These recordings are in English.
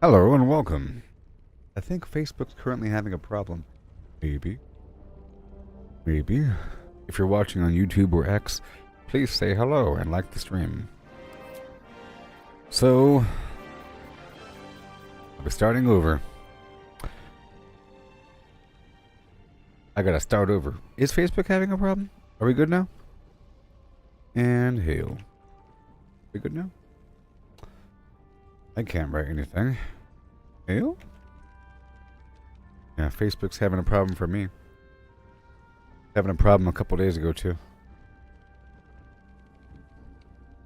Hello and welcome. I think Facebook's currently having a problem. Maybe. Maybe. If you're watching on YouTube or X, please say hello and like the stream. So, I'll be starting over. I gotta start over. Is Facebook having a problem? Are we good now? And hail. We good now? I can't write anything. Hail? Yeah, Facebook's having a problem for me. Having a problem a couple days ago too.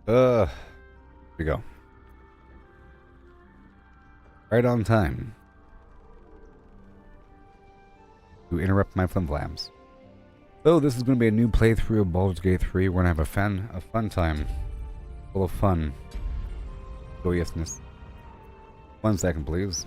Here we go. Right on time. To interrupt my flimflams. So this is going to be a new playthrough of Baldur's Gate 3. We're going to have a fun time. Full of fun. Joyousness. 1 second, please.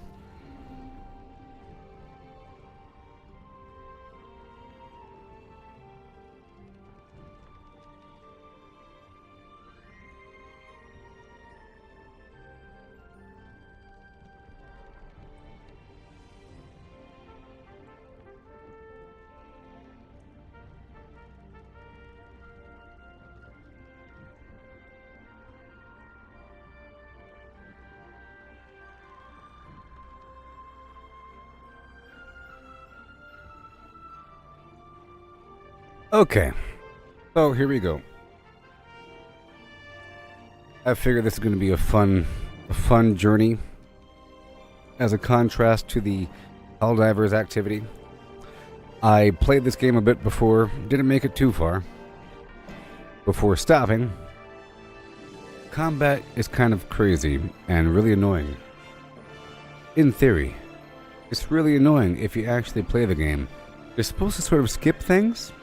Okay, so here we go. I figure this is going to be a fun journey as a contrast to the Helldivers activity. I played this game a bit before, didn't make it too far before stopping. Combat is kind of crazy and really annoying. In theory, it's really annoying if you actually play the game. You're supposed to sort of skip things.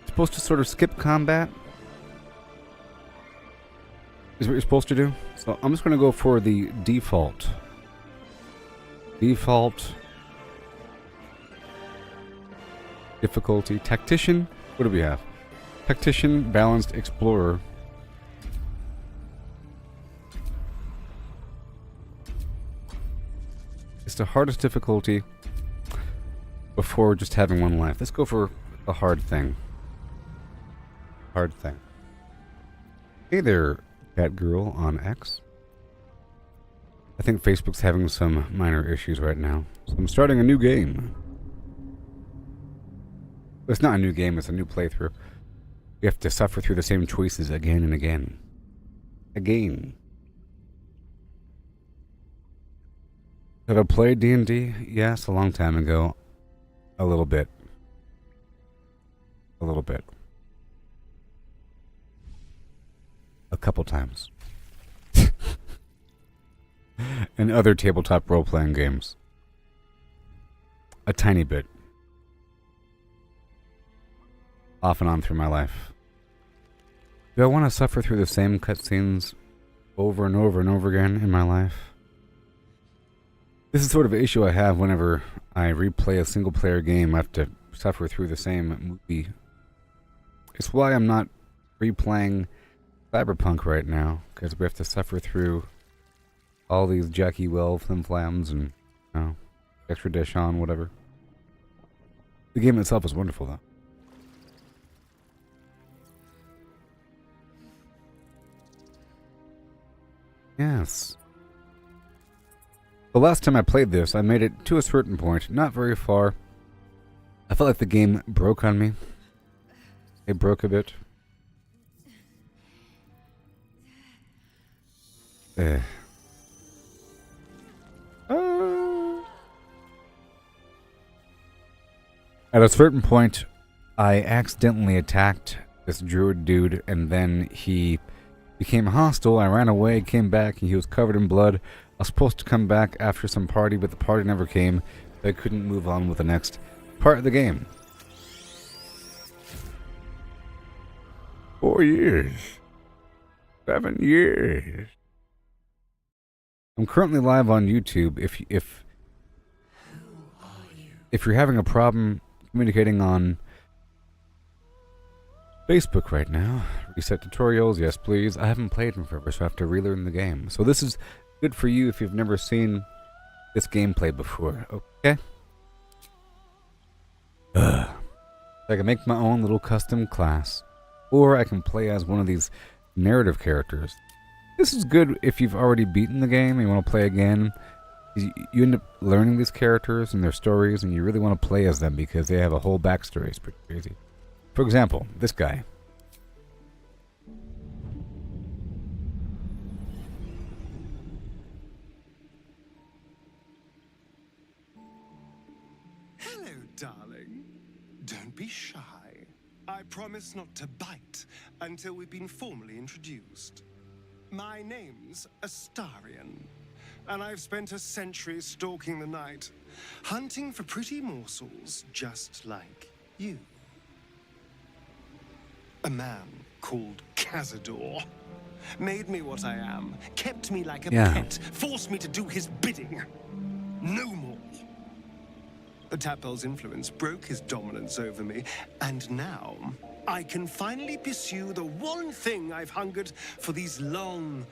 Supposed to sort of skip combat is what you're supposed to do. So I'm just going to go for the default difficulty. Tactician, what do we have? Tactician, balanced, explorer. It's the hardest difficulty before just having one life. Let's go for the hard thing. Hey there, cat girl on X. I think Facebook's having some minor issues right now. So I'm starting a new game. It's not a new game, it's a new playthrough. You have to suffer through the same choices again and again. Have I played D&D? Yes, a long time ago. A little bit. A couple times. And other tabletop role-playing games. A tiny bit. Off and on through my life. Do I want to suffer through the same cutscenes over and over and over again in my life? This is sort of an issue I have whenever I replay a single-player game. I have to suffer through the same movie. It's why I'm not replaying Cyberpunk right now, because we have to suffer through all these Jackie Well flimflams and, you know, extradition, whatever. The game itself is wonderful, though. Yes. The last time I played this, I made it to a certain point, not very far. I felt like the game broke on me. It broke a bit. At a certain point, I accidentally attacked this druid dude, and then he became hostile. I ran away, came back, and he was covered in blood. I was supposed to come back after some party, but the party never came. So I couldn't move on with the next part of the game. 4 years. 7 years. I'm currently live on YouTube. If you're having a problem communicating on Facebook right now, reset tutorials, yes please. I haven't played in forever, so I have to relearn the game. So this is good for you if you've never seen this gameplay before, okay? I can make my own little custom class, or I can play as one of these narrative characters. This is good if you've already beaten the game and you want to play again. You end up learning these characters and their stories, and you really want to play as them because they have a whole backstory. It's pretty crazy. For example, this guy. Hello, darling. Don't be shy. I promise not to bite until we've been formally introduced. My name's Astarion, and I've spent a century stalking the night, hunting for pretty morsels just like you. A man called Cazador made me what I am, kept me like a pet, forced me to do his bidding. No more. The Tapel's influence broke his dominance over me, and now I can finally pursue the one thing I've hungered for these long,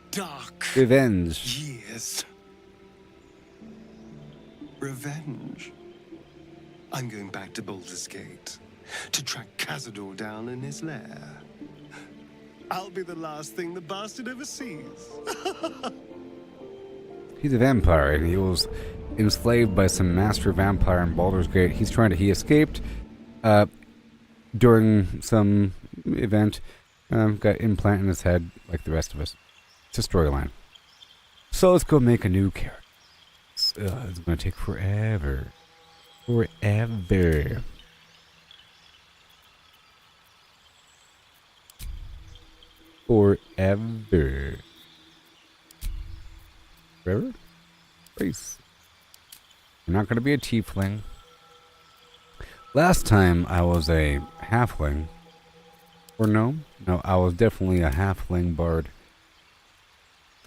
dark Revenge. years. Revenge. I'm going back to Baldur's Gate to track Cazador down in his lair. I'll be the last thing the bastard ever sees. He's a vampire, and he was enslaved by some master vampire in Baldur's Gate. He escaped during some event, got implant in his head like the rest of us. It's a storyline. So let's go make a new character. It's going to take forever. Forever. Forever? Please. You're not going to be a tiefling. Last time I was a halfling. Or no? No, I was definitely a halfling bard.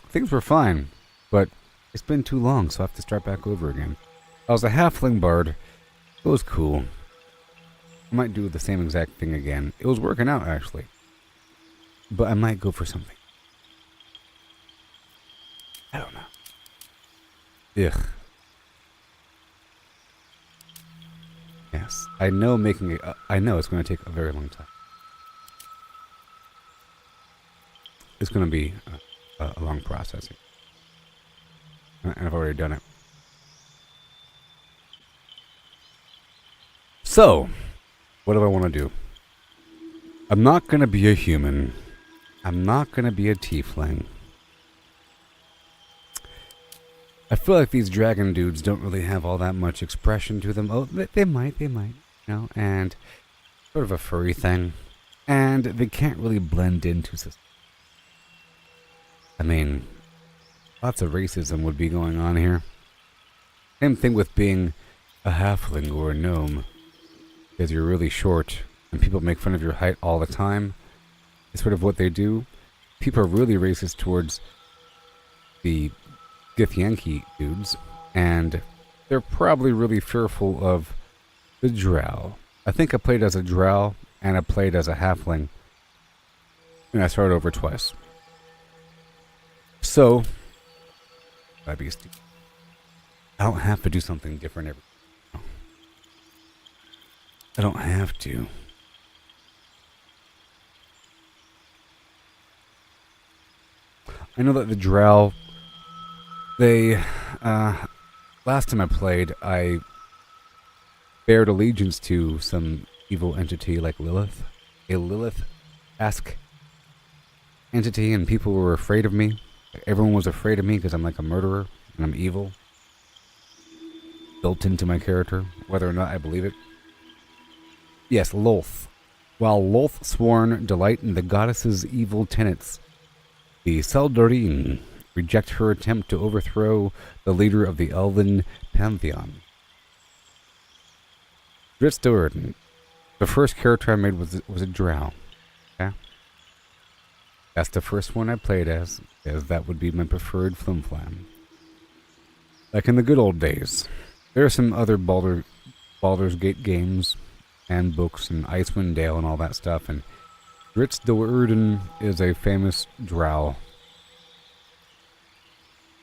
Things were fine, but it's been too long, so I have to start back over again. I was a halfling bard. It was cool. I might do the same exact thing again. It was working out, actually. But I might go for something. I don't know. Ugh. Yes, I know making it. I know it's going to take a very long time. It's going to be a long process, and I've already done it. So, what do I want to do? I'm not going to be a human. I'm not going to be a tiefling. I feel like these dragon dudes don't really have all that much expression to them. Oh, they might, you know, and sort of a furry thing. And they can't really blend into society. I mean, lots of racism would be going on here. Same thing with being a halfling or a gnome. Because you're really short, and people make fun of your height all the time. It's sort of what they do. People are really racist towards the Githyanki dudes, and they're probably really fearful of the drow. I think I played as a drow, and I played as a halfling, and I started over twice. So, I don't have to do something different every time. I don't have to. I know that the drow, they, last time I played, I bared allegiance to some evil entity like Lilith. A Lilith-esque entity, and people were afraid of me. Everyone was afraid of me because I'm like a murderer, and I'm evil. Built into my character, whether or not I believe it. Yes, Lolth. While Lolth sworn delight in the goddess's evil tenets, the Seldarine reject her attempt to overthrow the leader of the Elven Pantheon. Dritz. The first character I made was a drow. Okay? That's the first one I played as that would be my preferred flimflam. Like in the good old days. There are some other Baldur's Gate games and books and Icewind Dale and all that stuff, and Dritz is a famous drow.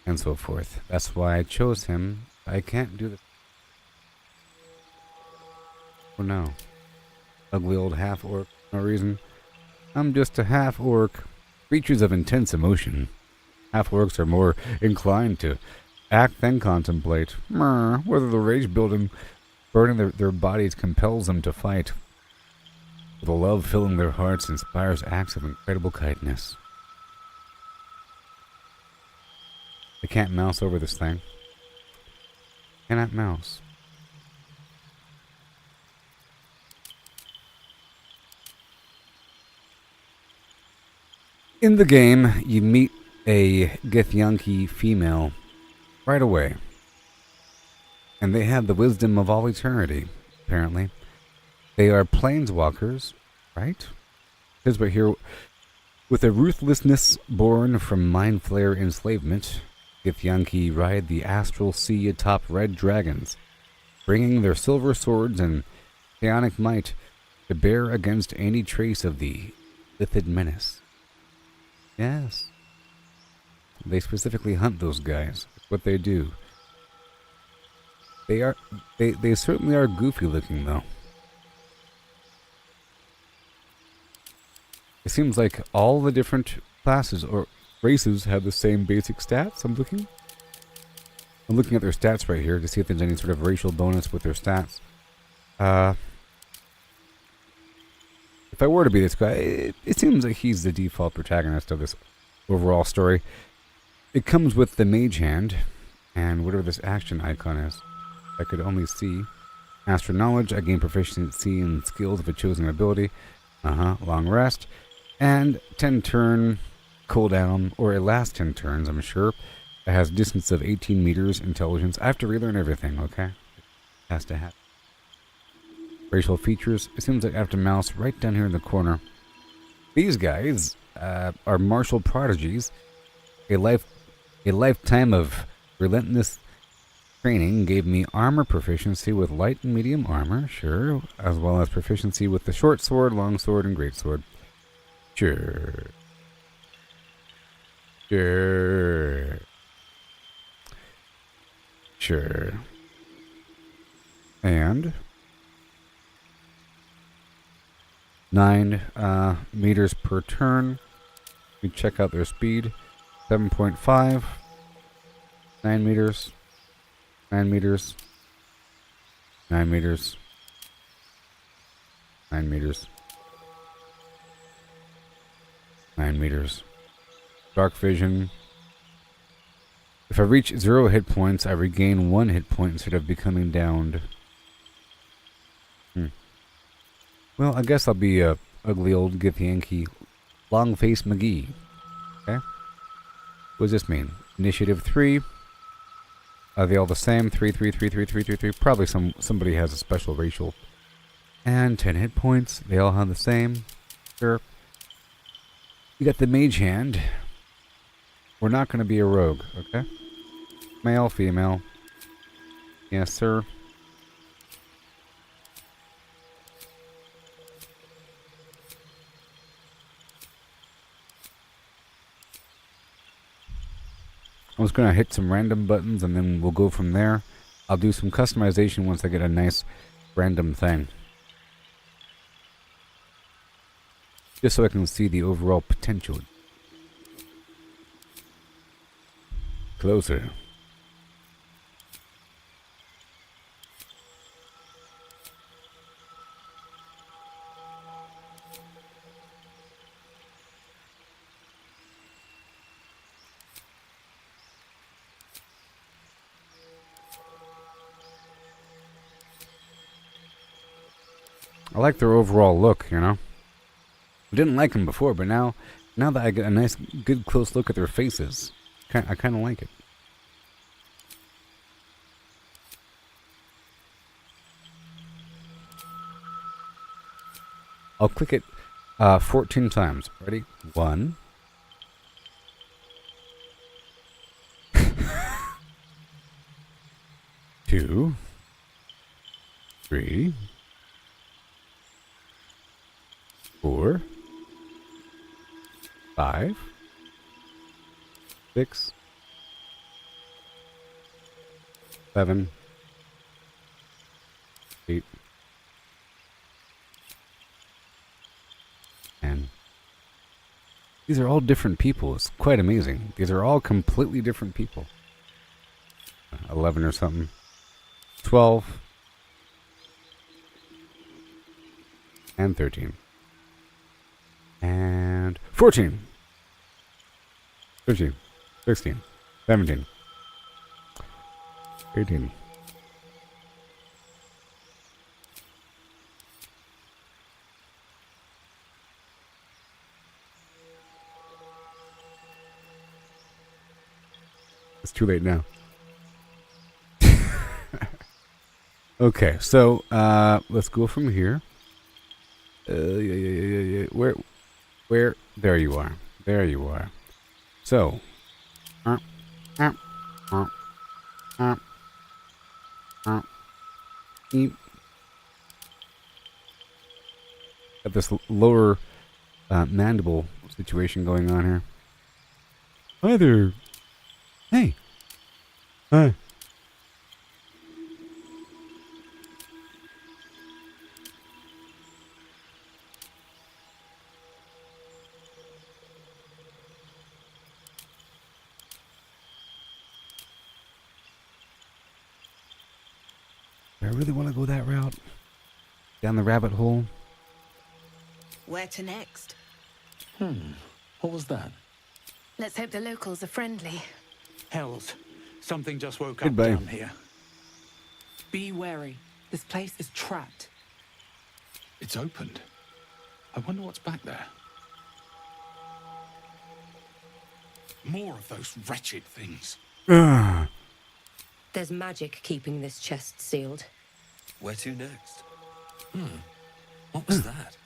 and so forth. That's why I chose him. I can't do this. Oh no. Ugly old half-orc. No reason. I'm just a half-orc. Creatures of intense emotion. Half-orcs are more inclined to act than contemplate. Whether the rage building, burning their bodies compels them to fight. The love filling their hearts inspires acts of incredible kindness. I can't mouse over this thing. Cannot mouse. In the game, you meet a Githyanki female right away. And they have the wisdom of all eternity, apparently. They are planeswalkers, right? Because we're here with a ruthlessness born from mind flare enslavement. Githyanki ride the astral sea atop red dragons, bringing their silver swords and chaotic might to bear against any trace of the Lithid menace. Yes. They specifically hunt those guys. That's what they do. They certainly are goofy looking though. It seems like all the different classes or races have the same basic stats. I'm looking at their stats right here to see if there's any sort of racial bonus with their stats. If I were to be this guy, it seems like he's the default protagonist of this overall story. It comes with the mage hand and whatever this action icon is. I could only see master knowledge. I gain proficiency in skills of a chosen ability. Long rest. And 10 turn cooldown, or it lasts 10 turns, I'm sure. It has distance of 18 meters, intelligence. I have to relearn everything, okay? It has to happen. Racial features. It seems like I have to mouse right down here in the corner. These guys are martial prodigies. A lifetime of relentless training gave me armor proficiency with light and medium armor, sure, as well as proficiency with the short sword, long sword, and great sword. Sure. And 9 meters per turn. We check out their speed. 7.5. 9 meters. 9 meters. 9 meters. 9 meters. 9 meters. Dark vision. If I reach 0 hit points, I regain 1 hit point instead of becoming downed. Well, I guess I'll be a ugly old Githyanki long-faced McGee. Okay? What does this mean? Initiative 3. Are they all the same? 3, 3, 3, 3, 3, 3, 3. Probably somebody has a special racial. And 10 hit points. They all have the same. Sure. You got the mage hand. We're not going to be a rogue, okay? Male, female. Yes, sir. I'm just going to hit some random buttons and then we'll go from there. I'll do some customization once I get a nice random thing. Just so I can see the overall potential. Closer. I like their overall look, you know. I didn't like them before, but now that I get a nice, good close look at their faces, I kind of like it. I'll click it 14 times. Ready? 1. 2. 3. 4. 5. 6. 7, 8, and these are all different people. It's quite amazing. These are all completely different people. 11 or something. 12 and 13 and 14, 15, 16, 17, 18. It's too late now. Okay, so let's go from here. Yeah. Where? There you are. There you are. So, got this lower mandible situation going on here. Hi there. Hey. Hi. Do I really want to go that route? Down the rabbit hole? Where to next? What was that? Let's hope the locals are friendly. Hells. Something just woke Goodbye. up down here. Be wary. This place is trapped. It's opened. I wonder what's back there. More of those wretched things. There's magic keeping this chest sealed. Where to next? What was that?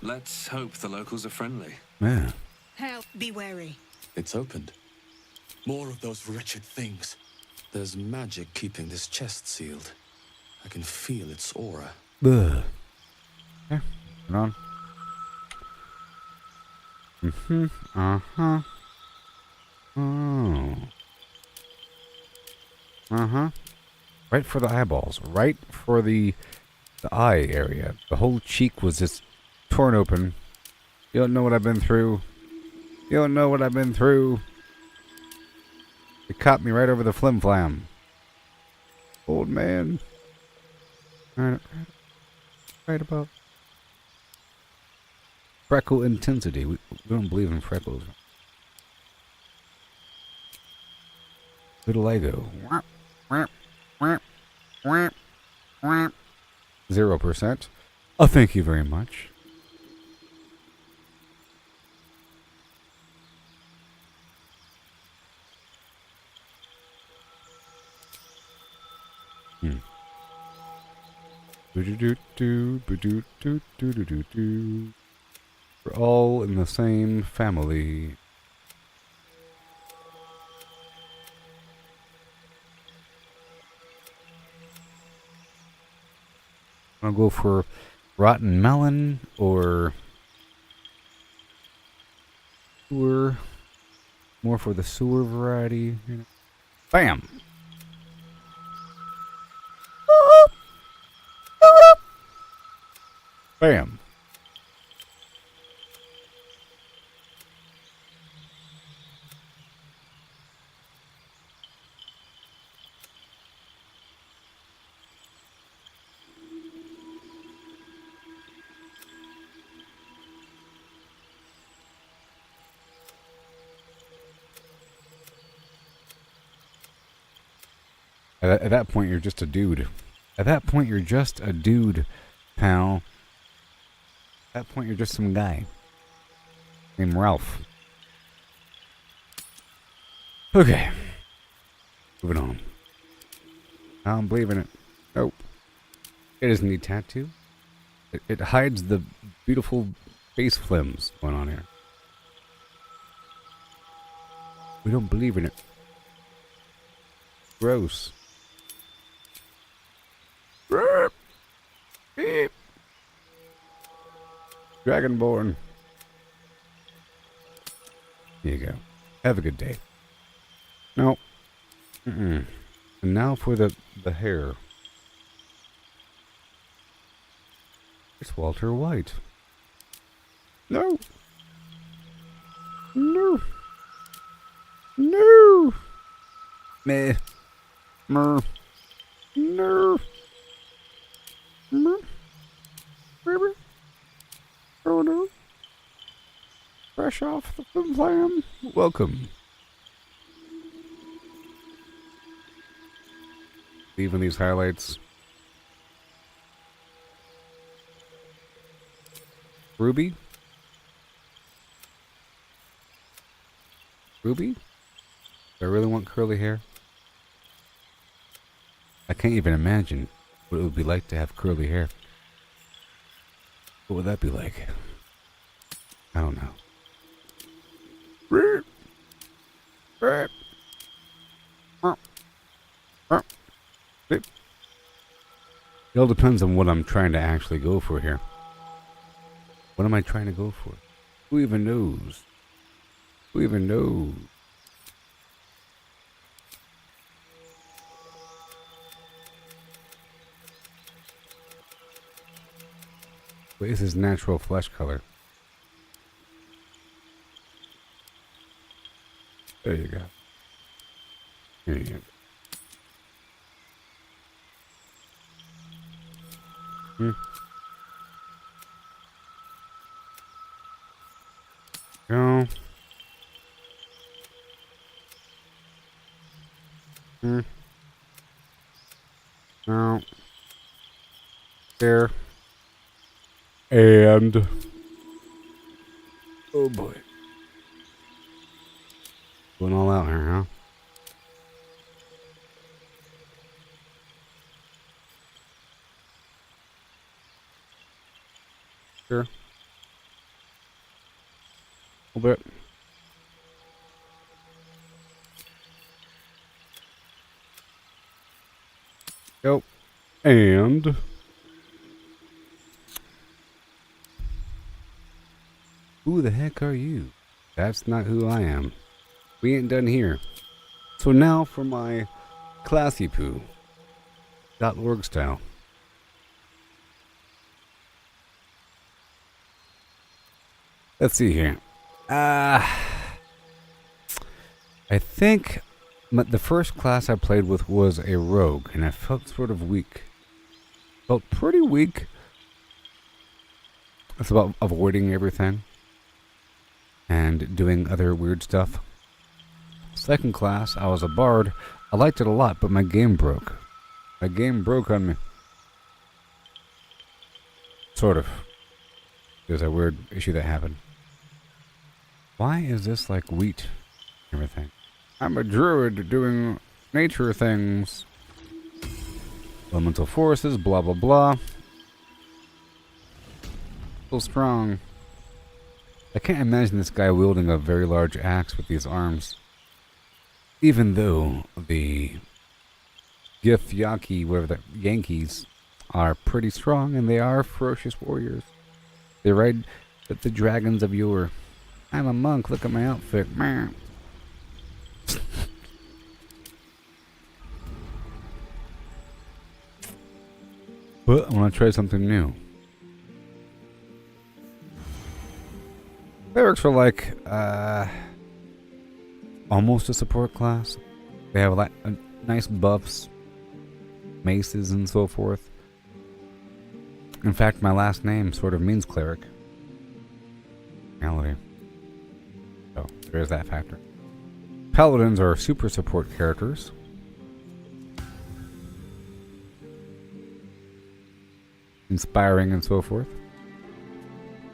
Let's hope the locals are friendly. Yeah. Help! Be wary. It's opened. More of those wretched things. There's magic keeping this chest sealed. I can feel its aura. Ugh. Yeah. Put on. Uh-huh. Oh. Uh-huh. Right for the eyeballs. Right for the eye area. The whole cheek was just torn open. You don't know what I've been through. You don't know what I've been through. It caught me right over the flim-flam. Old man. Right about freckle intensity. We don't believe in freckles. Vitiligo. 0%. Oh, thank you very much. We're all in the same family. I'll go for rotten melon or sewer. More for the sewer variety. Bam! Bam! At that point, you're just a dude. At that point, you're just a dude, pal. At that point, you're just some guy named Ralph. Okay. Moving on. I don't believe in it. Nope. It doesn't need tattoo. It hides the beautiful face flims going on here. We don't believe in it. Gross. Beep. Dragonborn. Here you go. Have a good day. No. And now for the hair. It's Walter White. No. No. No. Meh. Mer. No. Mer. Mer. Oh no. Fresh off the film plan. Welcome. Leaving these highlights. Ruby? Ruby? Do I really want curly hair? I can't even imagine what it would be like to have curly hair. What would that be like? I don't know. It all depends on what I'm trying to actually go for here. What am I trying to go for? Who even knows? Who even knows? What is his natural flesh color? There you go. There you go. Go. No. There. And. Oh boy. Going all out here, huh? Sure. A little bit. Go. And. Who the heck are you? That's not who I am. We ain't done here. So now for my classy poo. .org style. Let's see here. I think the first class I played with was a rogue, and I felt sort of weak. Felt pretty weak. It's about avoiding everything and doing other weird stuff. Second class, I was a bard. I liked it a lot, but my game broke. My game broke on me. Sort of. There's a weird issue that happened. Why is this like wheat? Everything. I'm a druid doing nature things. Elemental forces, blah blah blah. So strong. I can't imagine this guy wielding a very large axe with these arms. Even though the Githyanki, whatever the Yankees, are pretty strong and they are ferocious warriors. They ride the dragons of yore. I'm a monk, look at my outfit. Meh. But I want to try something new. Clerics are like, almost a support class. They have like nice buffs, maces and so forth. In fact, my last name sort of means cleric. Reality. So, there's that factor. Paladins are super support characters. Inspiring and so forth.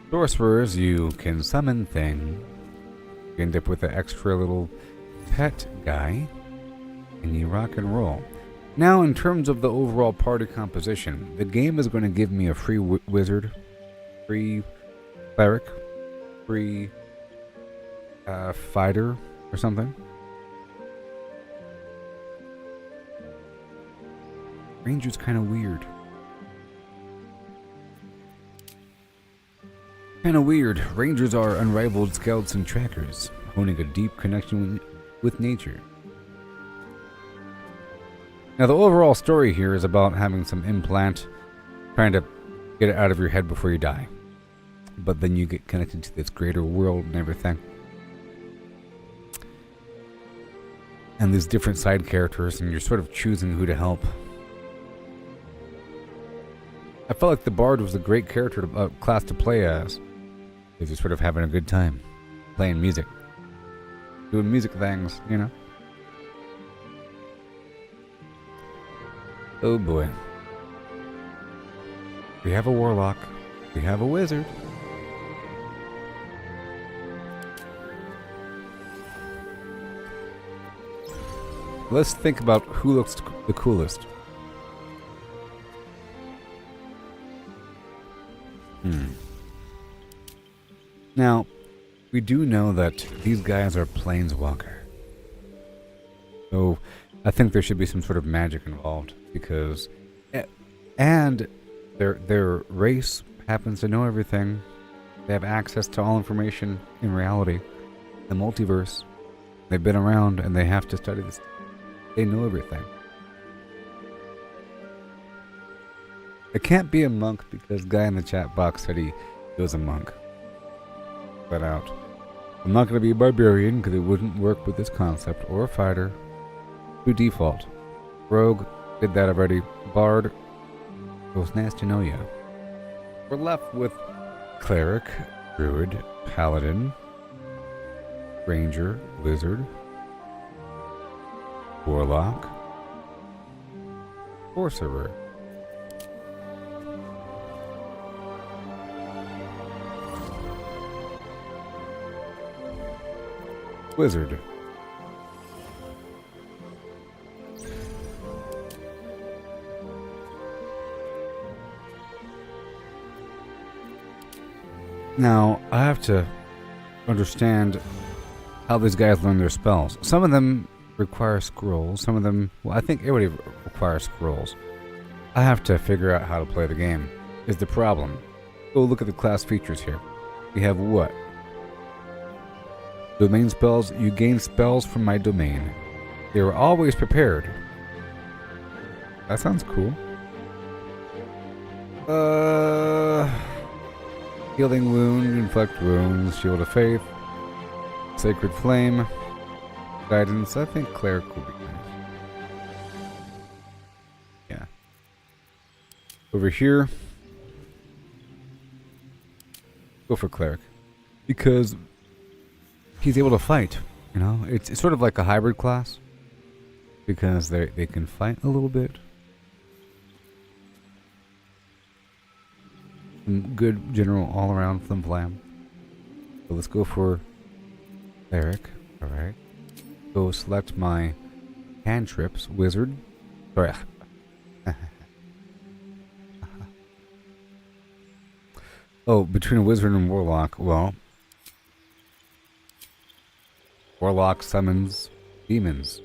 Sorcerers, you can summon things. You end up with an extra little pet guy. And you rock and roll. Now, in terms of the overall party composition, the game is going to give me a free wizard, free cleric, free fighter or something. Ranger's kind of weird. Kind of weird. Rangers are unrivaled scouts and trackers, honing a deep connection with nature. Now, the overall story here is about having some implant, trying to get it out of your head before you die. But then you get connected to this greater world and everything. And these different side characters, and you're sort of choosing who to help. I felt like the Bard was a great character class to play as. Because you're sort of having a good time. Playing music. Doing music things, you know? Oh boy. We have a warlock. We have a wizard. Let's think about who looks the coolest. Now, we do know that these guys are planeswalker. So, I think there should be some sort of magic involved because, and their race happens to know everything. They have access to all information in reality, the multiverse. They've been around and they have to study this. They know everything. It can't be a monk because the guy in the chat box said he was a monk. Flat out. I'm not going to be a barbarian because it wouldn't work with this concept, or a fighter. To default. Rogue, did that already. Bard, it was nice to know you. We're left with Cleric, Druid, Paladin, Ranger, Wizard, Warlock, Sorcerer. Wizard. Now, I have to understand how these guys learn their spells. Some of them require scrolls. Some of them, well, I think everybody requires scrolls. I have to figure out how to play the game, is the problem. Go look at the class features here. We have what? Domain spells. You gain spells from my domain. They are always prepared. That sounds cool. Healing Wound, Inflict Wounds, Shield of Faith, Sacred Flame, Guidance. I think Cleric will be nice. Yeah. Over here, go for Cleric. Because he's able to fight, you know? It's sort of like a hybrid class. Because they can fight a little bit. Some good general all-around flim-flam. So let's go for Cleric. Alright. Go select my cantrips. Wizard. Sorry. Oh, between a wizard and warlock, well, warlock summons demons.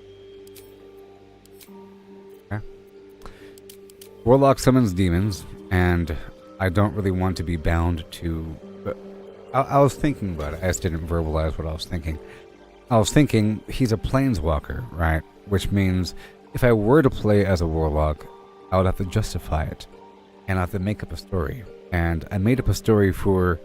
Okay. Warlock summons demons, and I don't really want to be bound to... I was thinking about it. I just didn't verbalize what I was thinking. I was thinking he's a planeswalker, right? Which means if I were to play as a warlock, I would have to justify it. And I have to make up a story. And I made up a story for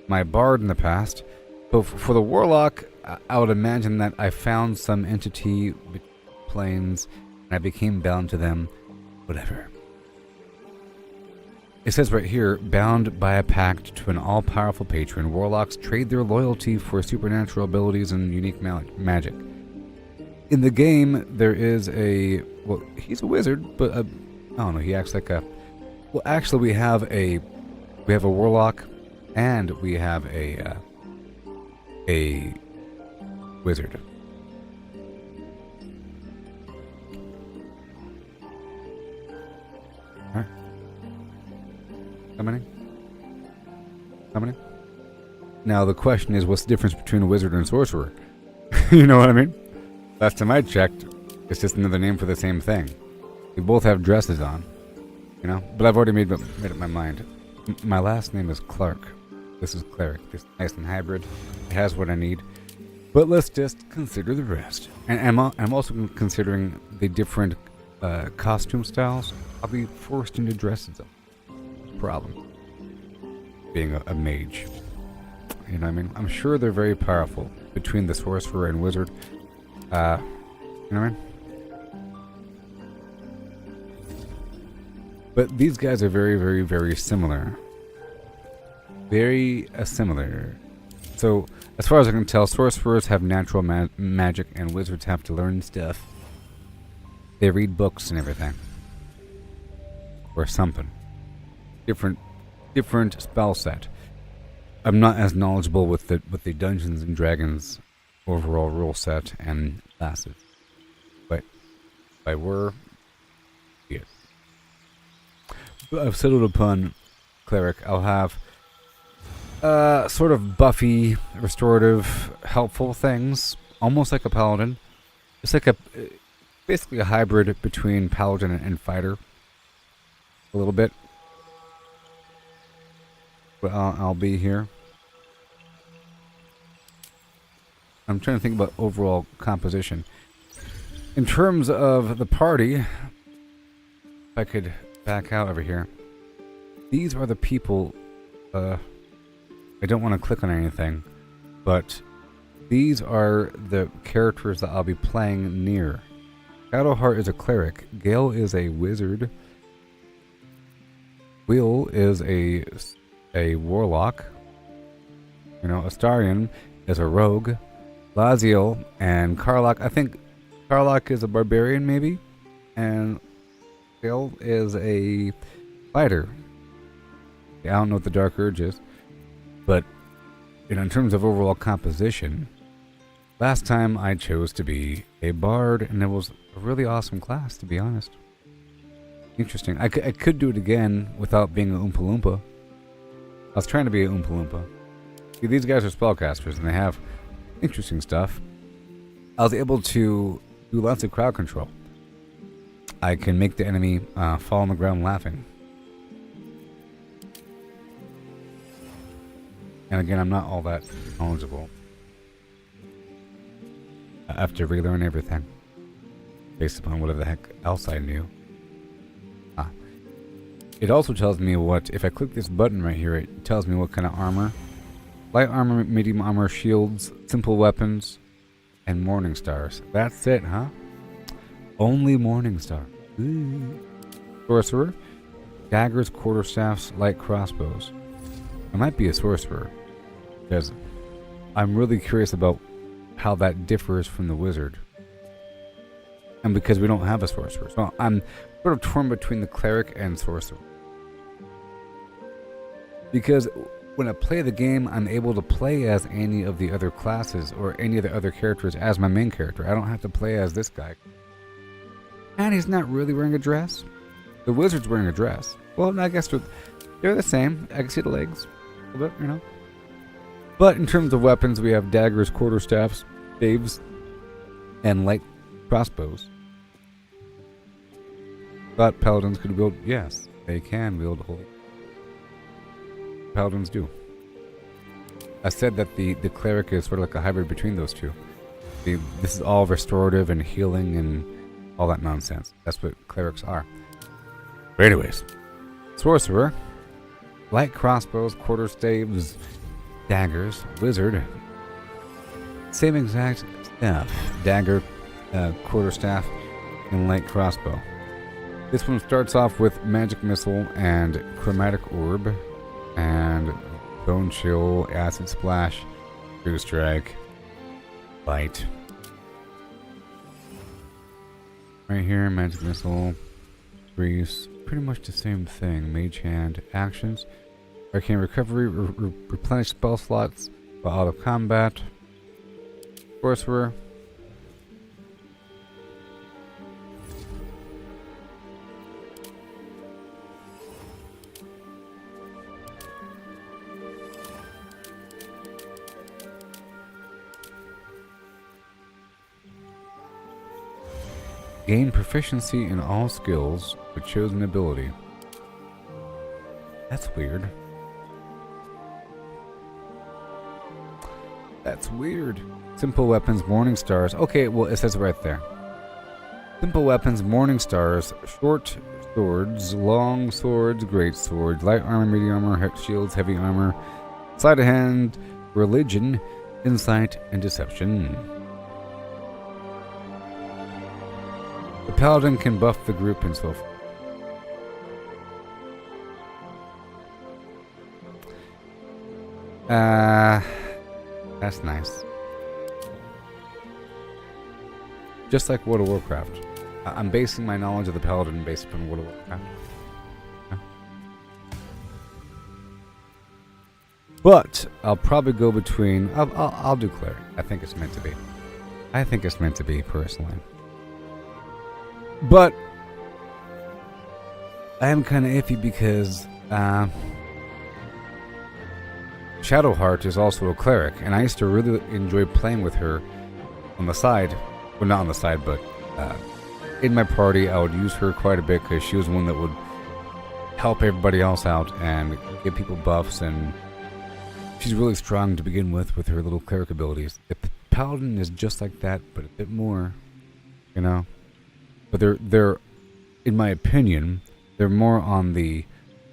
my bard in the past. But for the warlock, I would imagine that I found some entity between planes and I became bound to them. Whatever. It says right here, bound by a pact to an all-powerful patron, warlocks trade their loyalty for supernatural abilities and unique magic. In the game, there is a... Well, he's a wizard, but I don't know, he acts like a... Well, actually, we have a warlock, and we have a wizard. Alright. Summoning? Now the question is, what's the difference between a wizard and a sorcerer? You know what I mean? Last time I checked, it's just another name for the same thing. We both have dresses on, you know? But I've already made up my mind. My last name is Clark. This is Cleric. This is nice and hybrid. It has what I need. But let's just consider the rest. And I'm also considering the different costume styles, I'll be forced into dresses. Problem. Being a mage. You know what I mean? I'm sure they're very powerful between the sorcerer and wizard. You know what I mean? But these guys are very, very, very similar. Very similar. So, as far as I can tell, sorcerers have natural magic and wizards have to learn stuff. They read books and everything. Or something. Different spell set. I'm not as knowledgeable with the Dungeons and Dragons overall rule set and classes. But if I were, yeah. But I've settled upon cleric. I'll have sort of buffy, restorative, helpful things, almost like a paladin. It's like basically a hybrid between paladin and fighter. A little bit. But I'll be here. I'm trying to think about overall composition. In terms of the party, if I could back out over here. These are the people, I don't want to click on anything, but these are the characters that I'll be playing near. Shadowheart is a cleric. Gale is a wizard. Will is a warlock. You know, Astarion is a rogue. Laziel and Karlach. I think Karlach is a barbarian, maybe, and Gale is a fighter. Yeah, I don't know what the Dark Urge is, but you know, in terms of overall composition, last time I chose to be a bard, and it was a really awesome class, to be honest. Interesting. I could do it again without being an Oompa Loompa. I was trying to be an Oompa Loompa. See, these guys are spellcasters, and they have interesting stuff. I was able to do lots of crowd control. I can make the enemy fall on the ground laughing. And again, I'm not all that knowledgeable. I have to relearn everything based upon whatever the heck else I knew. It also tells me what, if I click this button right here, it tells me what kind of armor. Light armor, medium armor, shields, simple weapons, and morning stars. That's it, huh? Only morning star. Ooh. Sorcerer, daggers, quarterstaffs, light crossbows. I might be a sorcerer, because I'm really curious about how that differs from the wizard. And because we don't have a sorcerer. So I'm sort of torn between the cleric and sorcerer. Because when I play the game, I'm able to play as any of the other classes or any of the other characters as my main character. I don't have to play as this guy. And he's not really wearing a dress. The wizard's wearing a dress. Well, I guess they're the same. I can see the legs a little bit, you know. But in terms of weapons, we have daggers, quarterstaffs, staves, and light crossbows. Thought paladins could wield. Yes, they can wield holy. Paladins do. I said that the cleric is sort of like a hybrid between those two. This is all restorative and healing and all that nonsense. That's what clerics are. But anyways, sorcerer, light crossbows, quarterstaves, daggers, wizard, same exact stuff. Dagger, quarterstaff, and light crossbow. This one starts off with magic missile and chromatic orb. And bone chill, acid splash, true strike, bite. Right here, magic missile, grease, pretty much the same thing. Mage hand, actions, arcane recovery, replenish spell slots while out of combat. Sorcerer. Gain proficiency in all skills with chosen ability. That's weird. That's weird. Simple weapons, morning stars. Okay, well, it says right there. Simple weapons, morning stars, short swords, long swords, great swords, light armor, medium armor, shields, heavy armor, sleight of hand, religion, insight, and deception. The paladin can buff the group and so forth. That's nice. Just like World of Warcraft. I'm basing my knowledge of the paladin based upon World of Warcraft. Okay. But I'll probably go between. I'll do cleric. I think it's meant to be. I think it's meant to be personally. But I am kind of iffy because Shadowheart is also a cleric, and I used to really enjoy playing with her on the side. Well, not on the side, but in my party, I would use her quite a bit because she was one that would help everybody else out and give people buffs, and she's really strong to begin with her little cleric abilities. The paladin is just like that, but a bit more, you know. But they're, in my opinion, they're more on the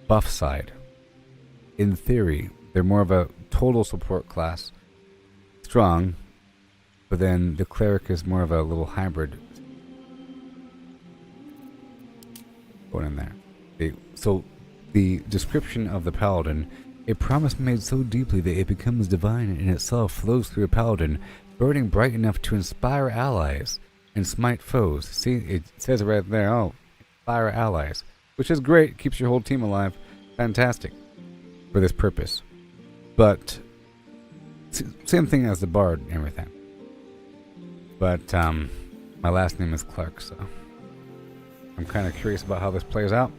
buff side. In theory, they're more of a total support class, strong. But then the cleric is more of a little hybrid going in there. So the description of the paladin, a promise made so deeply that it becomes divine in itself, flows through a paladin, burning bright enough to inspire allies and smite foes. See, it says it right there. Oh, inspire allies, which is great. Keeps your whole team alive. Fantastic for this purpose. But same thing as the bard and everything. But my last name is Clark, so I'm kind of curious about how this plays out,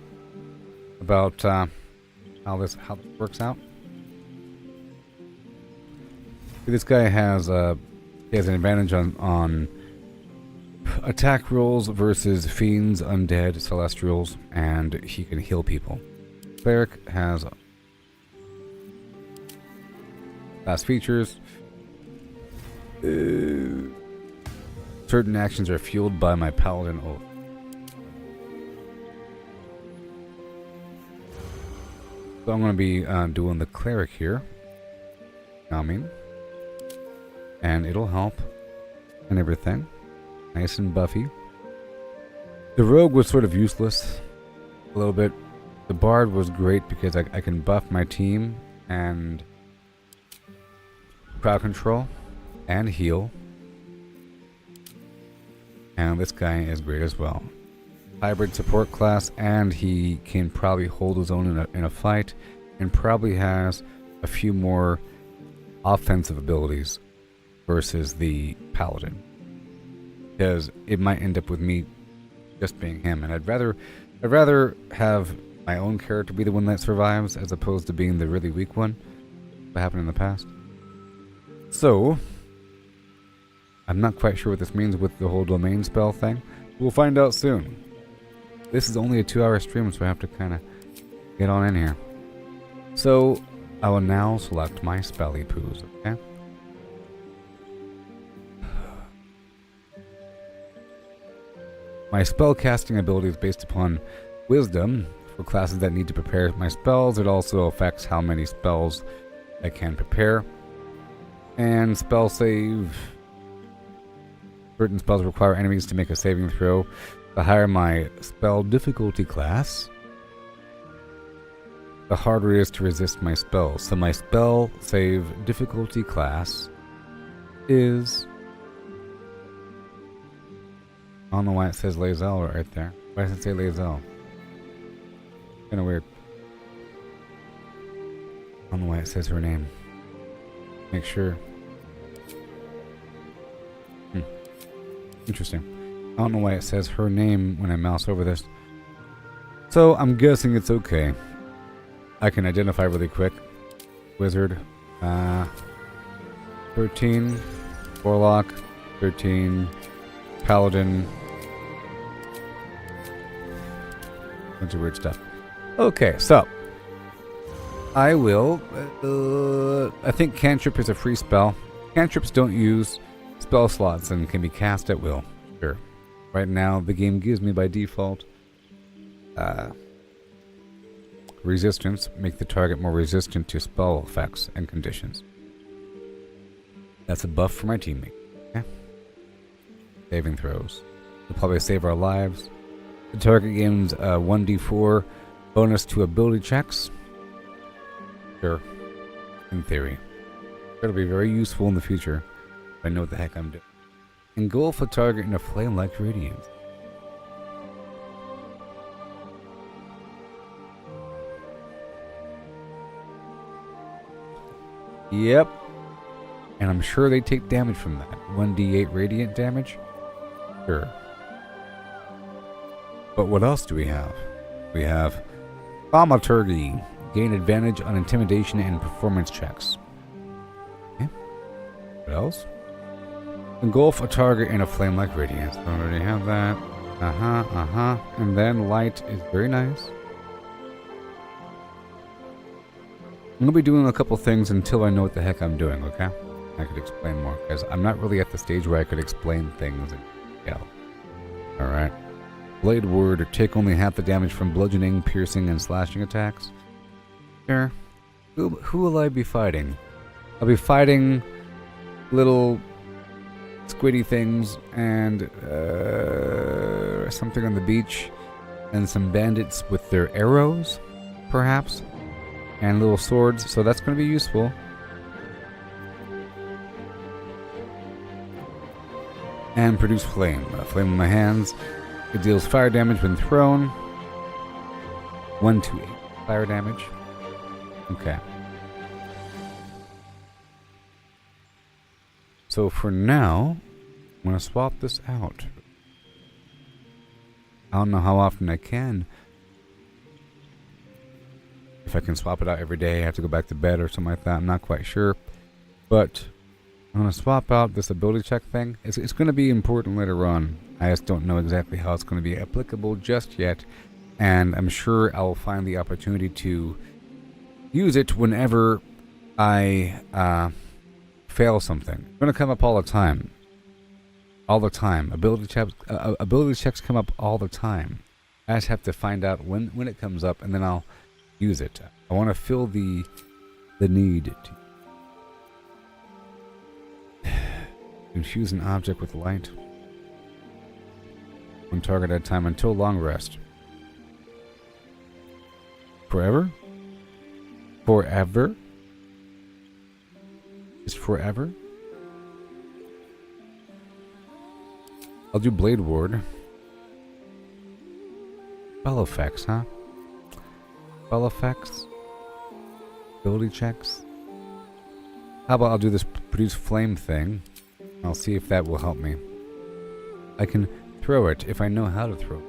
about how this works out. This guy has an advantage on attack rolls versus fiends, undead, celestials, and he can heal people. Cleric has class features. Certain actions are fueled by my paladin oath. So I'm going to be doing the cleric here. I mean, and it'll help and everything. Nice and buffy. The rogue was sort of useless a little bit. The bard was great because I can buff my team and crowd control and heal. And this guy is great as well. Hybrid support class, and he can probably hold his own in a fight, and probably has a few more offensive abilities versus the paladin. Because it might end up with me just being him, and I'd rather have my own character be the one that survives as opposed to being the really weak one. What happened in the past. So I'm not quite sure what this means with the whole domain spell thing. We'll find out soon. This is only a 2-hour stream, so I have to kind of get on in here. So I will now select my spelly poos, okay? My spell casting ability is based upon wisdom. For classes that need to prepare my spells, it also affects how many spells I can prepare. And spell save. Certain spells require enemies to make a saving throw. The higher my spell difficulty class, the harder it is to resist my spells. So my spell save difficulty class is... I don't know why it says Lae'zel right there. Why does it say Lae'zel? Kinda weird. I don't know why it says her name. Make sure. Interesting. I don't know why it says her name when I mouse over this. So I'm guessing it's okay. I can identify really quick. Wizard. 13. Warlock. 13. Paladin. Bunch of weird stuff. Okay, so I will. I think cantrip is a free spell. Cantrips don't use spell slots and can be cast at will. Sure. Right now, the game gives me by default resistance, make the target more resistant to spell effects and conditions. That's a buff for my teammate. Okay. Saving throws. We'll probably save our lives. The target gains 1d4 bonus to ability checks. Sure. In theory. It'll be very useful in the future if I know what the heck I'm doing. Engulf a target in a flame-like radiance. Yep. And I'm sure they take damage from that. 1d8 radiant damage? Sure. But what else do we have? We have Thaumaturgy. Gain advantage on intimidation and performance checks. Okay. What else? Engulf a target in a flame-like radiance. I already have that. And then light is very nice. I'm going to be doing a couple things until I know what the heck I'm doing, okay? I could explain more, because I'm not really at the stage where I could explain things in detail. Alright. Blade Ward, take only half the damage from bludgeoning, piercing, and slashing attacks. Sure. Who will I be fighting? I'll be fighting little squiddy things and something on the beach, and some bandits with their arrows, perhaps, and little swords, so that's going to be useful. And produce flame. Flame in my hands. It deals fire damage when thrown. 1 to 8 fire damage. Okay. So for now, I'm going to swap this out. I don't know how often I can. If I can swap it out every day, I have to go back to bed or something like that. I'm not quite sure. But I'm going to swap out this ability check thing. It's going to be important later on. I just don't know exactly how it's going to be applicable just yet. And I'm sure I'll find the opportunity to use it whenever I fail something. It's going to come up all the time. All the time. Ability checks come up all the time. I just have to find out when it comes up, and then I'll use it. I want to fill the need to infuse an object with light. One target at a time until long rest. Forever? Forever? Just forever? I'll do Blade Ward. Spell effects, huh? Spell effects? Ability checks? How about I'll do this produce flame thing. I'll see if that will help me. I can throw it if I know how to throw it.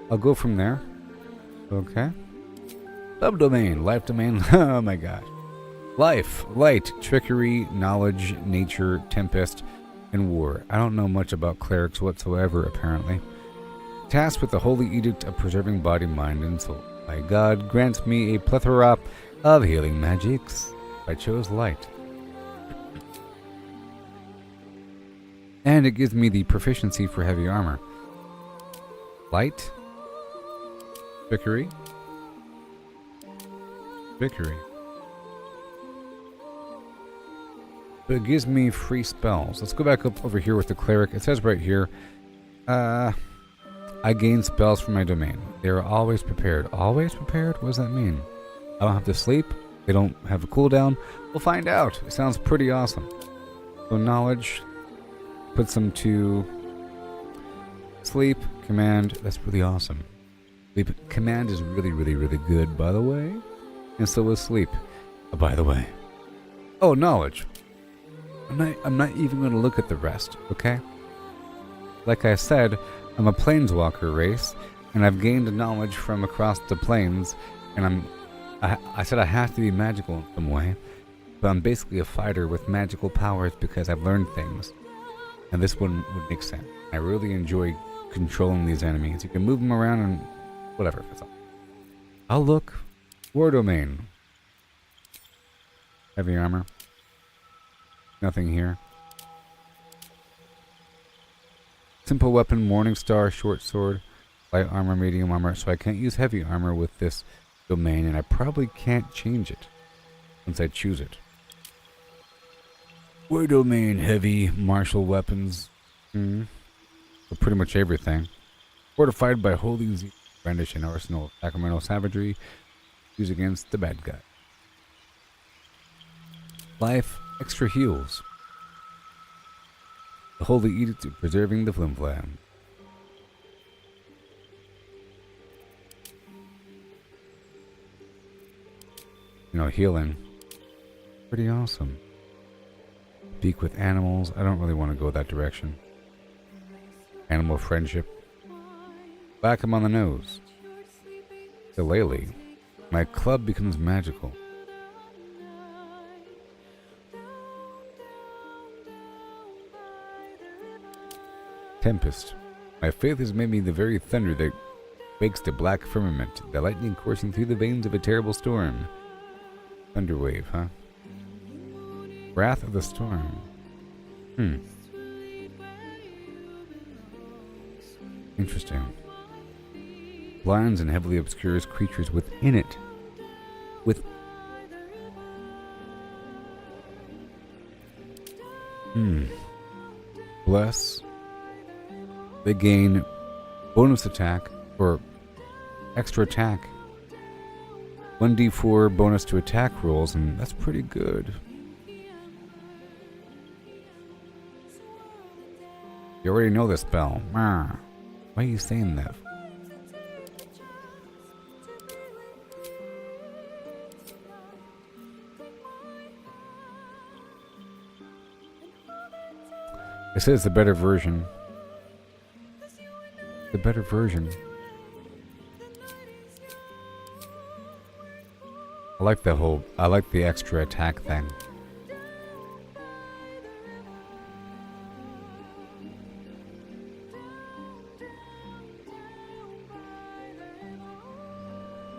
I'll go from there. Okay. Subdomain, life domain. Oh my god. Life, light, trickery, knowledge, nature, tempest, and war. I don't know much about clerics whatsoever, apparently. Tasked with the holy edict of preserving body, mind, and soul. My god grants me a plethora of healing magics. I chose light. And it gives me the proficiency for heavy armor. Light. Trickery. Trickery. So it gives me free spells. Let's go back up over here with the cleric. It says right here, I gain spells from my domain. They are always prepared. Always prepared? What does that mean? I don't have to sleep? They don't have a cooldown? We'll find out. It sounds pretty awesome. So knowledge puts them to sleep, command. That's really awesome. Sleep command is really, really, really good, by the way. And so is sleep, by the way. Oh, knowledge. I'm not even going to look at the rest, okay? Like I said, I'm a planeswalker race, and I've gained knowledge from across the planes, and I said I have to be magical in some way, but I'm basically a fighter with magical powers because I've learned things. And this one would make sense. I really enjoy controlling these enemies. You can move them around and whatever. I'll look. War domain. Heavy armor. Nothing here. Simple weapon, Morning Star, short sword, light armor, medium armor. So I can't use heavy armor with this domain, and I probably can't change it once I choose it. War domain, heavy, martial weapons. So pretty much everything. Fortified by holy zeal, brandish an arsenal of Sacramento savagery, use against the bad guy. Life, extra heals. The holy edict of preserving the flimflam. You know, healing. Pretty awesome. Speak with animals. I don't really want to go that direction. Animal friendship. Whack him on the nose. Shillelagh. My club becomes magical. Tempest. My faith has made me the very thunder that wakes the black firmament, the lightning coursing through the veins of a terrible storm. Thunderwave, huh? Wrath of the storm. Interesting. Blinds and heavily obscures creatures within it. Bless. They gain bonus attack or extra attack. 1d4 bonus to attack rolls, and that's pretty good. You already know this spell. Why are you saying that? It says the better version. The better version. I like the extra attack thing.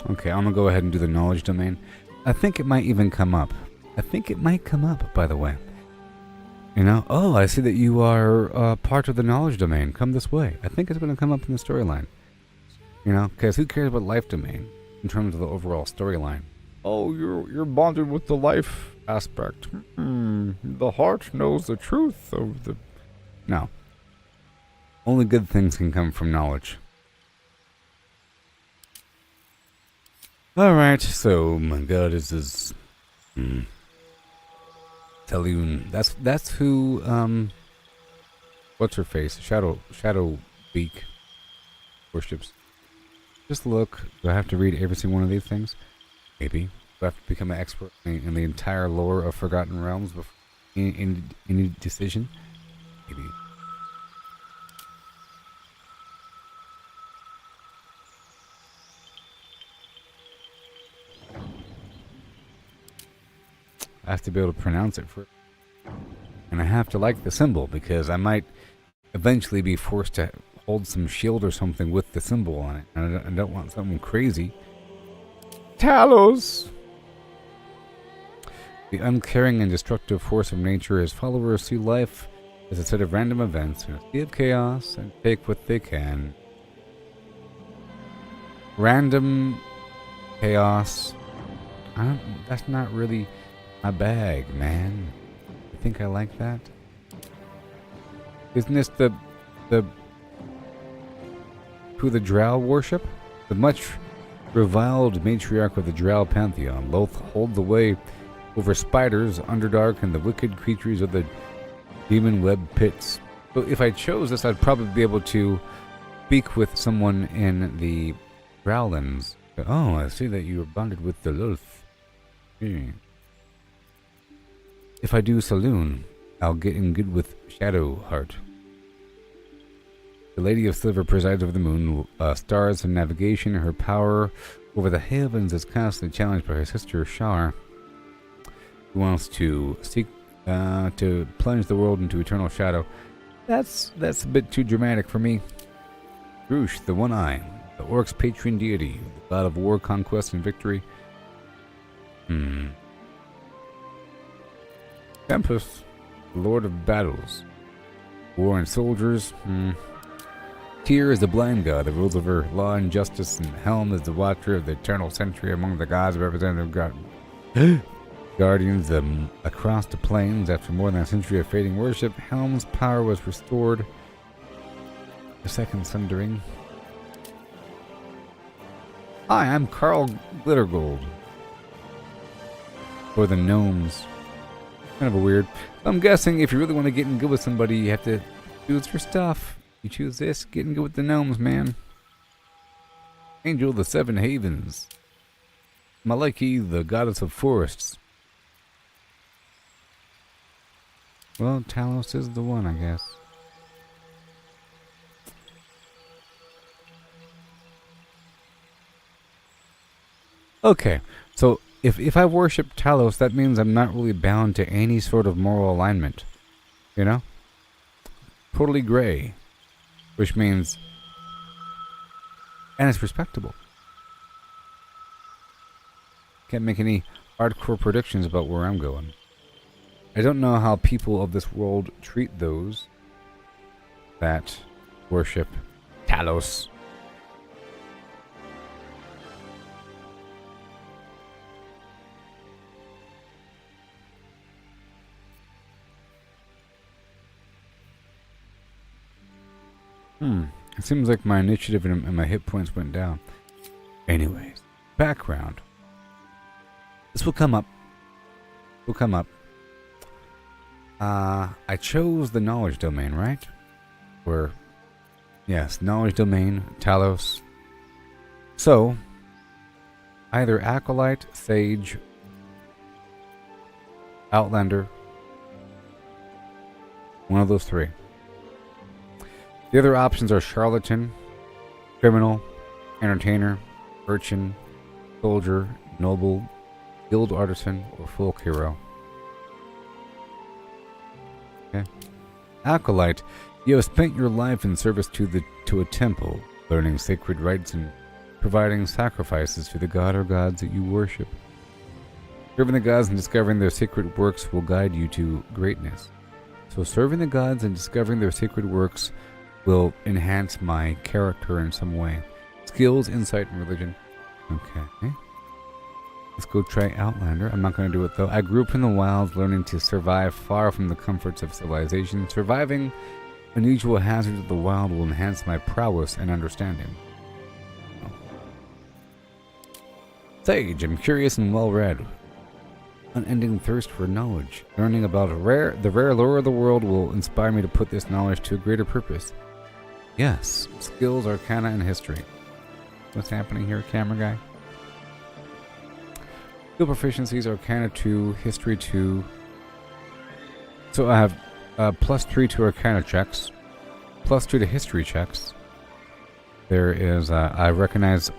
Okay, I'm gonna go ahead and do the knowledge domain. I think it might even come up. I think it might come up, by the way. You know? Oh, I see that you are part of the knowledge domain. Come this way. I think it's gonna come up in the storyline. You know? Because who cares about life domain in terms of the overall storyline? Oh, you're bonded with the life aspect. The heart knows the truth of the... No. Only good things can come from knowledge. Alright, so my god, is this... Talune. That's who, what's her face? Shadow Beak worships. Just look. Do I have to read every single one of these things? Maybe. Do I have to become an expert in the entire lore of Forgotten Realms before any decision? Maybe. I have to be able to pronounce it for, and I have to like the symbol because I might eventually be forced to hold some shield or something with the symbol on it, and I don't want something crazy. Talos! The uncaring and destructive force of nature, his followers see life as a set of random events in a sea of chaos and take what they can. Random chaos. That's not really my bag, man. You think I like that? Isn't this the who the Drow worship? The much reviled matriarch of the Drow pantheon, loath hold the way over spiders, underdark, and the wicked creatures of the demon web pits. So if I chose this, I'd probably be able to speak with someone in the Growlands. Oh, I see that you are bonded with the Loth. If I do Saloon, I'll get in good with Shadowheart. The Lady of Silver presides over the moon, stars and navigation. Her power over the heavens is constantly challenged by her sister Shar, who wants to seek to plunge the world into eternal shadow. That's a bit too dramatic for me. Roosh, the One Eye, the Orc's patron deity, the god of war, conquest, and victory. Tempest, the Lord of Battles. War and soldiers. Tyr is the blind god that rules over law and justice, and Helm is the watcher of the eternal sentry among the gods representative god. Guardians across the plains. After more than a century of fading worship, Helm's power was restored. The second sundering. Hi, I'm Carl Glittergold. For the gnomes. Kind of a weird. I'm guessing if you really want to get in good with somebody, you have to choose your stuff. You choose this, getting good with the gnomes, man. Angel of the Seven Havens. Maliki, the goddess of forests. Well, Talos is the one, I guess. Okay, so if I worship Talos, that means I'm not really bound to any sort of moral alignment. You know? Totally gray. Which means... And it's respectable. Can't make any hardcore predictions about where I'm going. I don't know how people of this world treat those that worship Talos. It seems like my initiative and my hit points went down. Anyways, background. This will come up. I chose the knowledge domain, right? Where, yes, knowledge domain, Talos. So, either Acolyte, Sage, Outlander, one of those three. The other options are Charlatan, Criminal, Entertainer, Urchin, Soldier, Noble, Guild Artisan, or Folk Hero. Okay. Acolyte, you have spent your life in service to a temple, learning sacred rites and providing sacrifices to the god or gods that you worship. Serving the gods and discovering their sacred works will guide you to greatness. So serving the gods and discovering their sacred works will enhance my character in some way. Skills, insight, and religion. Okay. Let's go try Outlander. I'm not going to do it though. I grew up in the wilds, learning to survive far from the comforts of civilization. Surviving unusual hazards of the wild will enhance my prowess and understanding. Oh. Sage, I'm curious and well-read. Unending thirst for knowledge. Learning about the rare lore of the world will inspire me to put this knowledge to a greater purpose. Yes, skills, arcana, and history. What's happening here, camera guy? Skill proficiencies, arcana 2, history 2. So I have +3 to arcana checks, +2 to history checks. There is, I recognize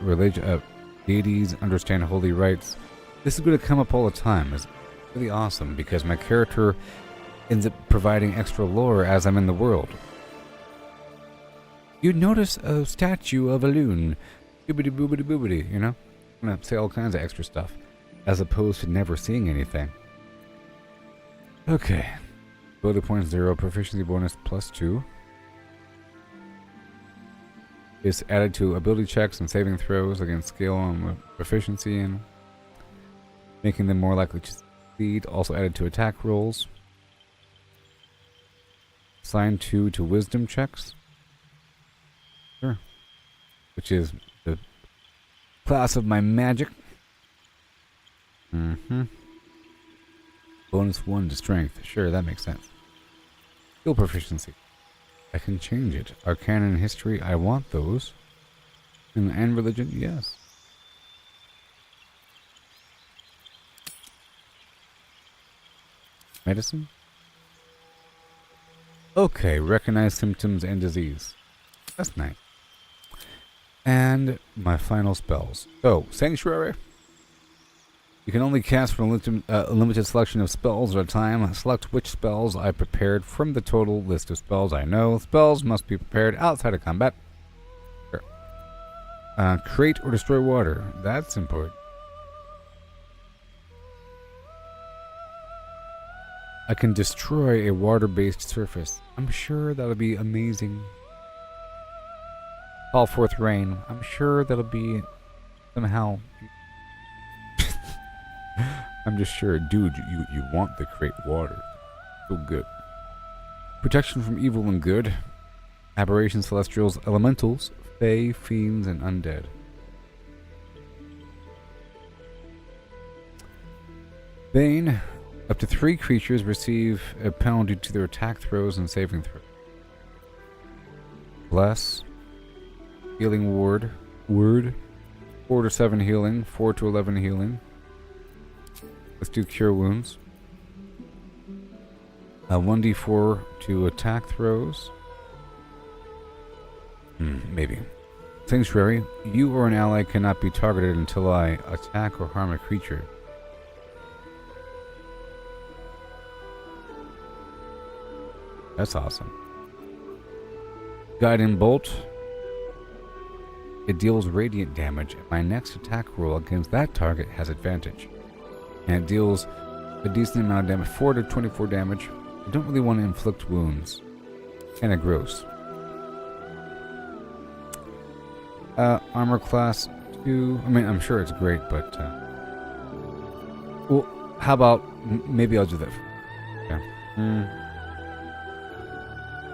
deities, understand holy rites. This is going to come up all the time. It's really awesome because my character ends up providing extra lore as I'm in the world. You'd notice a statue of a loon. Boobity boobity boobity, you know? I'm going to say all kinds of extra stuff as opposed to never seeing anything. Okay. Ability point 0, proficiency bonus +2. Is added to ability checks and saving throws against skill and proficiency and making them more likely to succeed. Also added to attack rolls. Assign 2 to wisdom checks. Sure. Which is the class of my magic. Bonus 1 to strength. Sure, that makes sense. Skill proficiency. I can change it. Arcana and history, I want those. And religion, yes. Medicine? Okay, recognize symptoms and disease. That's nice. And my final spells. So, Sanctuary. You can only cast from a limited selection of spells at a time. Select which spells I prepared from the total list of spells I know. Spells must be prepared outside of combat. Sure. Create or destroy water. That's important. I can destroy a water-based surface. I'm sure that'll be amazing. Call forth rain. I'm sure that'll be somehow. I'm just sure, dude. You want the create water? So good. Protection from evil and good. Aberrations, celestials, elementals, fae, fiends, and undead. Bane. Up to 3 creatures receive a penalty to their attack throws and saving throws. Bless. Healing word. 4 to 7 healing. 4 to 11 healing. Let's do cure wounds. 1d4 to attack throws. Maybe. Sanctuary. You or an ally cannot be targeted until I attack or harm a creature. That's awesome. Guiding Bolt. It deals radiant damage. My next attack roll against that target has advantage. And it deals a decent amount of damage. 4 to 24 damage. I don't really want to inflict wounds. Kinda gross. Armor class 2. I mean, I'm sure it's great, but... well, how about... maybe I'll do that. Okay.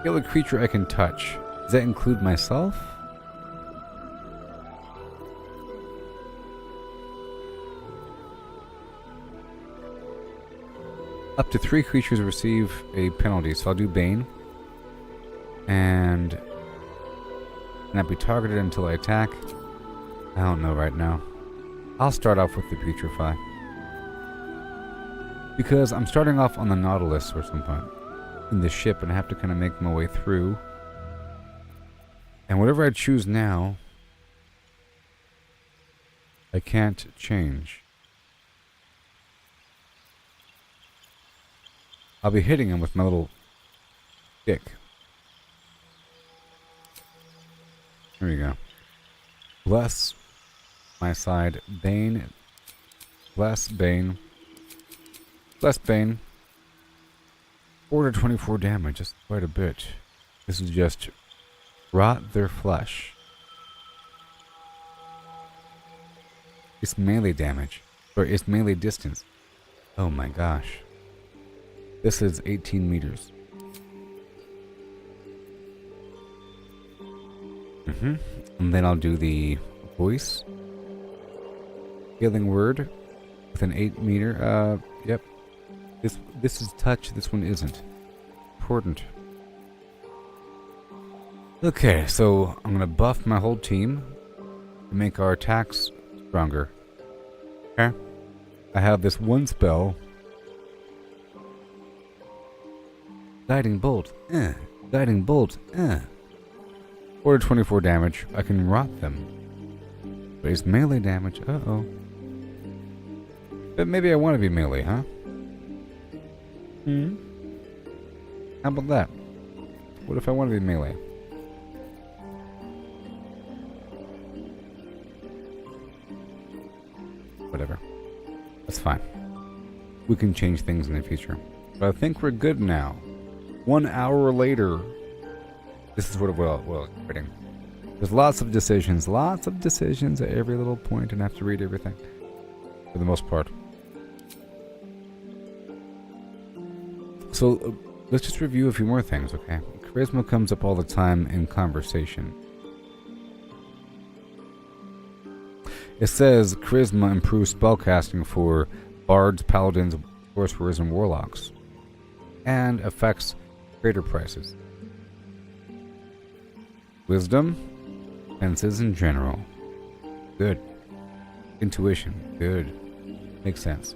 Kill a creature I can touch. Does that include myself? Up to 3 creatures receive a penalty, so I'll do Bane. And cannot be targeted until I attack. I don't know right now. I'll start off with the Putrefy. Because I'm starting off on the Nautilus or something. In the ship, and I have to kind of make my way through. And whatever I choose now, I can't change. I'll be hitting him with my little stick. Here we go. Bless my side. Bane. Bless Bane. Bless Bane. 4 to 24 damage. That's quite a bit. This is just rot their flesh. It's melee damage. Or it's melee distance. Oh my gosh. This is 18 meters. And then I'll do the voice. Healing word with an 8 meter. Yep. This is touch. This one isn't. Important. Okay, so I'm gonna buff my whole team to make our attacks stronger. Okay. I have this one spell. Guiding bolt. Guiding bolt. 4 to 24 damage. I can rot them. But it's melee damage. Uh-oh. But maybe I want to be melee, huh? How about that? What if I want to be melee? Whatever. That's fine. We can change things in the future. But I think we're good now. 1 hour later. This is what it's writing. There's lots of decisions at every little point, and I have to read everything. For the most part. So, let's just review a few more things, okay? Charisma comes up all the time in conversation. It says charisma improves spellcasting for bards, paladins, sorcerers, and warlocks. And affects greater prices. Wisdom, senses in general. Good. Intuition, good. Makes sense.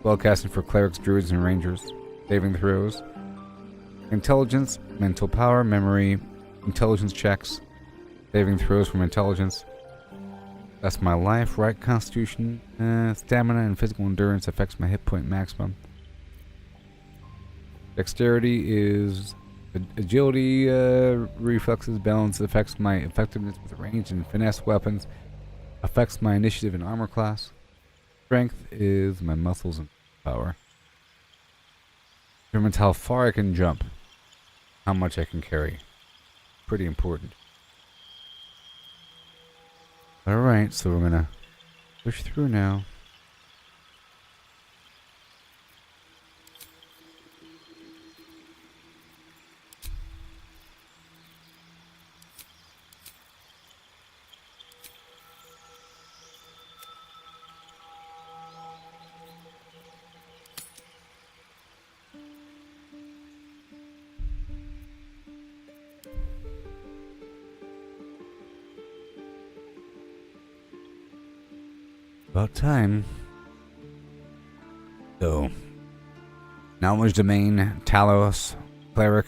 Spellcasting for clerics, druids, and rangers. Saving throws. Intelligence, mental power, memory, intelligence checks. Saving throws from intelligence. That's my life, right? Constitution, stamina, and physical endurance affects my hit point maximum. Dexterity is agility, reflexes, balance affects my effectiveness with range and finesse weapons. Affects my initiative and armor class. Strength is my muscles and power. Determines how far I can jump. How much I can carry. Pretty important. Alright, so we're gonna push through now. About time. So, knowledge domain, Talos, cleric,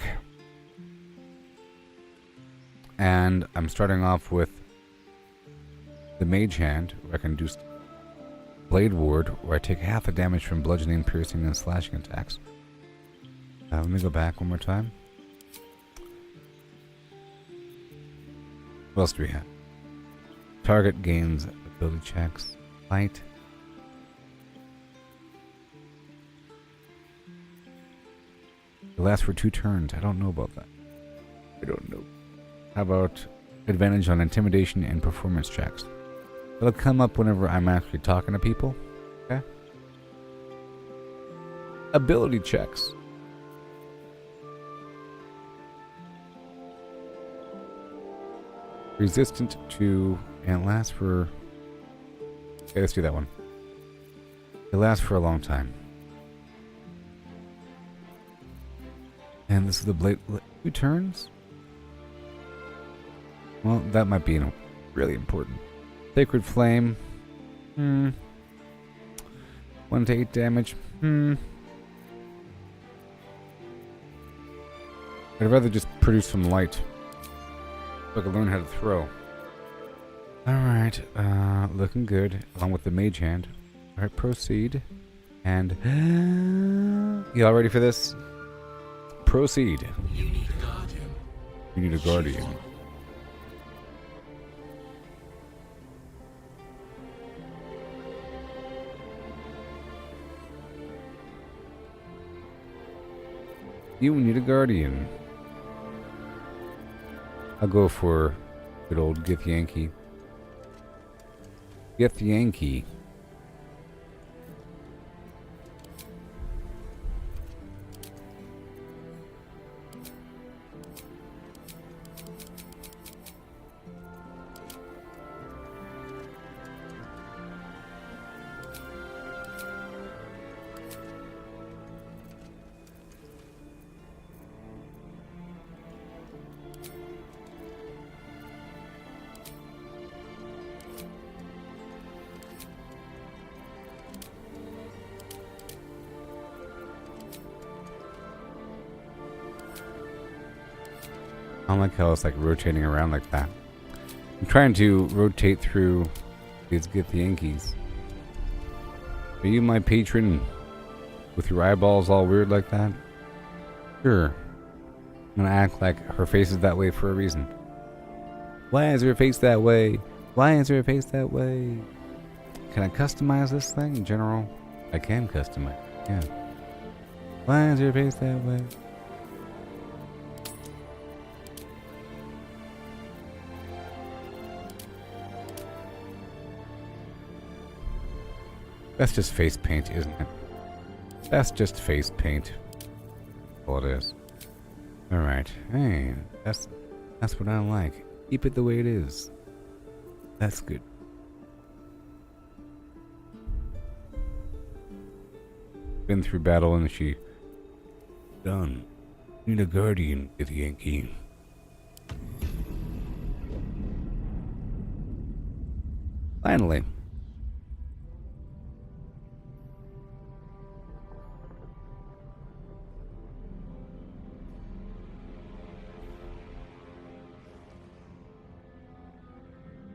and I'm starting off with the mage hand, where I can do blade ward, where I take half the damage from bludgeoning, piercing, and slashing attacks. Let me go back one more time. What else do we have? Target gains ability checks. Light. It lasts for 2 turns. I don't know about that. I don't know. How about advantage on intimidation and performance checks? It'll come up whenever I'm actually talking to people. Okay. Ability checks. Resistant to, and it lasts for... Okay, let's do that one. It lasts for a long time. And this is the blade... 2 turns? Well, that might be really important. Sacred Flame. 1 to 8 damage. I'd rather just produce some light. So I can learn how to throw. Alright, looking good, along with the mage hand. Alright, proceed. And... you all ready for this? Proceed. You need a guardian. You need a guardian. You need a guardian. I'll go for good old Githyanki. Githyanki. I don't like how it's like rotating around like that. I'm trying to rotate through these Githyankis. Are you my patron? With your eyeballs all weird like that? Sure. I'm gonna act like her face is that way for a reason. Why is her face that way? Why is her face that way? Can I customize this thing in general? I can customize. Yeah. Why is her face that way? That's just face paint, isn't it? That's just face paint. All it is. Alright. Hey, that's what I like. Keep it the way it is. That's good. Been through battle and she... Done. Need a guardian, Githyanki. Finally.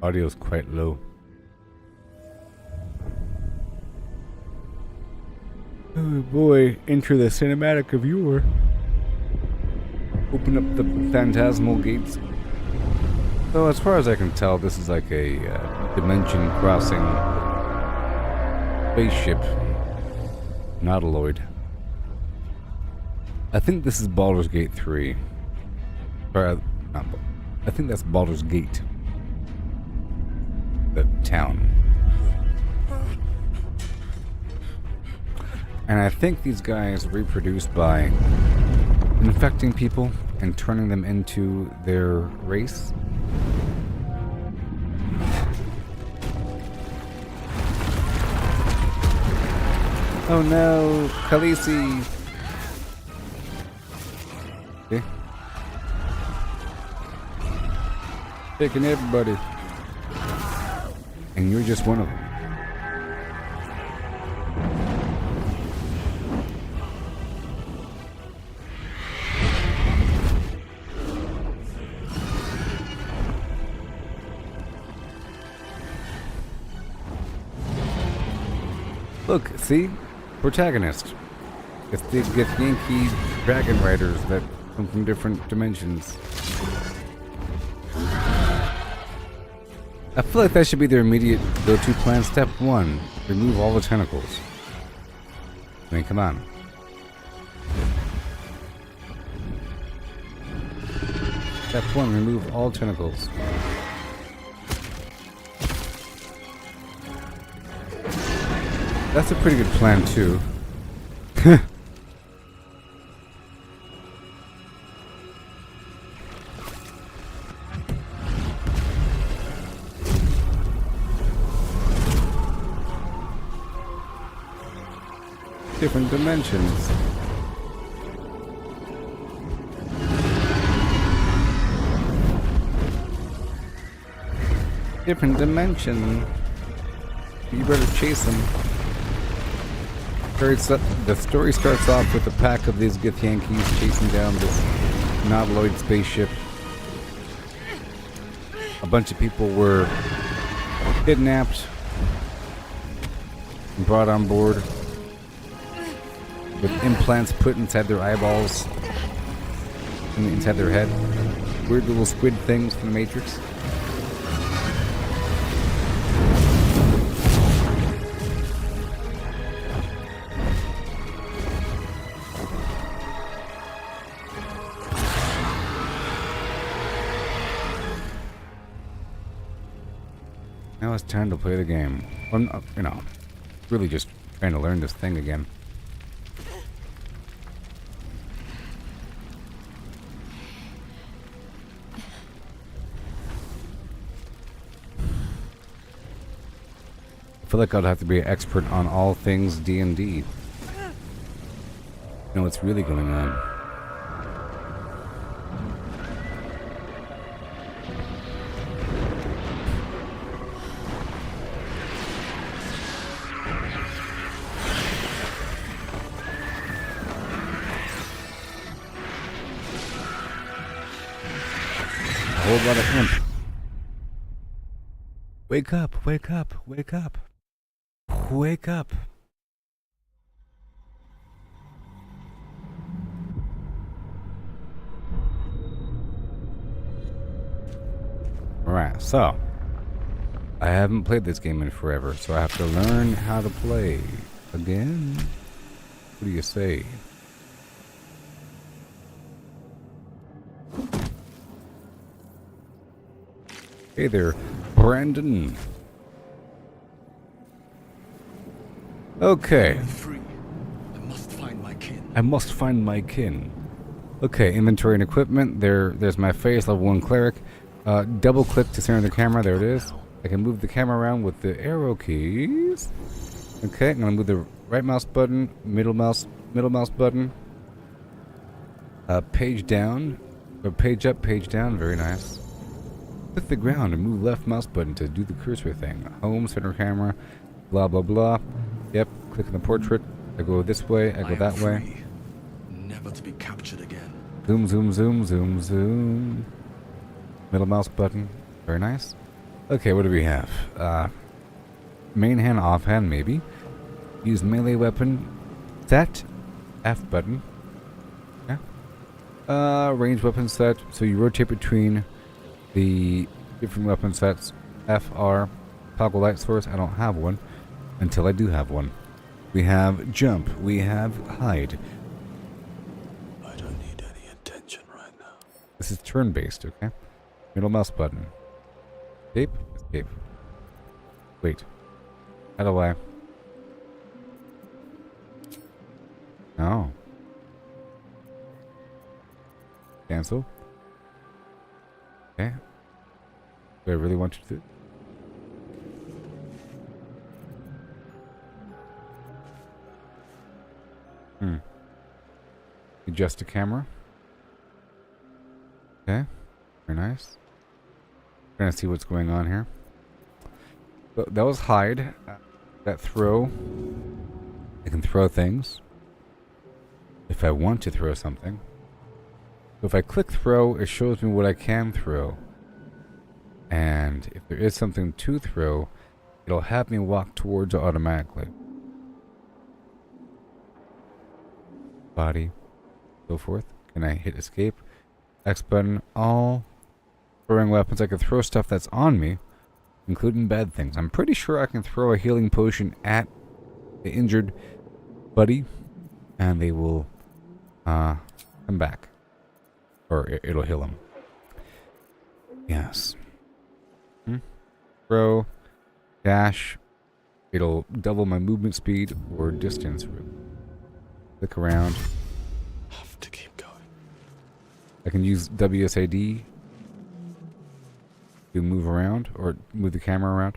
Audio's quite low. Oh boy, enter the cinematic viewer. Open up the phantasmal gates. So as far as I can tell, this is like a dimension crossing spaceship. Nautiloid. I think this is Baldur's Gate 3. Or, I think that's Baldur's Gate. The town. And I think these guys reproduce by infecting people and turning them into their race. Oh no, Khaleesi! Okay. Taking everybody. And you're just one of them. Look, see? Protagonist. It's the Githyanki dragon riders that come from different dimensions. I feel like that should be their immediate go-to plan. Step 1, remove all the tentacles. I mean, come on. Step 1, remove all tentacles. That's a pretty good plan, too. Different dimensions. Different dimension. You better chase them. The story starts off with a pack of these Githyankis chasing down this Nautiloid spaceship. A bunch of people were kidnapped and brought on board with implants put inside their eyeballs and inside their head. Weird little squid things from the Matrix. Now it's time to play the game. Well, you know, really just trying to learn this thing again. I feel like I'd have to be an expert on all things D&D. Know what's really going on. A whole lot of imp. Wake up, wake up, wake up. Wake up. Alright, so I haven't played this game in forever, so I have to learn how to play again. What do you say? Hey there, Brandon. Okay. Free. I must find my kin. I must find my kin. Okay, inventory and equipment. There's my face, level 1 cleric. Double click to center the camera. There it is. I can move the camera around with the arrow keys. Okay, I'm gonna move the right mouse button, middle mouse button. Page down, or page up, page down. Very nice. Click the ground and move left mouse button to do the cursor thing. Home, center camera, blah blah blah. Yep, click on the portrait. I go this way, I go that way. Never to be captured again. Zoom, zoom, zoom, zoom, zoom. Middle mouse button. Very nice. Okay, what do we have? Main hand, off hand, maybe. Use melee weapon. Set. F button. Yeah. Range weapon set. So you rotate between the different weapon sets. FR. Toggle light source. I don't have one until I do have one. We have jump. We have hide. I don't need any attention right now. This is turn based, okay? Middle mouse button. Escape. Escape. Wait. How do I? Oh. Cancel. Okay. Do I really want you to? Adjust the camera. Okay. Very nice. Trying to see what's going on here. So that was hide. That throw. I can throw things. If I want to throw something. So if I click throw, it shows me what I can throw. And if there is something to throw, it'll have me walk towards it automatically. Body. So forth. Can I hit escape? X button. All throwing weapons. I can throw stuff that's on me, including bad things. I'm pretty sure I can throw a healing potion at the injured buddy, and they will come back. Or it'll heal him. Yes. Throw. Dash. It'll double my movement speed or distance. Click around. Have to keep going. I can use WSAD to move around or move the camera around.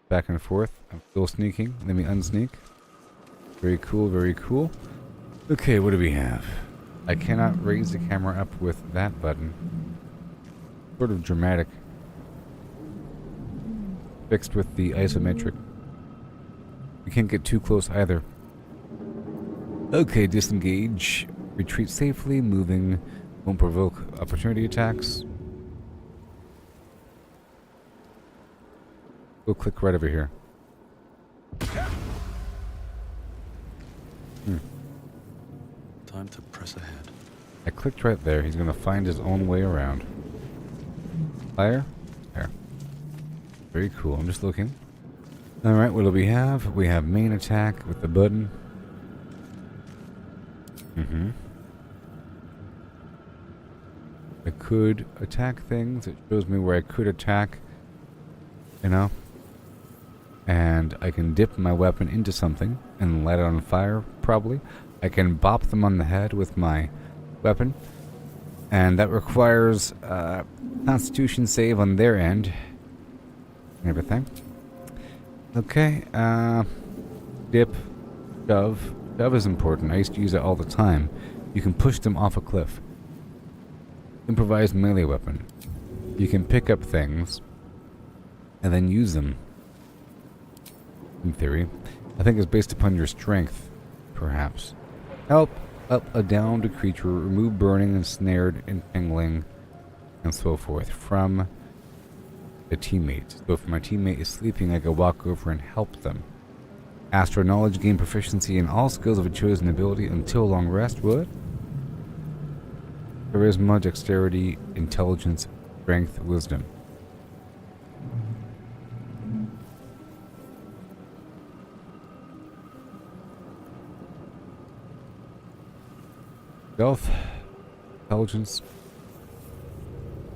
Back and forth. I'm still sneaking. Let me unsneak. Very cool, very cool. Okay, what do we have? I cannot raise the camera up with that button. Sort of dramatic. Fixed with the isometric. You can't get too close either. Okay, disengage. Retreat safely. Moving won't provoke opportunity attacks. Go click right over here. Time to press ahead. I clicked right there. He's going to find his own way around. Fire? There. Very cool. I'm just looking. Alright, what do we have? We have main attack with the button. I could attack things. It shows me where I could attack. You know? And I can dip my weapon into something and light it on fire, probably. I can bop them on the head with my weapon. And that requires a constitution save on their end. And everything. Okay, dip, shove. Shove is important. I used to use it all the time. You can push them off a cliff. Improvised melee weapon. You can pick up things and then use them. In theory. I think it's based upon your strength, perhaps. Help up a downed creature, remove burning, ensnared, entangling, and so forth from the teammate. So if my teammate is sleeping, I can walk over and help them. Astral knowledge, gain proficiency in all skills of a chosen ability until long rest. What? Charisma, dexterity, intelligence, strength, wisdom. Stealth, intelligence,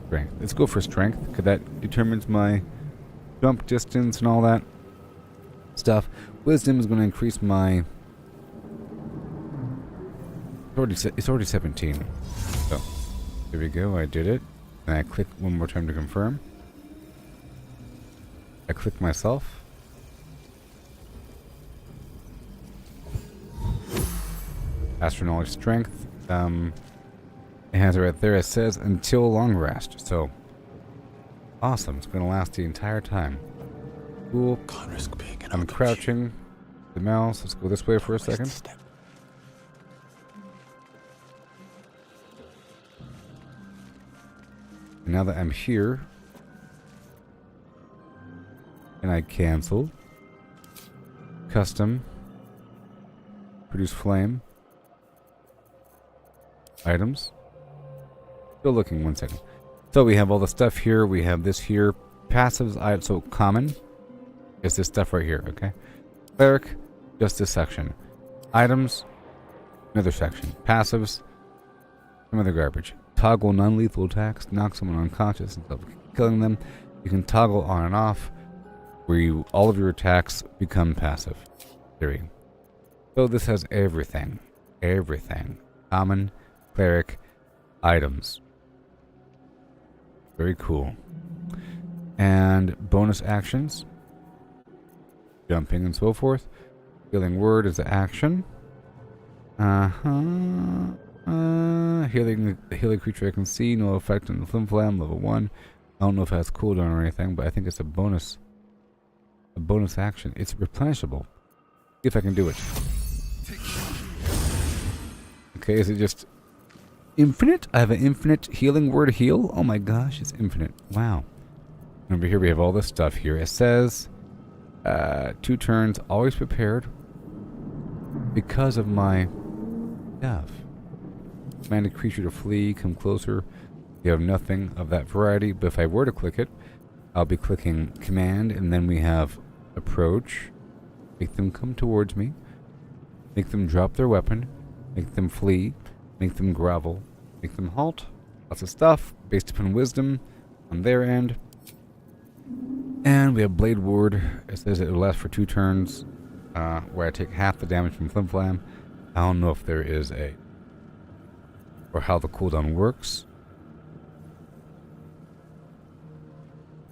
strength. Let's go for strength, because that determines my jump distance and all that stuff. Wisdom is going to increase my... It's already 17. So, there we go, I did it. And I click one more time to confirm. I click myself. Astral knowledge, strength. It has it right there. It says until long rest. So, awesome. It's going to last the entire time. Cool. Can't risk being an I'm crouching. The mouse. Let's go this way for a second. And now that I'm here, and I cancel. Custom. Produce flame. Items. Still looking, 1 second. So we have all the stuff here. We have this here. Passives. So common is this stuff right here. Okay. Cleric. Just this section. Items. Another section. Passives. Some other garbage. Toggle non-lethal attacks. Knock someone unconscious instead of killing them. You can toggle on and off. where all of your attacks become passive. Theory. So this has everything. Everything. Common, cleric, items. Very cool. And bonus actions. Jumping and so forth. Healing word is the action. Healing creature I can see. No effect on the flim flam. Level 1. I don't know if it has cooldown or anything, but I think it's a bonus. A bonus action. It's replenishable. See if I can do it. Okay, is it just infinite? I have an infinite healing word heal? Oh my gosh, it's infinite. Wow. Over here we have all this stuff here. It says 2 turns, always prepared because of my stuff. Command a creature to flee, come closer. You have nothing of that variety, but if I were to click it, I'll be clicking command, and then we have approach, make them come towards me, make them drop their weapon, make them flee, make them grovel, make them halt. Lots of stuff based upon wisdom on their end. And we have Blade Ward. It says it will last for 2 turns, where I take half the damage from Flim Flam. I don't know if there is a, or how the cooldown works,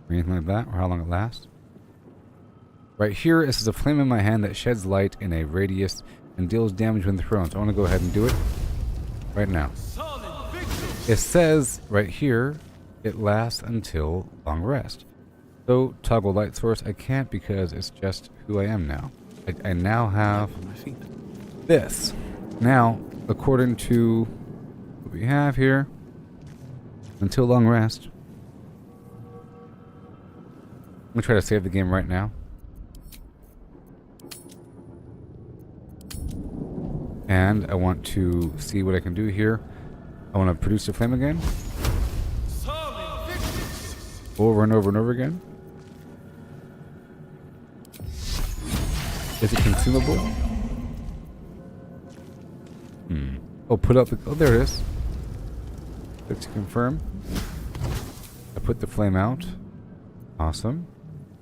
or anything like that, or how long it lasts. Right here, this is a flame in my hand that sheds light in a radius and deals damage when thrown. So I want to go ahead and do it right now. It says right here, it lasts until long rest. So toggle light source, I can't because it's just who I am now. I now have this. Now, according to what we have here, until long rest. I'm going to try to save the game right now. And I want to see what I can do here. I want to produce a flame again. Over and over and over again. Is it consumable? Oh, put out the... Oh, there it is. Let's confirm. I put the flame out. Awesome.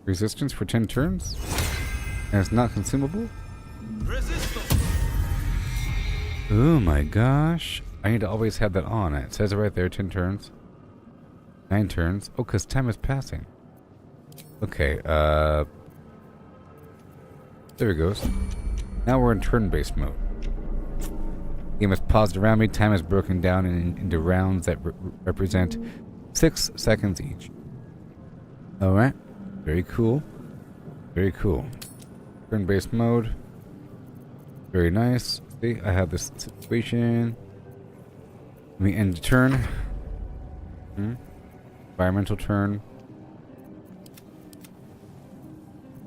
Resistance for 10 turns. And it's not consumable? Oh my gosh. I need to always have that on. It says it right there, 10 turns. 9 turns. Oh, because time is passing. Okay, there it goes. Now we're in turn-based mode. Game is paused around me. Time is broken down into rounds that represent 6 seconds each. Alright. Very cool. Very cool. Turn-based mode. Very nice. See, I have this situation. Let me end the turn. Environmental turn.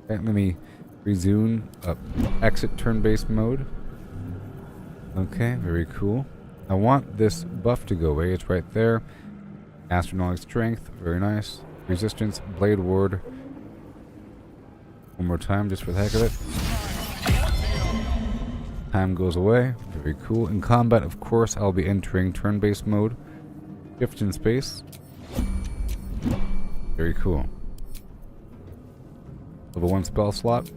Okay, let me resume exit turn-based mode. Okay, very cool. I want this buff to go away. It's right there. Astronomic strength, very nice. Resistance, blade ward. One more time, just for the heck of it. Time goes away. Very cool. In combat, of course, I'll be entering turn-based mode. Shift in space. Very cool. Level 1 spell slot.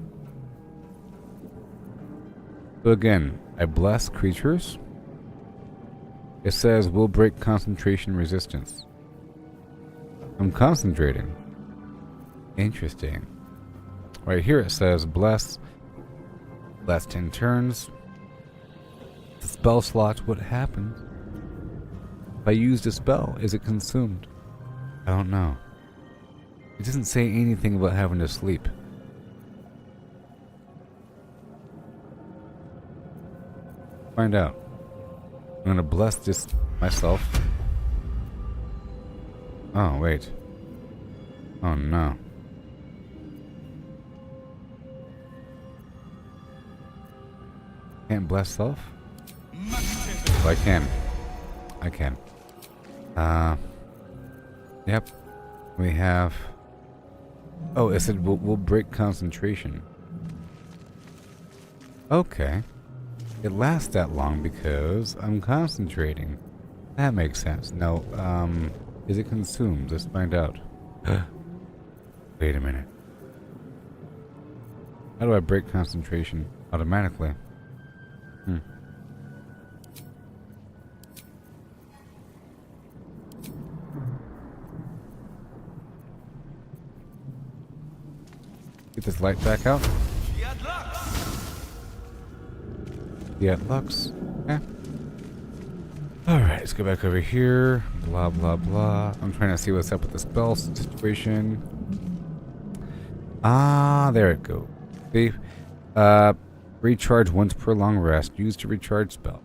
So again, I bless creatures. It says will break concentration resistance. I'm concentrating. Interesting. Right here it says bless. Last 10 turns. The spell slot, what happens? If I used a spell, is it consumed? I don't know. It doesn't say anything about having to sleep. Find out. I'm gonna bless this myself. Oh, wait. Oh, no. Can't bless self? Oh, I can. I can. Yep. We have... Oh, it said we'll break concentration. Okay. It lasts that long because I'm concentrating. That makes sense. No, is it consumed? Let's find out. Wait a minute. How do I break concentration automatically? Get this light back out. Yeah, Lux. Okay. Alright, let's go back over here. Blah, blah, blah. I'm trying to see what's up with the spell situation. Ah, there it goes. See? Recharge once per long rest. Used to recharge spell.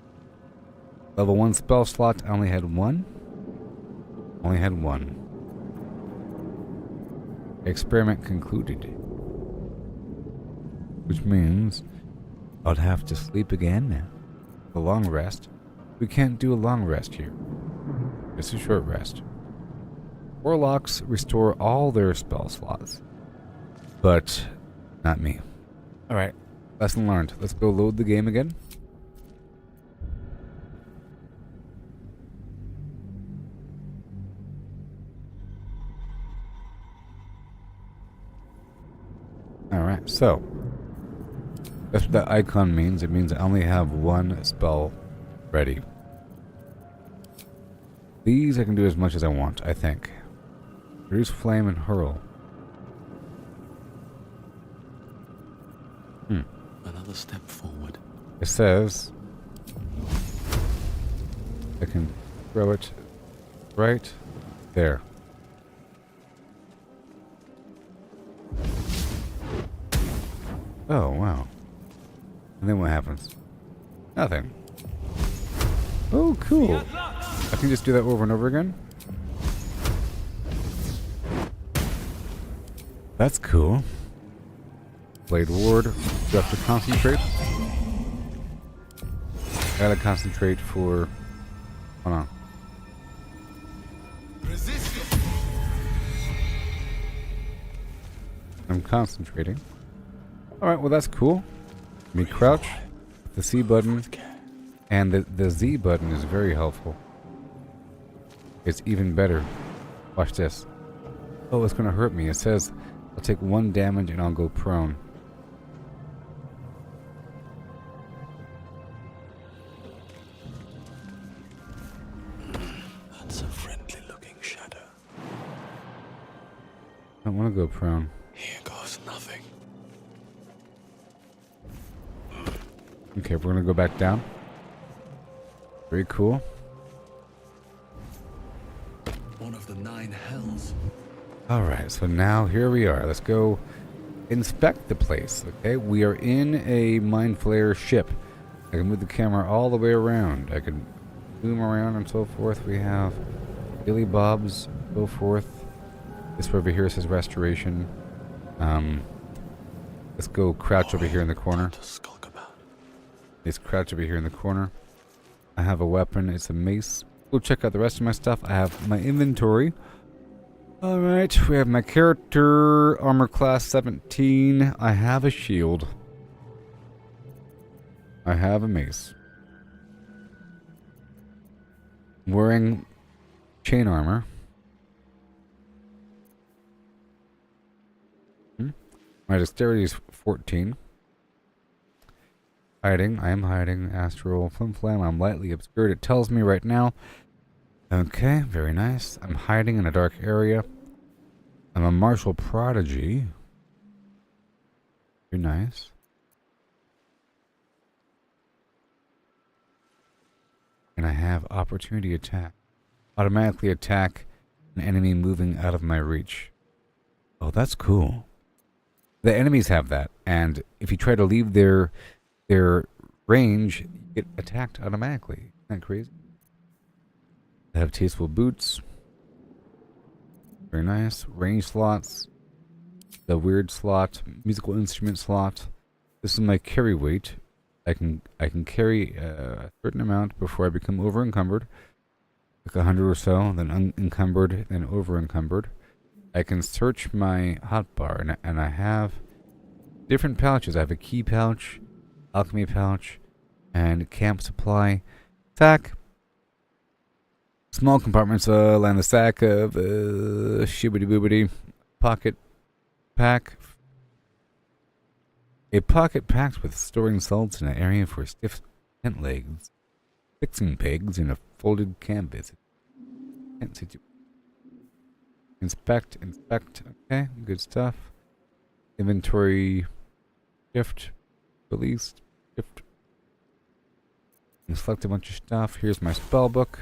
Level 1 spell slot. I only had one. Only had one. Experiment concluded. Which means I'd have to sleep again now. A long rest. We can't do a long rest here. It's a short rest. Warlocks restore all their spell slots. But not me. Alright. Lesson learned. Let's go load the game again. Alright, so that's what that icon means. It means I only have one spell ready. These I can do as much as I want, I think. Produce flame and hurl. Another step forward. It says I can throw it right there. Oh, wow. And then what happens? Nothing. Oh, cool. I can just do that over and over again? That's cool. Blade Ward. You have to concentrate. I gotta concentrate for... Hold on. I'm concentrating. Alright, well that's cool. Let me crouch. The C button. And the Z button is very helpful. It's even better. Watch this. Oh, it's gonna hurt me. It says I'll take 1 damage and I'll go prone. That's a friendly looking shadow. I don't want to go prone. Here goes nothing. Okay, we're gonna go back down. Very cool. One of the 9 hells. Alright, so now here we are. Let's go inspect the place. Okay, we are in a Mind Flayer ship. I can move the camera all the way around. I can zoom around and so forth. We have Billy Bob's, so forth. This over here says restoration. Let's go crouch over here in the corner. To skulk about. Let's crouch over here in the corner. I have a weapon. It's a mace. We'll check out the rest of my stuff. I have my inventory. Alright, we have my character, armor class 17. I have a shield. I have a mace. Wearing chain armor. My dexterity is 14. Hiding. I am hiding. Astral flim flam. I'm lightly obscured. It tells me right now. Okay, very nice. I'm hiding in a dark area. I'm a martial prodigy. Very nice. And I have opportunity attack. Automatically attack an enemy moving out of my reach. Oh, that's cool. The enemies have that, and if you try to leave their range, you get attacked automatically. Isn't that crazy? I have tasteful boots. Very nice. Range slots. The weird slot. Musical instrument slot. This is my carry weight. I can carry a certain amount before I become over encumbered. Like 100 or so, then unencumbered, then over encumbered. I can search my hotbar, and I have different pouches. I have a key pouch, alchemy pouch, and camp supply sack. Small compartments line the sack of shibbity boobity pocket pack. A pocket packed with storing salts in an area for stiff tent legs, fixing pegs in a folded canvas. Inspect. Okay, good stuff. Inventory. Shift. Release. Shift. And select a bunch of stuff. Here's my spell book.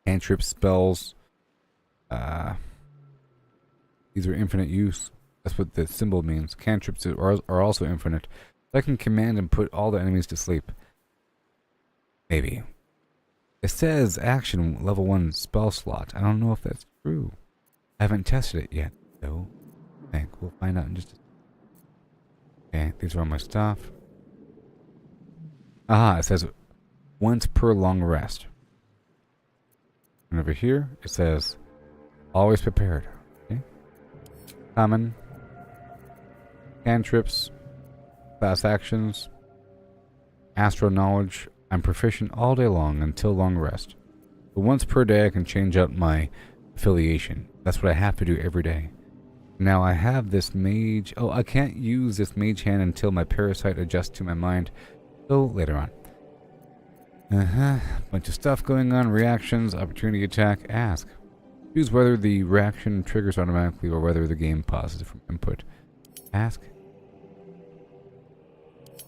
Cantrip spells. These are infinite use. That's what the symbol means. Cantrips are also infinite. I can command and put all the enemies to sleep. Maybe. It says action level 1 spell slot. I don't know if that's true. I haven't tested it yet, though. I think we'll find out in just a second. Okay, these are all my stuff. Aha, it says once per long rest. And over here, it says always prepared. Okay. Common. Cantrips. Class actions. Astro knowledge. I'm proficient all day long until long rest. But once per day I can change out my affiliation. That's what I have to do every day. Now I have this mage... Oh, I can't use this mage hand until my parasite adjusts to my mind. So, later on. Bunch of stuff going on. Reactions, opportunity attack, ask. Choose whether the reaction triggers automatically or whether the game pauses from input. Ask.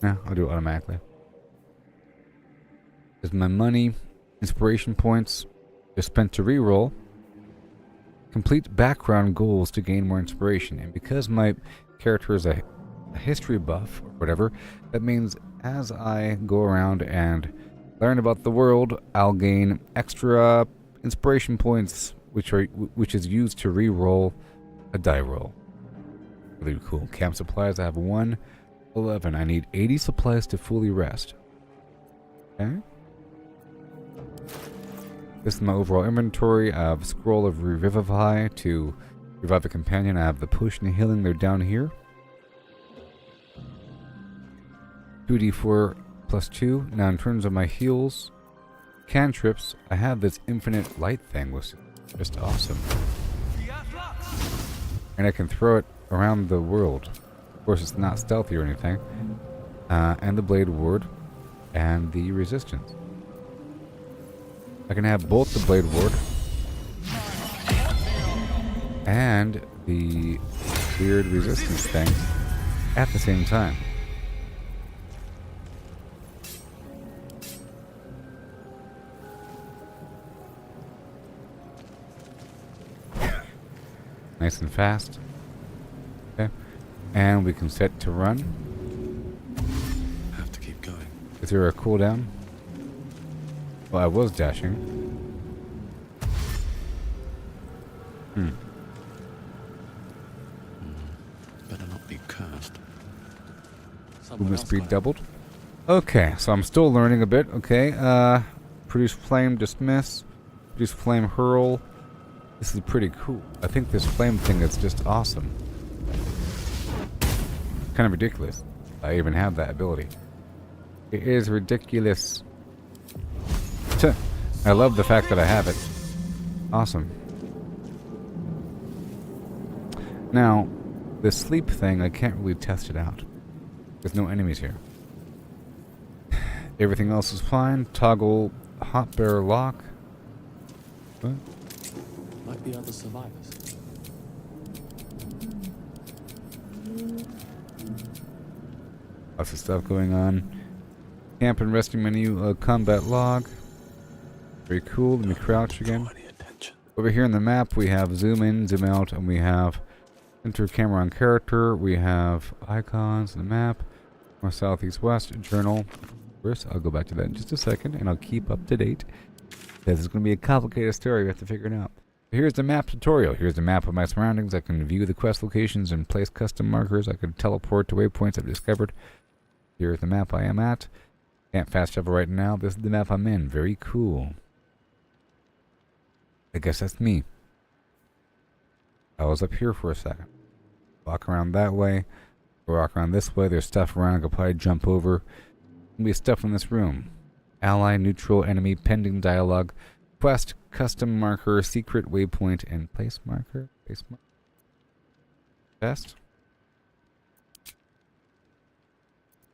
No, I'll do it automatically. There's my money. Inspiration points. They're spent to reroll. Complete background goals to gain more inspiration. And because my character is a history buff, or whatever, that means as I go around and learn about the world, I'll gain extra inspiration points, which is used to re-roll a die roll. Really cool. Camp supplies, I have 111. I need 80 supplies to fully rest. Okay. This is my overall inventory. I have a scroll of Revivify to revive a companion. I have the potion of healing. They're down here. 2d4 plus 2. Now in terms of my heals, cantrips, I have this infinite light thing, which is just awesome. And I can throw it around the world. Of course, it's not stealthy or anything. And the Blade Ward and the Resistance. I can have both the Blade Ward and the weird Resistance thing at the same time. Nice and fast. Okay. And we can set to run. Have to keep going. Is there a cooldown? Well, I was dashing. Better not be cursed. Movement speed doubled. Okay, so I'm still learning a bit. Okay, produce flame, dismiss. Produce flame, hurl. This is pretty cool. I think this flame thing is just awesome. Kind of ridiculous. I even have that ability. It is ridiculous. I love the fact that I have it. Awesome. Now, the sleep thing, I can't really test it out. There's no enemies here. Everything else is fine. Toggle hot bear lock. What? Might be other survivors. Lots of stuff going on. Camp and resting menu, combat log. Very cool. Let me crouch again. Over here on the map, we have zoom in, zoom out, and we have enter camera on character. We have icons on the map. North, south, east, west. Journal. First, I'll go back to that in just a second, and I'll keep up to date. Because it's going to be a complicated story. We have to figure it out. Here's the map tutorial. Here's the map of my surroundings. I can view the quest locations and place custom markers. I can teleport to waypoints I've discovered. Here's the map I am at. Can't fast travel right now. This is the map I'm in. Very cool. I guess that's me. I was up here for a second. Walk around that way. Walk around this way. There's stuff around. I could probably jump over. There'll be stuff in this room. Ally, neutral, enemy, pending dialogue. Quest, custom marker, secret waypoint, and place marker. Place marker. Best.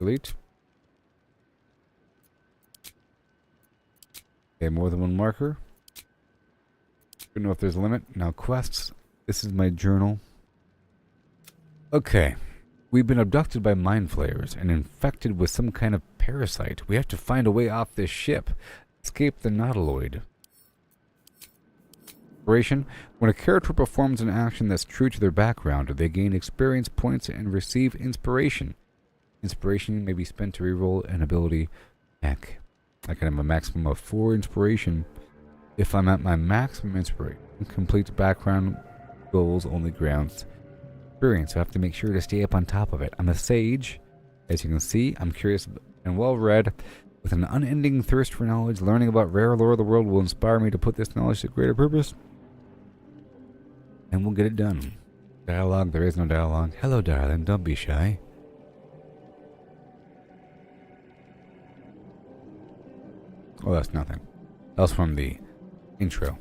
Delete. Okay, more than one marker. Don't know if there's a limit. Now quests. This is my journal. Okay. We've been abducted by mind flayers and infected with some kind of parasite. We have to find a way off this ship. Escape the nautiloid. Inspiration. When a character performs an action that's true to their background, they gain experience points and receive inspiration. Inspiration may be spent to reroll an ability. Heck. I can have a maximum of 4 inspiration. If I'm at my maximum inspiration, complete background goals only grounds experience. So I have to make sure to stay up on top of it. I'm a sage. As you can see, I'm curious and well-read. With an unending thirst for knowledge, learning about rare lore of the world will inspire me to put this knowledge to greater purpose. And we'll get it done. Dialogue, there is no dialogue. Hello, darling, don't be shy. Oh, that's nothing. That was from the intro.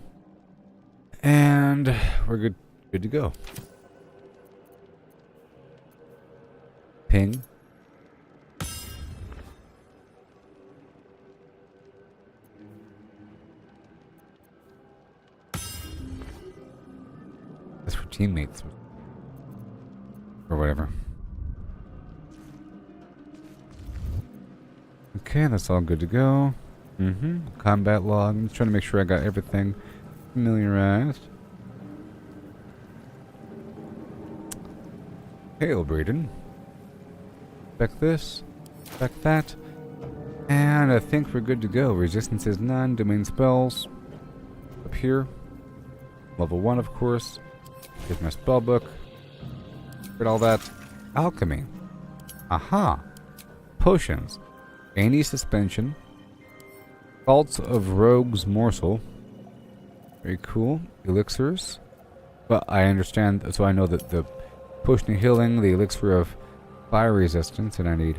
And we're good to go. Ping. That's for teammates. Or whatever. Okay, that's all good to go. Combat log. I'm just trying to make sure I got everything familiarized. Hail, Braden. Expect this. Expect that. And I think we're good to go. Resistance is none. Domain spells. Up here. Level 1, of course. Here's my spell book. Get all that. Alchemy. Aha. Potions. Anti-suspension. Salts of Rogue's Morsel. Very cool. Elixirs. But I understand, so I know that the potion of healing, the elixir of fire resistance, and I need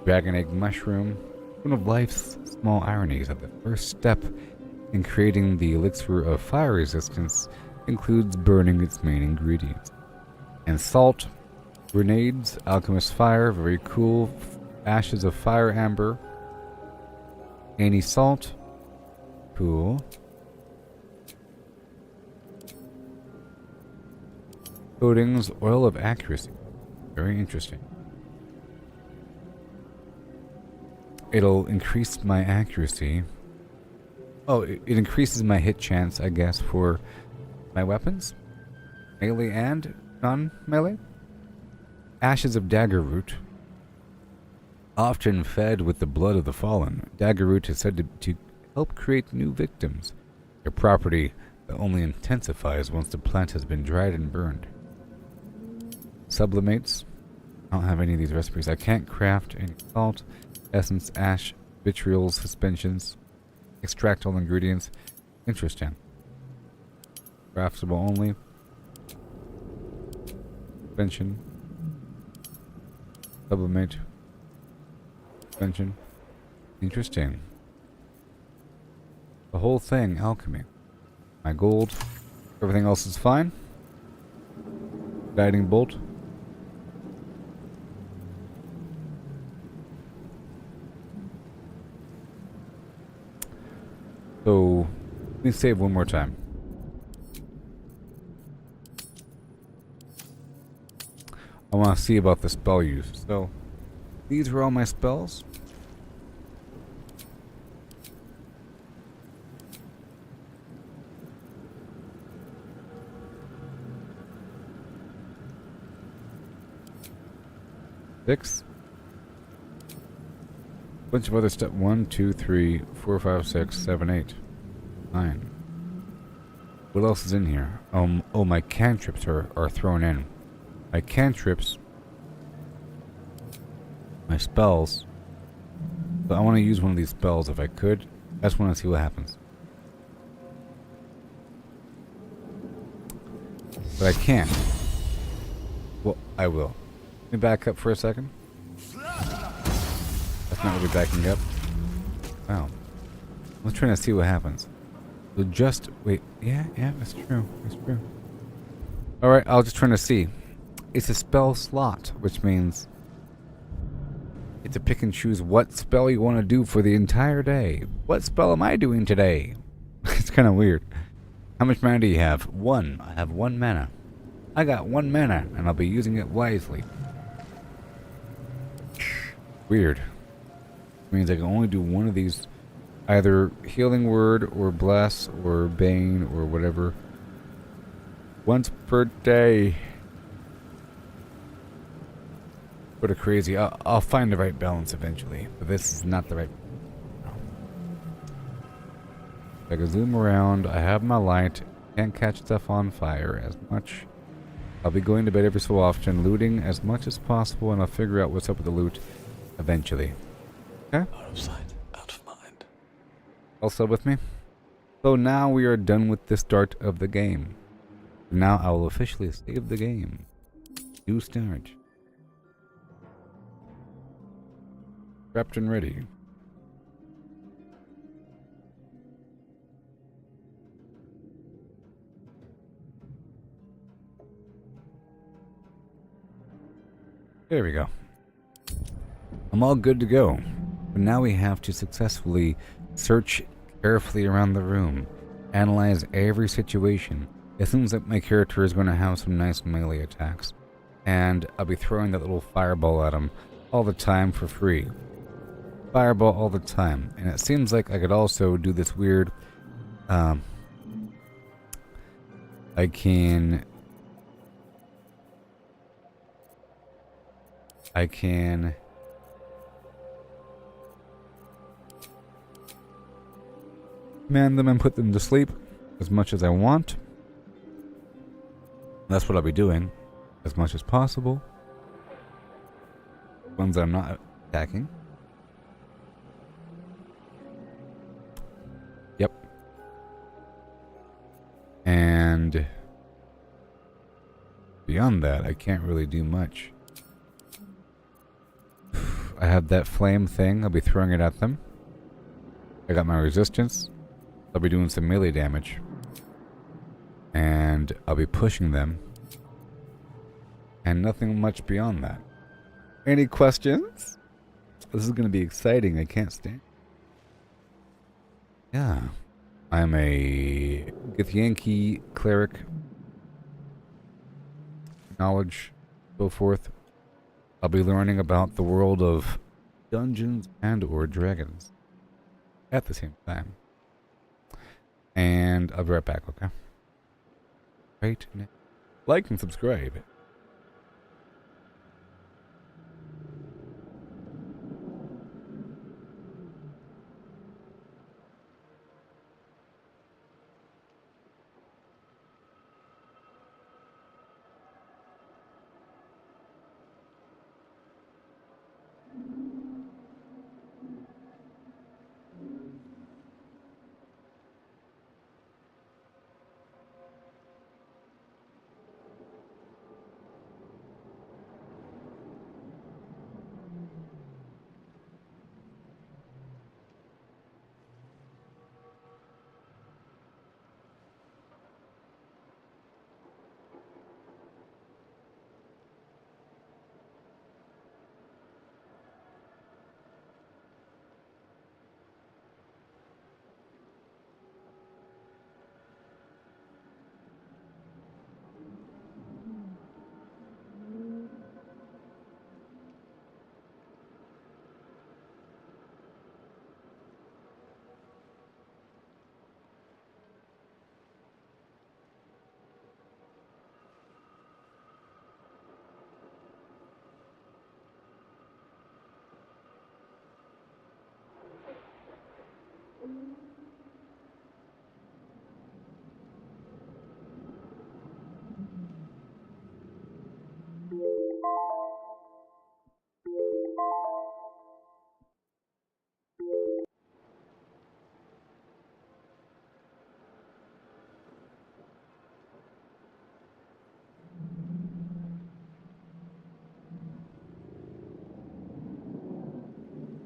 dragon egg mushroom. One of life's small ironies that the first step in creating the elixir of fire resistance includes burning its main ingredients. And salt, grenades, alchemist fire, very cool. Ashes of fire amber. Anti-salt. Cool. Coatings, oil of accuracy. Very interesting. It'll increase my accuracy. Oh, it increases my hit chance, I guess, for my weapons. Melee and non-melee. Ashes of dagger root. Often fed with the blood of the fallen, dagger root is said to help create new victims. A property that only intensifies once the plant has been dried and burned. Sublimates. I don't have any of these recipes. I can't craft any salt, essence, ash, vitriol, suspensions. Extract all ingredients. Interesting. Craftable only. Suspension. Sublimate. Suspension. Interesting. The whole thing, alchemy. My gold. Everything else is fine. Guiding bolt. So, let me save one more time. I want to see about the spell use. So, these were all my spells. Six. Bunch of other stuff. 1, 2, 3, 4, 5, 6, 7, 8, 9. What else is in here? Oh, my cantrips are thrown in. My cantrips. My spells. But I want to use one of these spells if I could. I just want to see what happens. But I can't. Well, I will. Let me back up for a second. That's not really backing up. Wow. I'm trying to see what happens. So just wait. Yeah, that's true. That's true. Alright, I'll just trying to see. It's a spell slot, which means get to pick and choose what spell you want to do for the entire day. What spell am I doing today? It's kind of weird. How much mana do you have? 1. I have 1 mana. I got 1 mana, and I'll be using it wisely. Weird. Means I can only do one of these. Either Healing Word, or Bless, or Bane, or whatever. Once per day. What a crazy. I'll find the right balance eventually, but this is not the right. No. I can zoom around. I have my light. Can't catch stuff on fire as much. I'll be going to bed every so often, looting as much as possible, and I'll figure out what's up with the loot eventually. Okay? Out of sight, out of mind. Also with me? So now we are done with the start of the game. Now I will officially save the game. New start. Prepped and ready. There we go. I'm all good to go. But now we have to successfully search carefully around the room, analyze every situation. It seems like my character is going to have some nice melee attacks, and I'll be throwing that little fireball at him all the time for free. Fireball all the time. And it seems like I could also do this weird, I can command them and put them to sleep as much as I want. That's what I'll be doing as much as possible. Ones I'm not attacking. Yep. And beyond that, I can't really do much. I have that flame thing. I'll be throwing it at them. I got my resistance. I'll be doing some melee damage. And I'll be pushing them. And nothing much beyond that. Any questions? This is going to be exciting. I can't stand. Yeah. I'm a Githyanki cleric. Knowledge, so forth. I'll be learning about the world of Dungeons and or Dragons at the same time. And I'll be right back, okay? Right now. Like and subscribe.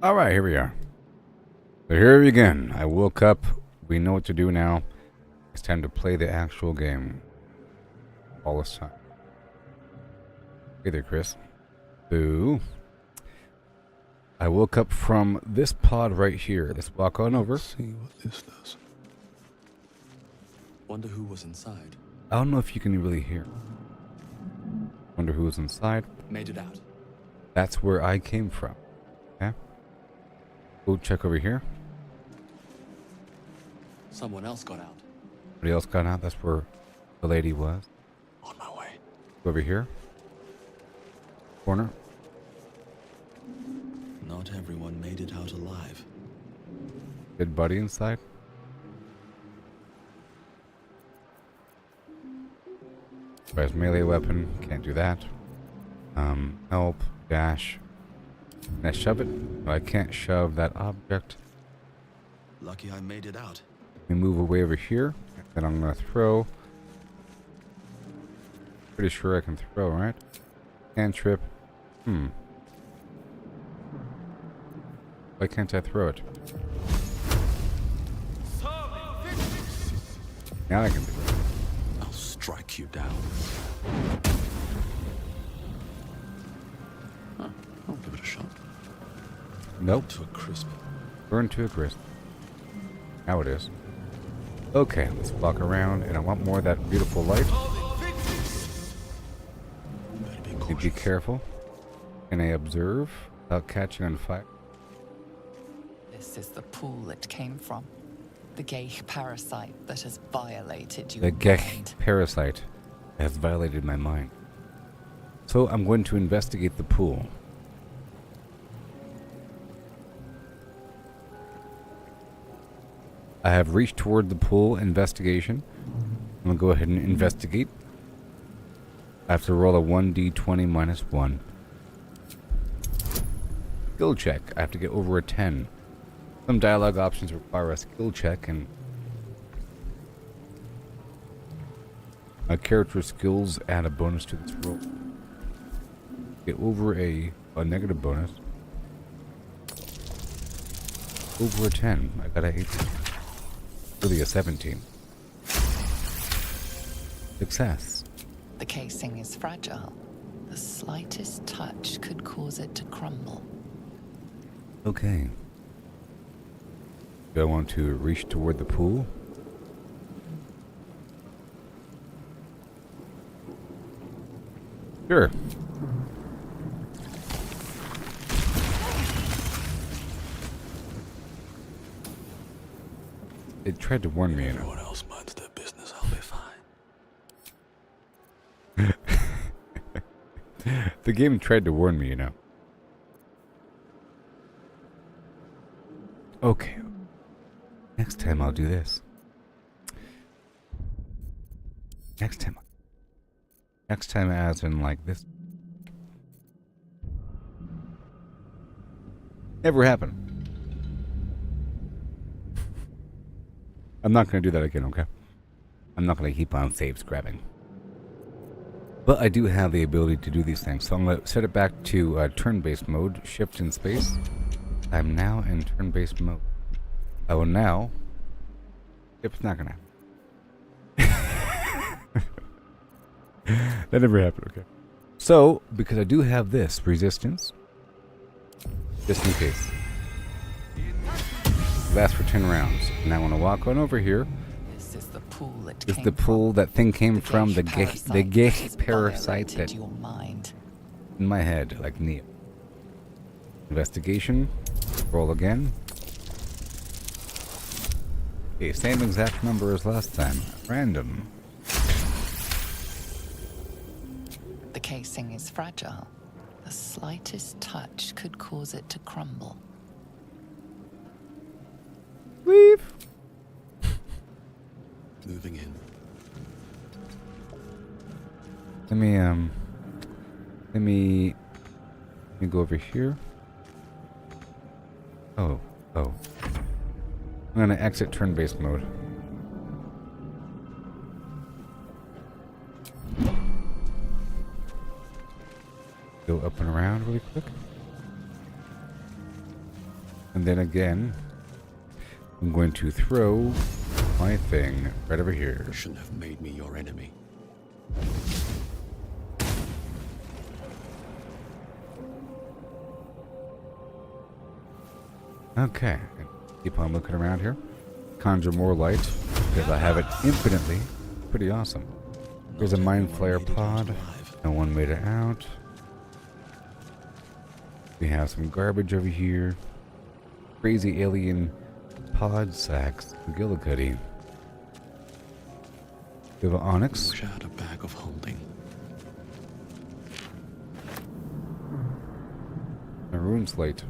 Alright, here we are. So here we again. I woke up. We know what to do now. It's time to play the actual game. All this time. Hey there, Chris. Boo. I woke up from this pod right here. Let's walk on over. Let's see what this does. Wonder who was inside. I don't know if you can really hear. Wonder who was inside. Made it out. That's where I came from. Okay. Go check over here. Someone else got out. Somebody else got out. That's where the lady was. On my way. Go over here. Corner. Not everyone made it out alive. Dead body inside. Requires melee weapon. Can't do that. Help. Dash. Can I shove it? No, I can't shove that object. Lucky I made it out. Let me move away over here. Then I'm gonna throw. Pretty sure I can throw, right? Cantrip. Why can't I throw it? Now I can throw it. I'll strike you down. I'll give it a shot. Nope. To a crisp. Burn to a crisp. Now it is. Okay, let's walk around, and I want more of that beautiful light. Better be Need to cautious. be careful. Can I observe without catching on fire? This is the pool it came from. The gay parasite that has violated your The Gek mind. parasite has violated my mind. So I'm going to investigate the pool. I have reached toward the pool investigation. I'm going to go ahead and investigate. I have to roll a 1d20 minus 1. Skill check. I have to get over a 10. Some dialogue options require a skill check, and my character skills add a bonus to this roll. Get over a negative bonus. Over a 10. I got a 18. Really a 17. Success. The casing is fragile. The slightest touch could cause it to crumble. Okay. Do I want to reach toward the pool? Sure. It tried to warn me, you know. Everyone else minds their business, I'll be fine. The game tried to warn me, you know. Okay. Next time I'll do this. Next time. Next time as in like this. Never happened. I'm not going to do that again, okay? I'm not going to keep on save scrapping. But I do have the ability to do these things. So I'm going to set it back to turn-based mode. Shift in space. I'm now in turn-based mode. I will now... Yep, it's not going to happen. That never happened, okay. So, because I do have this resistance, just in case. Lasts for 10 rounds. And I want to walk on over here. This is the pool it This is came the pool from. that thing came The from. The gay has parasite violated that your mind. in my head, like Neo. Investigation. Roll again. Okay, same exact number as last time. Random. The casing is fragile. The slightest touch could cause it to crumble. Leave. Moving in. Let me go over here. Oh. I'm gonna exit turn-based mode. Go up and around really quick. And then again, I'm going to throw my thing right over here. You shouldn't have made me your enemy. Okay. Keep on looking around here. Conjure more light, because I have it infinitely. Pretty awesome. There's a mind flare pod. No one made it out. We have some garbage over here. Crazy alien pod sacks. McGillicuddy. We have an onyx. Wish I had a bag of holding. A rune slate.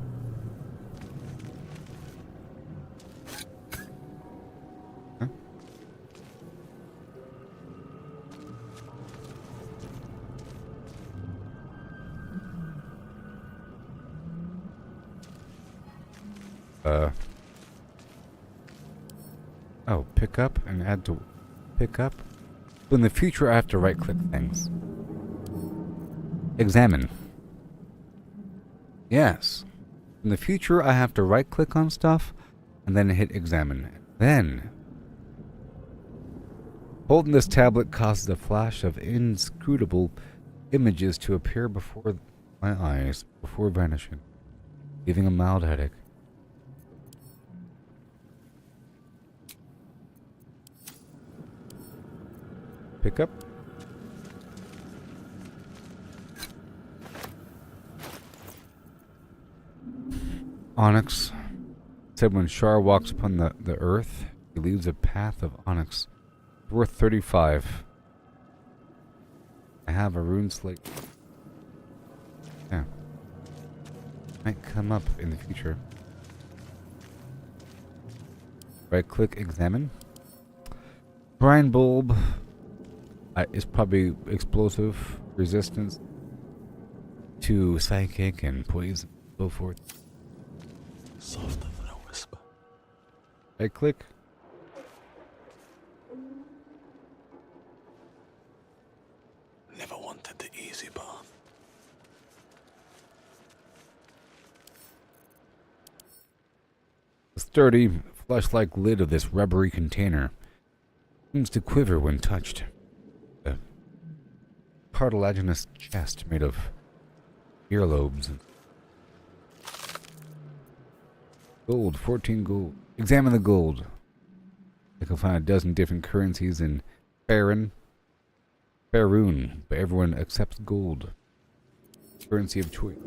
Huh? Oh, pick up and add to pick up. So in the future I have to right click things. Examine. Yes. In the future, I have to right-click on stuff and then hit examine. Then, holding this tablet causes a flash of inscrutable images to appear before my eyes before vanishing, leaving a mild headache. Pick up. Onyx said when Shar walks upon the earth, he leaves a path of onyx. It's worth 35. I have a rune slate. Yeah. Might come up in the future. Right click, examine. Brine bulb is probably explosive resistance to psychic and poison, so forth. Softer than a whisper. Right click. Never wanted the easy path. The sturdy, flesh-like lid of this rubbery container seems to quiver when touched. A cartilaginous chest made of earlobes. Gold, 14 gold. Examine the gold. I can find a dozen different currencies in Faerun, but everyone accepts gold. Currency of choice.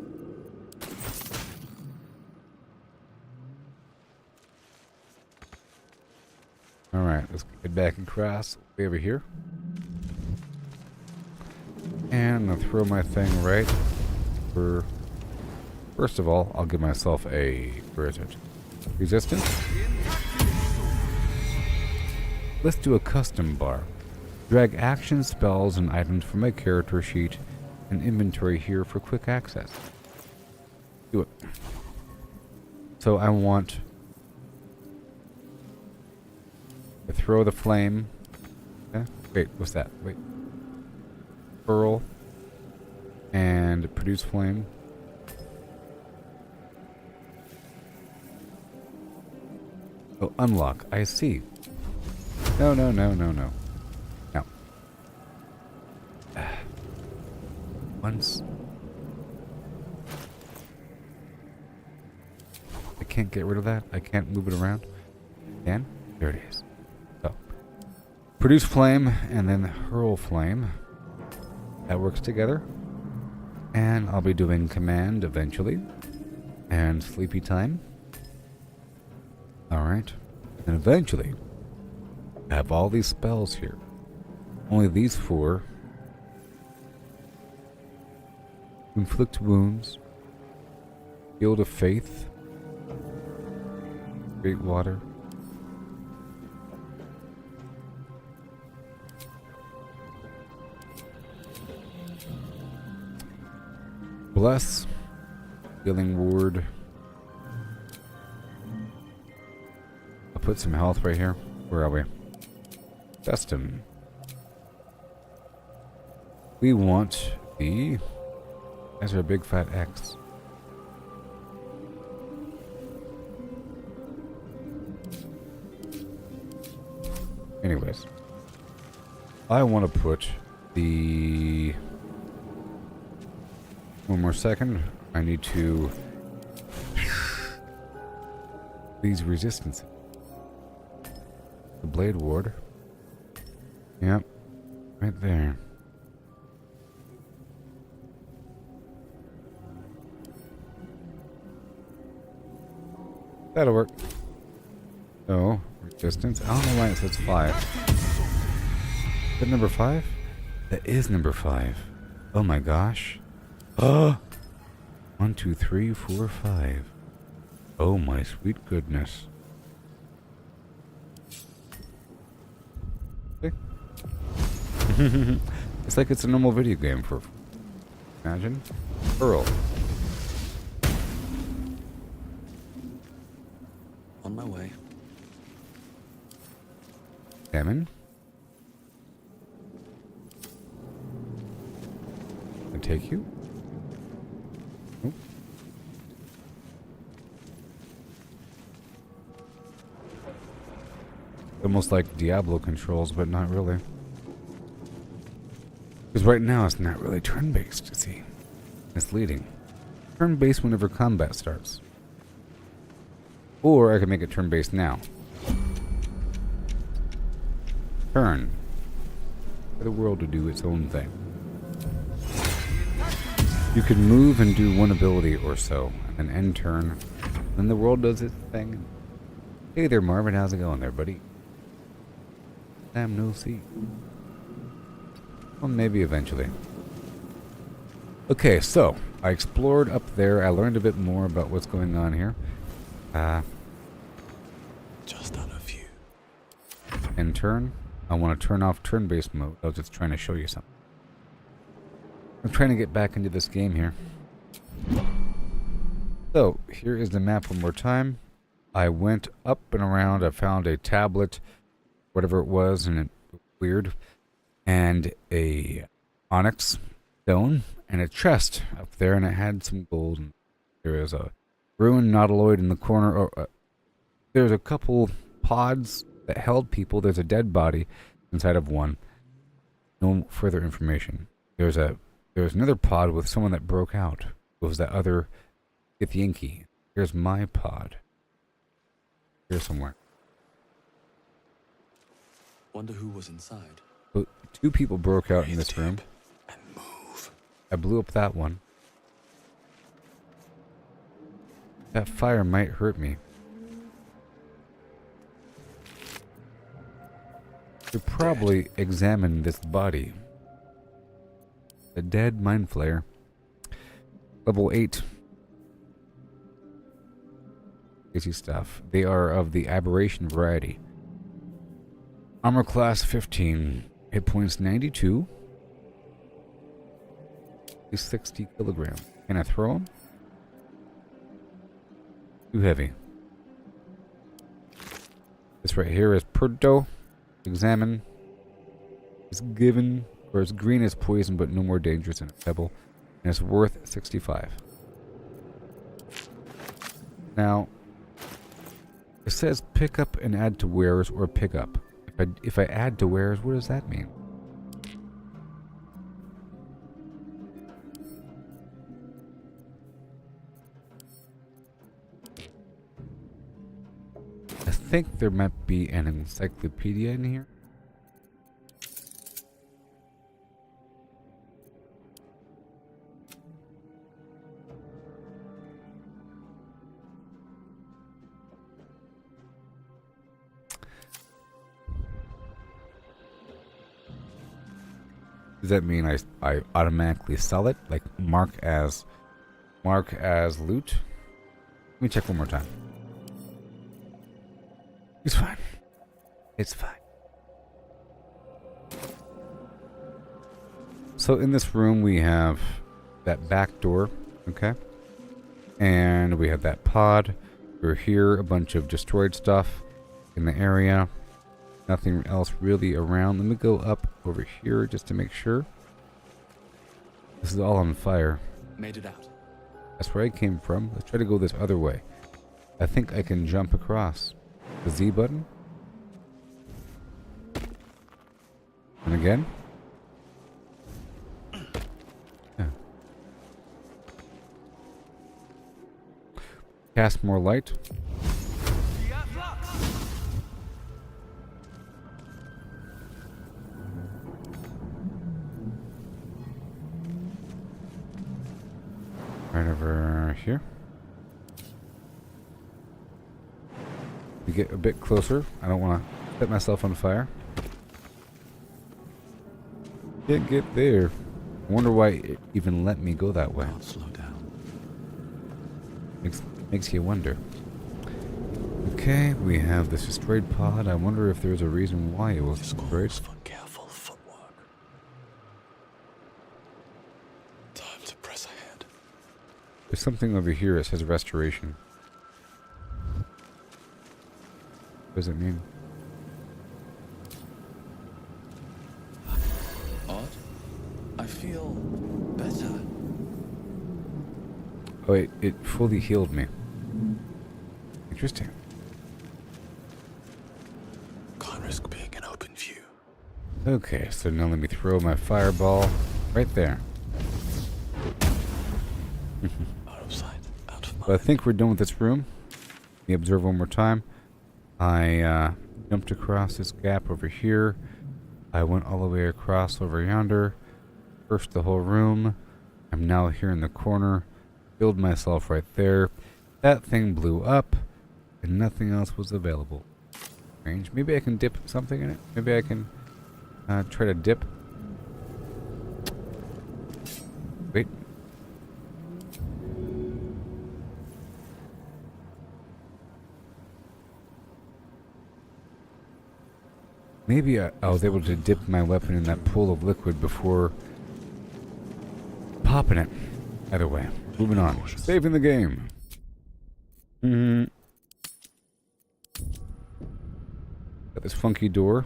Alright, let's get back across way over here. And I'll throw my thing right for... First of all, I'll give myself a... Where is it? Resistance. Let's do a custom bar. Drag action, spells, and items from my character sheet and inventory here for quick access. Do it. So I want to throw the flame. Okay. Wait, what's that? Wait. Pearl. And produce flame. Oh, unlock. I see. No. No. Once. I can't get rid of that. I can't move it around. Again? There it is. So. Produce flame and then hurl flame. That works together. And I'll be doing command eventually. And sleepy time. Alright. And eventually, I have all these spells here. Only these 4. Inflict wounds. Field of Faith. Great water. Bless. Healing ward. I'll put some health right here. Where are we? Custom. We want the... That's our big fat X. Anyways. I want to put the... One more second. I need to these resistances. The Blade Ward. Yep. Right there. That'll work. So, resistance. I don't know why it says 5. Is that number 5? That is number 5. Oh my gosh. Oh! 1, 2, 3, 4, 5. Oh my sweet goodness. Okay. It's like it's a normal video game for... Imagine. Pearl. On my way. Salmon. I take you. Nope. Almost like Diablo controls, but not really. Because right now it's not really turn-based, you see. Misleading. Turn-based whenever combat starts. Or I can make it turn-based now. Turn. For the world to do its own thing. You can move and do one ability or so, and then end turn. Then the world does its thing. Hey there, Marvin. How's it going there, buddy? Damn, no see. Well, maybe eventually. Okay, so I explored up there. I learned a bit more about what's going on here. Just on a view. End turn. I want to turn off turn-based mode. I was just trying to show you something. I'm trying to get back into this game here. So, here is the map one more time. I went up and around. I found a tablet, whatever it was, and it was weird. And a onyx stone and a chest up there, and it had some gold. And there is a ruined nautiloid in the corner. There's a couple pods that held people. There's a dead body inside of one. No further information. There's another pod with someone that broke out. It was that other Githyanki. Here's my pod. Here somewhere. Wonder who was inside. So, 2 people broke out in this room. And move. I blew up that one. That fire might hurt me. Should probably examine this body. The dead mind flayer. Level 8. Easy stuff. They are of the aberration variety. Armor class 15. Hit points 92. He's 60 kilograms. Can I throw him? Too heavy. This right here is Perdo. Examine. It's given, or it's green as poison, but no more dangerous than a pebble. And it's worth 65. Now, it says pick up and add to wares or pick up. If I add to wares, what does that mean? I think there might be an encyclopedia in here. Does that mean I automatically sell it? Like mark as loot? Let me check one more time. It's fine. It's fine. So in this room we have that back door, okay? And we have that pod. We're here, a bunch of destroyed stuff in the area. Nothing else really around. Let me go up over here just to make sure. This is all on fire. Made it out. That's where I came from. Let's try to go this other way. I think I can jump across. The Z button. And again. Yeah. Cast more light. Right over here. We get a bit closer. I don't want to set myself on fire. Can't get there. I wonder why it even let me go that way. Slow down. Makes you wonder. Okay, we have this destroyed pod. I wonder if there's a reason why it was destroyed. For careful footwork. Time to press ahead. There's something over here that says restoration. What does it mean? Odd. I feel better. Oh, it fully healed me. Interesting. Can't risk being in open view. Okay, so now let me throw my fireball right there. Out of sight, out of mind. But I think we're done with this room. Let me observe one more time. I jumped across this gap over here. I went all the way across over yonder. First the whole room. I'm now here in the corner. Killed myself right there. That thing blew up, and nothing else was available. Strange. Maybe I can dip something in it. Maybe I can try to dip. Wait. Maybe I was able to dip my weapon in that pool of liquid before popping it. Either way. Moving on. Saving the game. Got this funky door.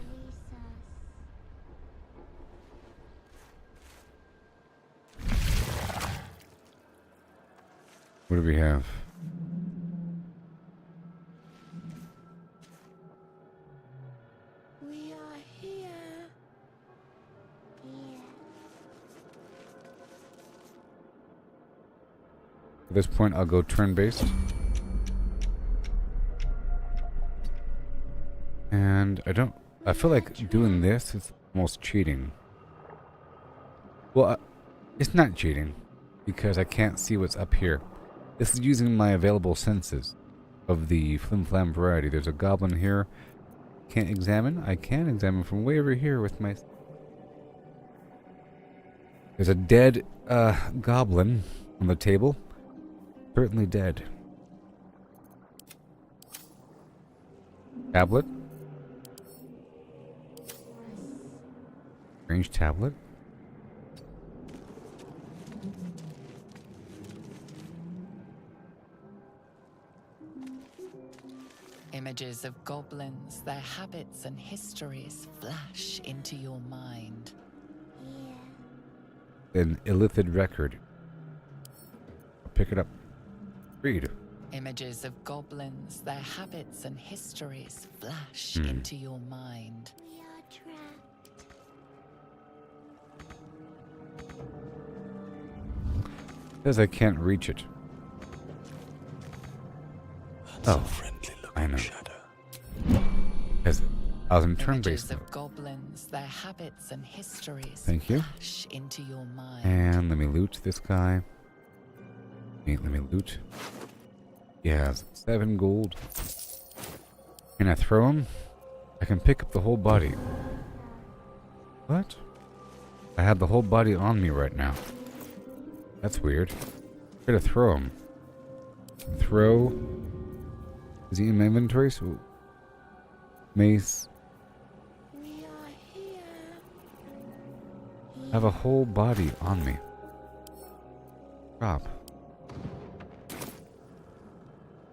What do we have? We are here. At this point, I'll go turn-based. And I feel like doing this is almost cheating. Well, it's not cheating, because I can't see what's up here. This is using my available senses of the flim-flam variety. There's a goblin here. Can't examine? I can examine from way over here with my... There's a dead goblin on the table. Certainly dead. Tablet. Strange tablet. Images of goblins, their habits and histories flash into your mind. An illithid record. I'll pick it up. Read. Images of goblins, their habits and histories flash into your mind. We are trapped. Says I can't reach it. That's Oh, a friendly I know. looking shadow. Because I was in Images turn-based of mode. goblins, their habits and histories Thank you. flash into your mind. And let me loot this guy. Let me loot. He has 7 gold. Can I throw him? I can pick up the whole body. What? I have the whole body on me right now. That's weird. I'm gonna throw him. Throw. Is he in my inventory? So mace. We are here. I have a whole body on me. Drop.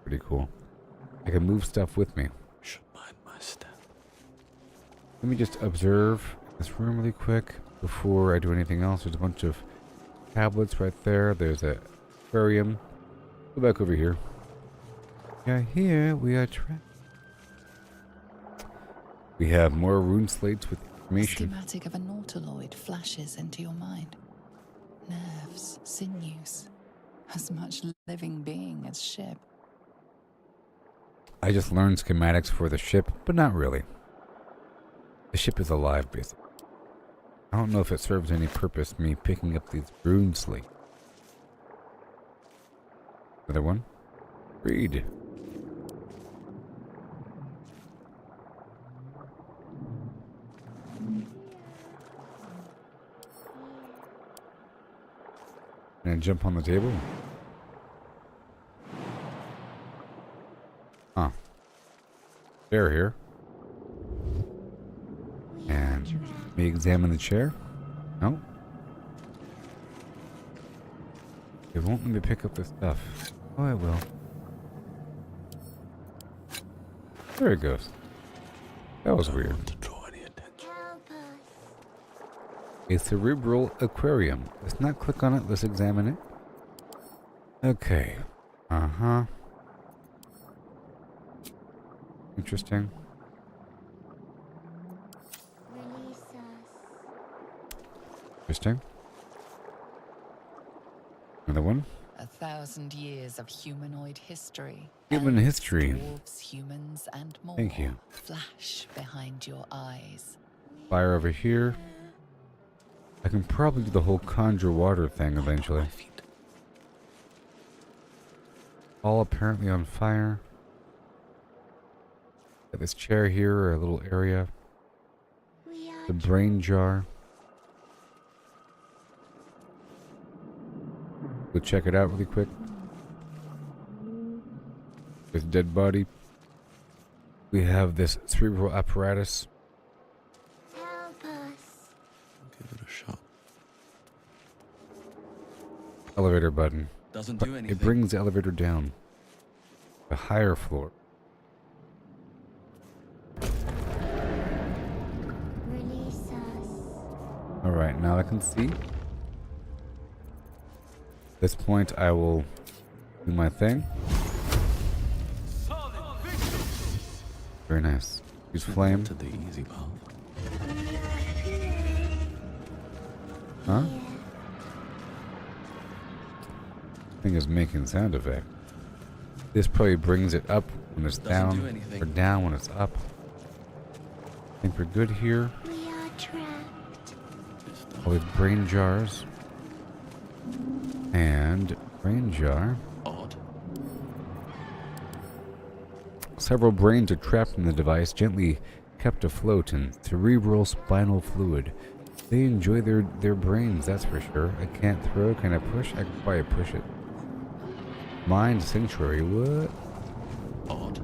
Pretty cool. I can move stuff with me. Should mind my step. Let me just observe this room really quick before I do anything else. There's a bunch of tablets right there. There's a aquarium. Go back over here. Yeah, here we are trapped. We have more rune slates with The information. schematic of a nautiloid flashes into your mind. Nerves, sinews, as much living being as ship. I just learned schematics for the ship, but not really. The ship is alive, basically. I don't know if it serves any purpose, me picking up these rune slates. Another one. Read. And jump on the table. Huh. Chair here. And let me examine the chair. No. It won't let me pick up the stuff. Oh, I will. There it goes. That was weird. To draw any attention. Help us. A cerebral aquarium. Let's not click on it. Let's examine it. Okay. Uh-huh. Interesting. Release us. Interesting. Another one. 1,000 years of humanoid history. Human Elves, history. Dwarves, humans, and more. Thank you. Flash behind your eyes. Fire over here. I can probably do the whole conjure water thing eventually. My feet. All apparently on fire. Got this chair here, a little area. We are The brain jar. Go check it out really quick. This dead body. We have this cerebral apparatus. help us. Give it a shot. Elevator button. Doesn't do anything. It brings the elevator down. The higher floor. Release us. Alright, now I can see. At this point, I will do my thing. Very nice. Use flame. To the easy part. Huh? Thing is making sound effect. This probably brings it up when it's Doesn't down, do anything. or down when it's up. I think we're good here. We are trapped. All these brain jars. And brain jar. Odd. Several brains are trapped in the device, gently kept afloat in cerebral spinal fluid. They enjoy their brains, that's for sure. I can't throw, can I push? I can probably push it. Mind sanctuary, what? Odd.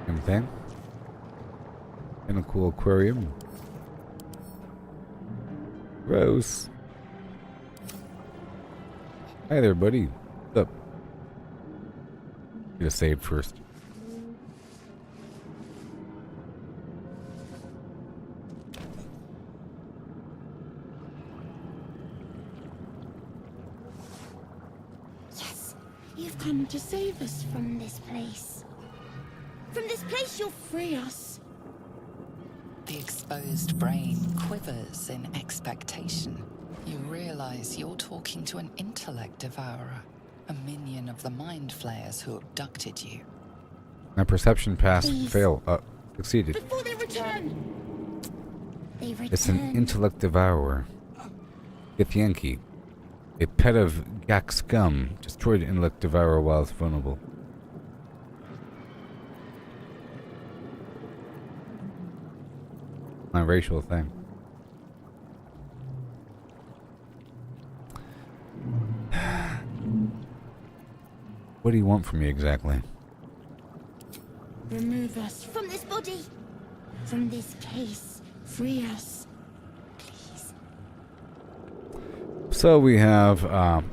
Same thing. In a cool aquarium. Gross. Hi there, buddy. What's up? Get a save first. Yes, you've come to save us from this place. From this place, you'll free us. The exposed brain quivers in expectation. You realize you're talking to an intellect devourer, a minion of the mind flayers who abducted you. My perception pass Please. fail. Succeeded. Before they return. They return. It's an intellect devourer. Githyanki. A pet of Gak scum. Destroyed intellect devourer while it's vulnerable. My racial thing. What do you want from me exactly? Remove us from this body. From this case. Free us. Please. So we have,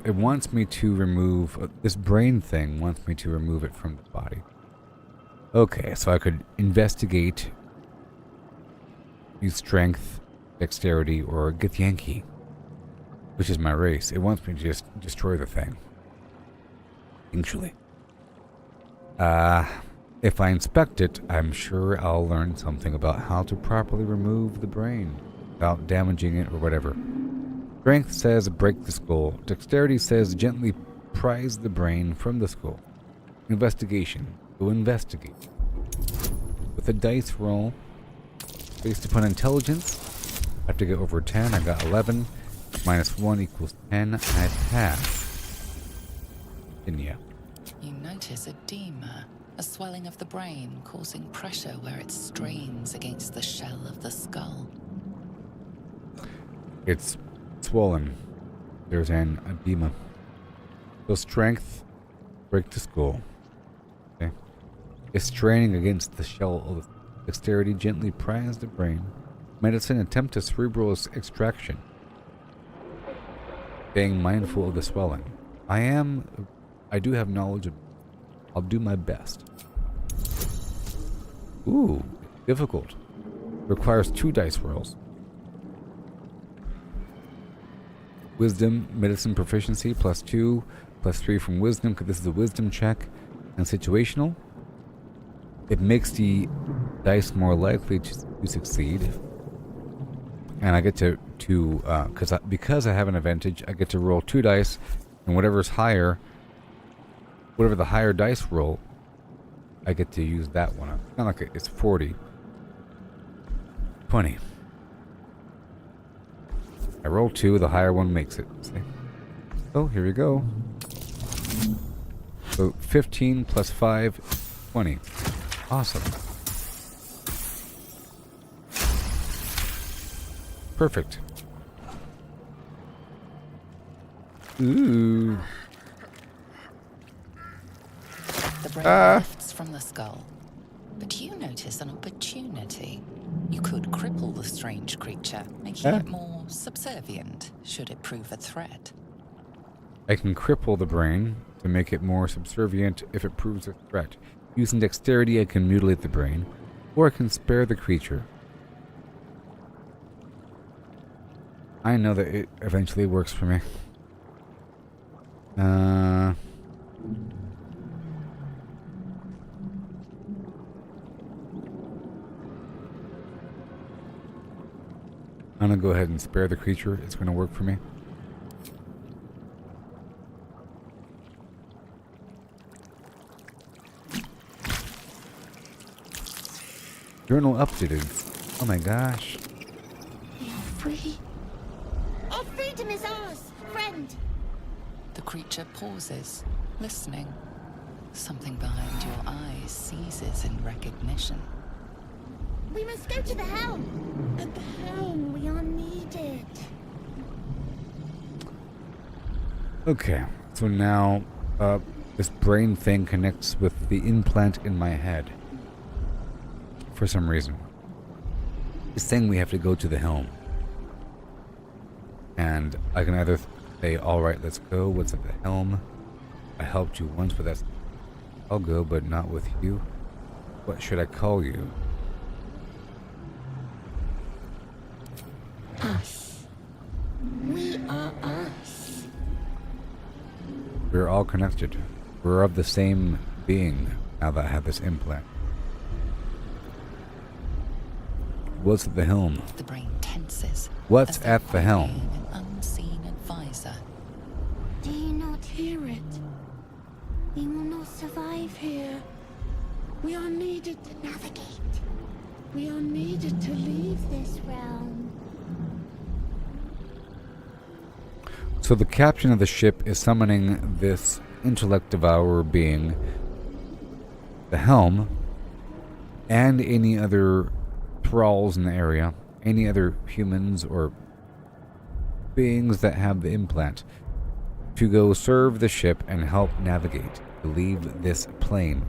it wants me to remove, this brain thing wants me to remove it from the body. Okay, so I could investigate, use strength, dexterity, or Githyanki, which is my race. It wants me to just destroy the thing. Actually. If I inspect it, I'm sure I'll learn something about how to properly remove the brain without damaging it or whatever. Strength says break the skull. Dexterity says gently prise the brain from the skull. Investigation. Go investigate. With a dice roll based upon intelligence, have to get over 10. I got 11. Minus 1 equals 10. I pass. Yeah. You notice edema, a swelling of the brain causing pressure where it strains against the shell of the skull. It's swollen. There's an edema. So strength, break the skull. Okay. It's straining against the shell of the dexterity, gently pries the brain. Medicine, attempt a cerebral extraction. Being mindful of the swelling. I do have knowledge of. I'll do my best. Ooh, difficult. Requires 2 dice rolls. Wisdom, medicine proficiency, +2, +3 from wisdom, because this is a wisdom check. And situational. It makes the dice more likely to succeed. And I get to because I have an advantage, I get to roll 2 dice, and whatever's higher, whatever the higher dice roll, I get to use that one. It's not like it's 40. 20. I roll 2, the higher one makes it. See? So here we go. So 15 plus 5, 20. Awesome. Perfect. Ooh. The brain lifts from the skull. But you notice an opportunity. You could cripple the strange creature, making it more subservient, should it prove a threat. I can cripple the brain to make it more subservient if it proves a threat. Using dexterity, I can mutilate the brain, or I can spare the creature. I know that it eventually works for me. I'm gonna go ahead and spare the creature. It's gonna work for me. Journal updated. Oh my gosh. We are free. Our freedom is ours, friend. The creature pauses, listening. Something behind your eyes seizes in recognition. We must go to the helm. At the helm, we are needed. Okay, so now this brain thing connects with the implant in my head. For some reason. It's saying we have to go to the helm. And I can either say, alright, let's go. What's at the helm? I helped you once, but that's... I'll go, but not with you. What should I call you? Us. We are us. We're all connected. We're of the same being now that I have this implant. What's at the helm? The brain tenses. What's at the helm? An unseen advisor. Do you not hear it? We will not survive here. We are needed to navigate. We are needed to leave this realm. So the captain of the ship is summoning this intellect devourer being, the helm, and any other thralls in the area, any other humans or beings that have the implant, to go serve the ship and help navigate to leave this plane,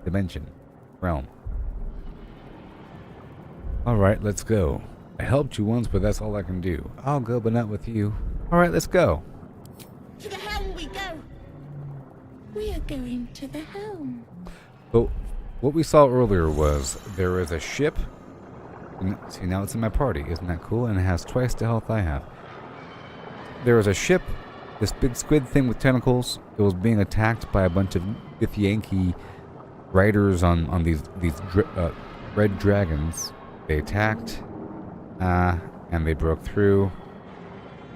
dimension, realm. Alright, let's go. I helped you once, but that's all I can do. I'll go, but not with you. Alright, let's go. To the helm we go. We are going to the helm. But what we saw earlier was there is a ship. See, now it's in my party. Isn't that cool? And it has twice the health I have. There was a ship, this big squid thing with tentacles. It was being attacked by a bunch of Githyanki riders on these red dragons. They attacked, and they broke through.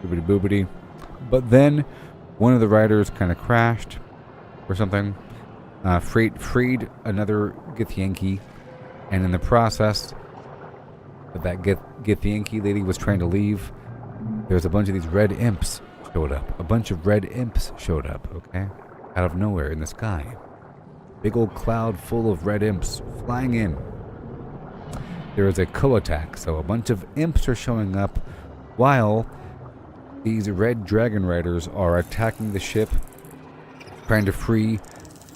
Boobity boobity. But then one of the riders kind of crashed or something. Freed another Githyanki, and in the process But that Githyanki lady was trying to leave. There's a bunch of these red imps showed up. A bunch of red imps showed up, okay? Out of nowhere in the sky. Big old cloud full of red imps flying in. There is a co-attack, so a bunch of imps are showing up while these red dragon riders are attacking the ship, trying to free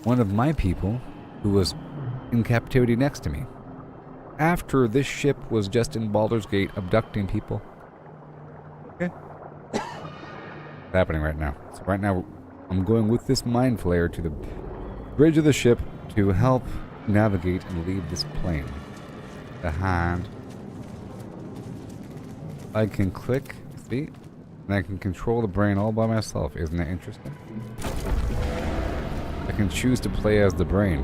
one of my people who was in captivity next to me. After this ship was just in Baldur's Gate abducting people. Okay. What's happening right now? So right now I'm going with this mind flayer to the bridge of the ship to help navigate and leave this plane behind. I can click, see, and I can control the brain all by myself. Isn't that interesting? I can choose to play as the brain,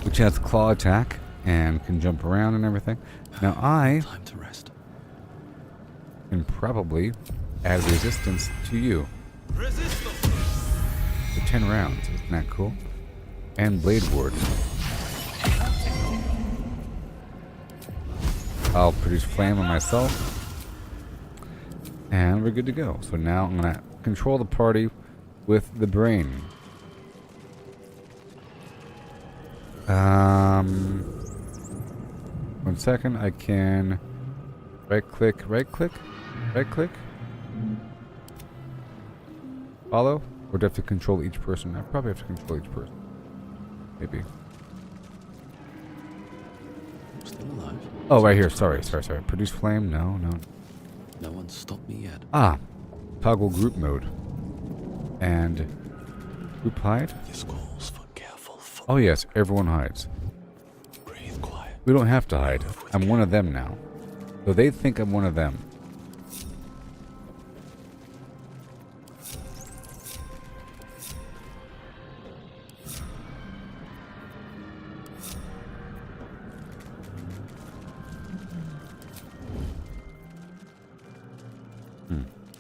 which has claw attack and can jump around and everything. Now I Time to rest. can probably add resistance to you. For 10 rounds, isn't that cool? And Blade Ward. I'll produce flame on myself. And we're good to go. So now I'm going to control the party with the brain. 1 second, I can right click. Follow? Or do I have to control each person? I probably have to control each person. Maybe. Still alive. Oh, right here. Sorry. Produce flame? No. No one stopped me yet. Ah. Toggle group mode. And group hide? This calls for careful focus. Oh yes, everyone hides. Breathe quiet. We don't have to hide. I'm one of them now. So they think I'm one of them.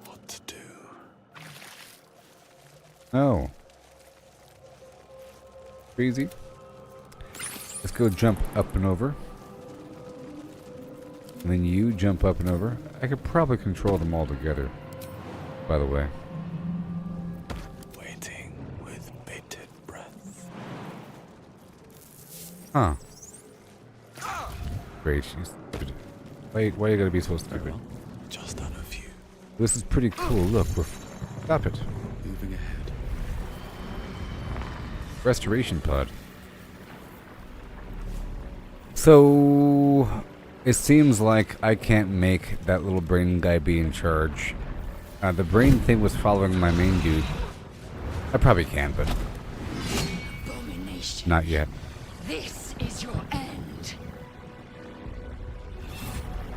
What to do? Oh. Crazy. Let's go jump up and over. And then you jump up and over. I could probably control them all together, by the way. Waiting with bated breath. Huh. Great, she's stupid. Why you gotta be so stupid? Well, just out of view. This is pretty cool. Look, stop it. Moving ahead. Restoration pod. So it seems like I can't make that little brain guy be in charge. The brain thing was following my main dude. I probably can, but Abomination. not yet. This is your end.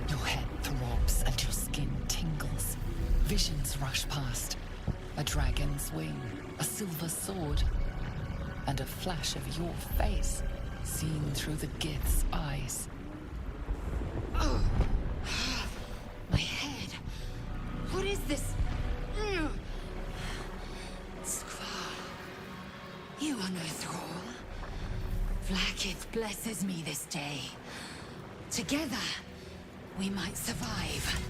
Your head throbs and your skin tingles. Visions rush past. A dragon's wing, a silver sword, and a flash of your face seen through the Gith's eyes. Oh, my head. What is this? Skvar, you are no thrall. Vlaakith blesses me this day. Together, we might survive.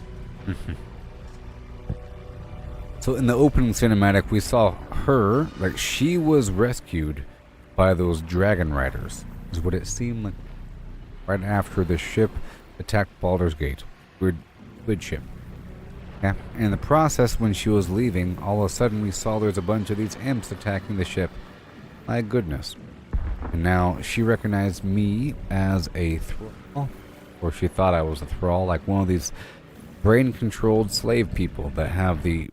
So in the opening cinematic, we saw her, like she was rescued by those dragon riders, is what it seemed like. Right after the ship attacked Baldur's Gate. Good ship. Yeah. And in the process, when she was leaving, all of a sudden we saw there's a bunch of these imps attacking the ship. My goodness. And now she recognized me as a thrall. Or she thought I was a thrall, like one of these brain-controlled slave people that have the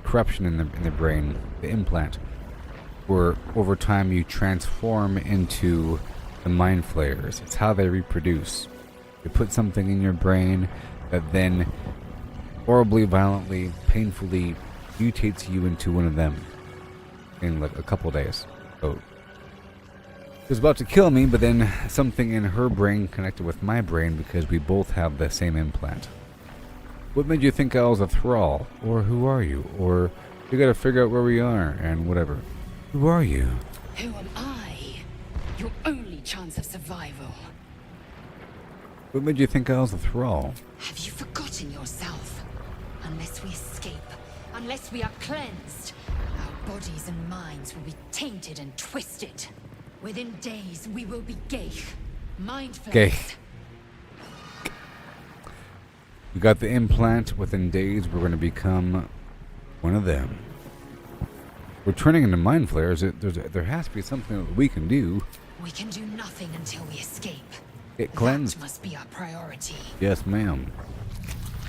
corruption in the brain, the implant, where over time you transform into the mind flayers. It's how they reproduce. They put something in your brain that then horribly, violently, painfully mutates you into one of them in like a couple days. So she was about to kill me, but then something in her brain connected with my brain because we both have the same implant. What made you think I was a thrall? Or who are you? Or we gotta figure out where we are and whatever. Who are you? Who am I? Your only chance of survival. What made you think I was a thrall? Have you forgotten yourself? Unless we escape, unless we are cleansed, our bodies and minds will be tainted and twisted. Within days, we will be Geich. Mind Gay. flayers. We got the implant. Within days, we're going to become one of them. We're turning into mind flayers. There has to be something that we can do. We can do nothing until we escape. Get cleansed. That must be our priority. Yes, ma'am.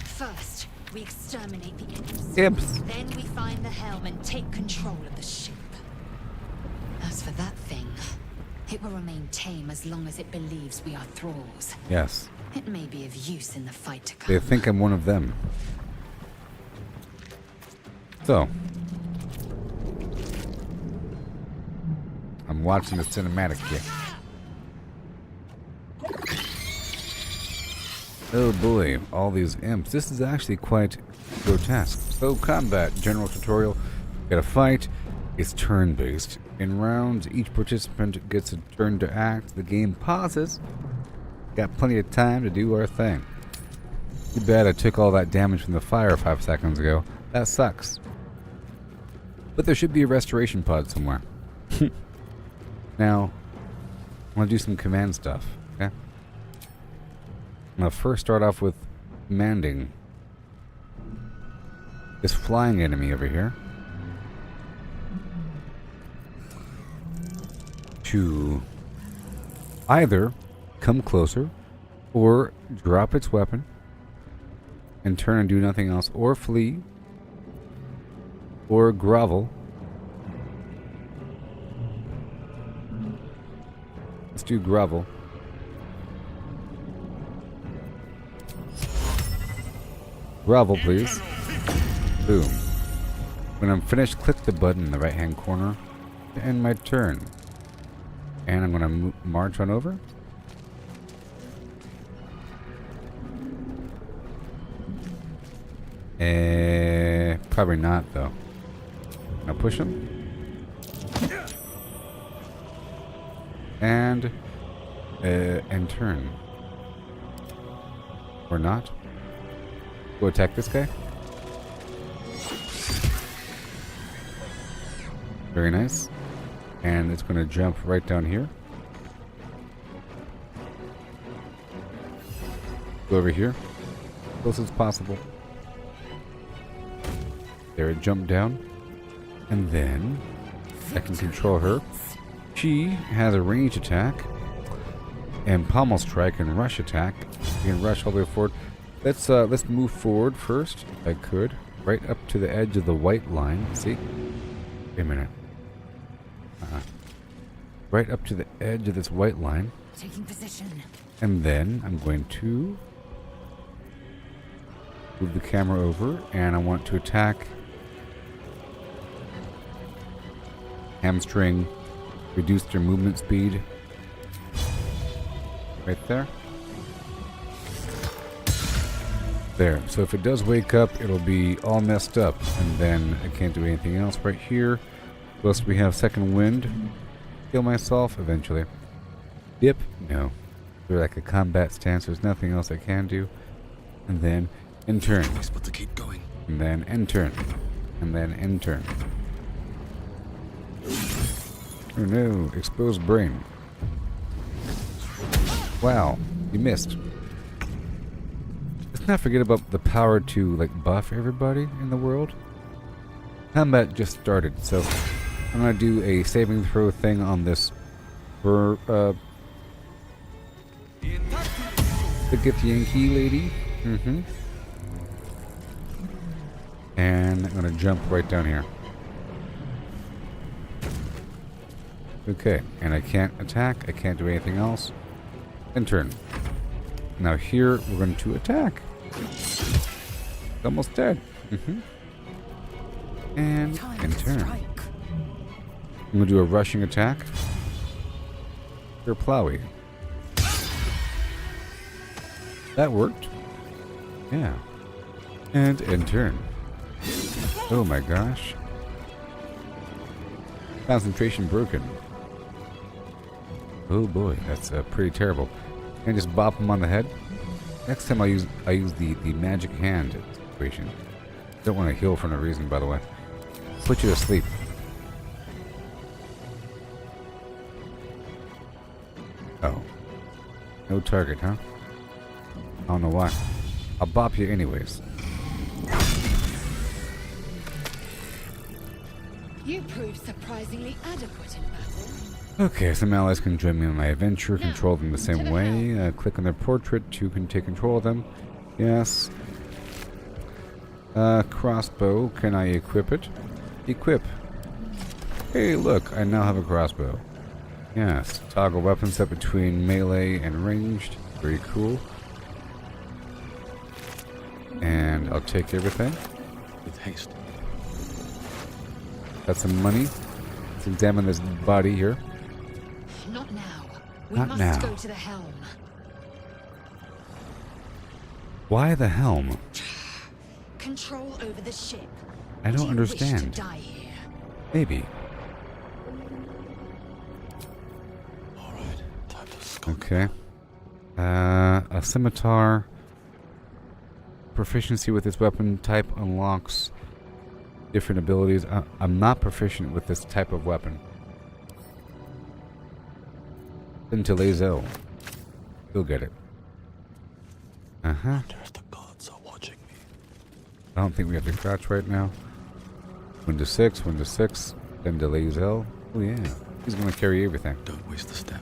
First, we exterminate the imps. Imps. Then we find the helm and take control of the ship. As for that thing, it will remain tame as long as it believes we are thralls. Yes. It may be of use in the fight to come. They think I'm one of them. So. I'm watching the cinematic here. Oh boy, all these imps. This is actually quite grotesque. So, combat, general tutorial. Got a fight. It's turn-based. In rounds, each participant gets a turn to act. The game pauses. Got plenty of time to do our thing. Too bad I took all that damage from the fire 5 seconds ago. That sucks. But there should be a restoration pod somewhere. Now, I want to do some command stuff, okay? I'm going to first start off with commanding this flying enemy over here to either come closer or drop its weapon and turn and do nothing else, or flee or grovel. Let's do grovel. Grovel, please. Boom. When I'm finished, click the button in the right hand corner to end my turn. And I'm going to march on over. Probably not, though. Now push him. And turn. Or not. Go attack this guy. Very nice. And it's going to jump right down here. Go over here. Close as possible. There, it jumped down. And then I can control her. She has a range attack and pommel strike and rush attack. You can rush all the way forward. Let's move forward first, if I could, right up to the edge of the white line. See? Wait a minute. Right up to the edge of this white line. Taking position. And then I'm going to move the camera over, and I want to attack hamstring, reduce their movement speed. Right there. There. So if it does wake up, it'll be all messed up, and then I can't do anything else. Right here, plus we have second wind. Kill myself eventually. Dip? No. They're like a combat stance. There's nothing else I can do. And then end turn. We're supposed to keep going. And then end turn. And then end turn. Oh no, exposed brain. Wow, you missed. Let's not forget about the power to like buff everybody in the world. Combat just started, so I'm gonna do a saving throw thing on this for the Gift Yankee lady. And I'm gonna jump right down here. Okay, and I can't attack, I can't do anything else. And turn. Now here we're going to attack. Almost dead. And turn. I'm going to do a rushing attack. Here, Plowy. That worked. Yeah. And end turn. Oh my gosh. Concentration broken. Oh boy, that's pretty terrible. And just bop him on the head. Next time I use the magic hand situation. Don't want to heal for no reason, by the way. Put you to sleep. Oh. No target, huh? I don't know why. I'll bop you anyways. You proved surprisingly adequate in battle. Okay, some allies can join me on my adventure, control them the same way. Click on their portrait to take control of them. Yes. Crossbow, can I equip it? Equip. Hey, look, I now have a crossbow. Yes, toggle weapon set between melee and ranged. Very cool. And I'll take everything. With haste. Got some money. Let's examine this body here. Not now. We Not must now. go to the helm. Why the helm? Control over the ship. I don't Do you wish understand. to die here? Maybe. Alright, time to skulk. Okay. A scimitar. Proficiency with this weapon type unlocks different abilities. I'm not proficient with this type of weapon. Into Lazel. You'll get it. Uh-huh. There's the gods are watching me. I don't think we have to crouch right now. 1 to 6, 1 to 6. Then to Lazel. Oh yeah. He's gonna carry everything. Don't waste a step.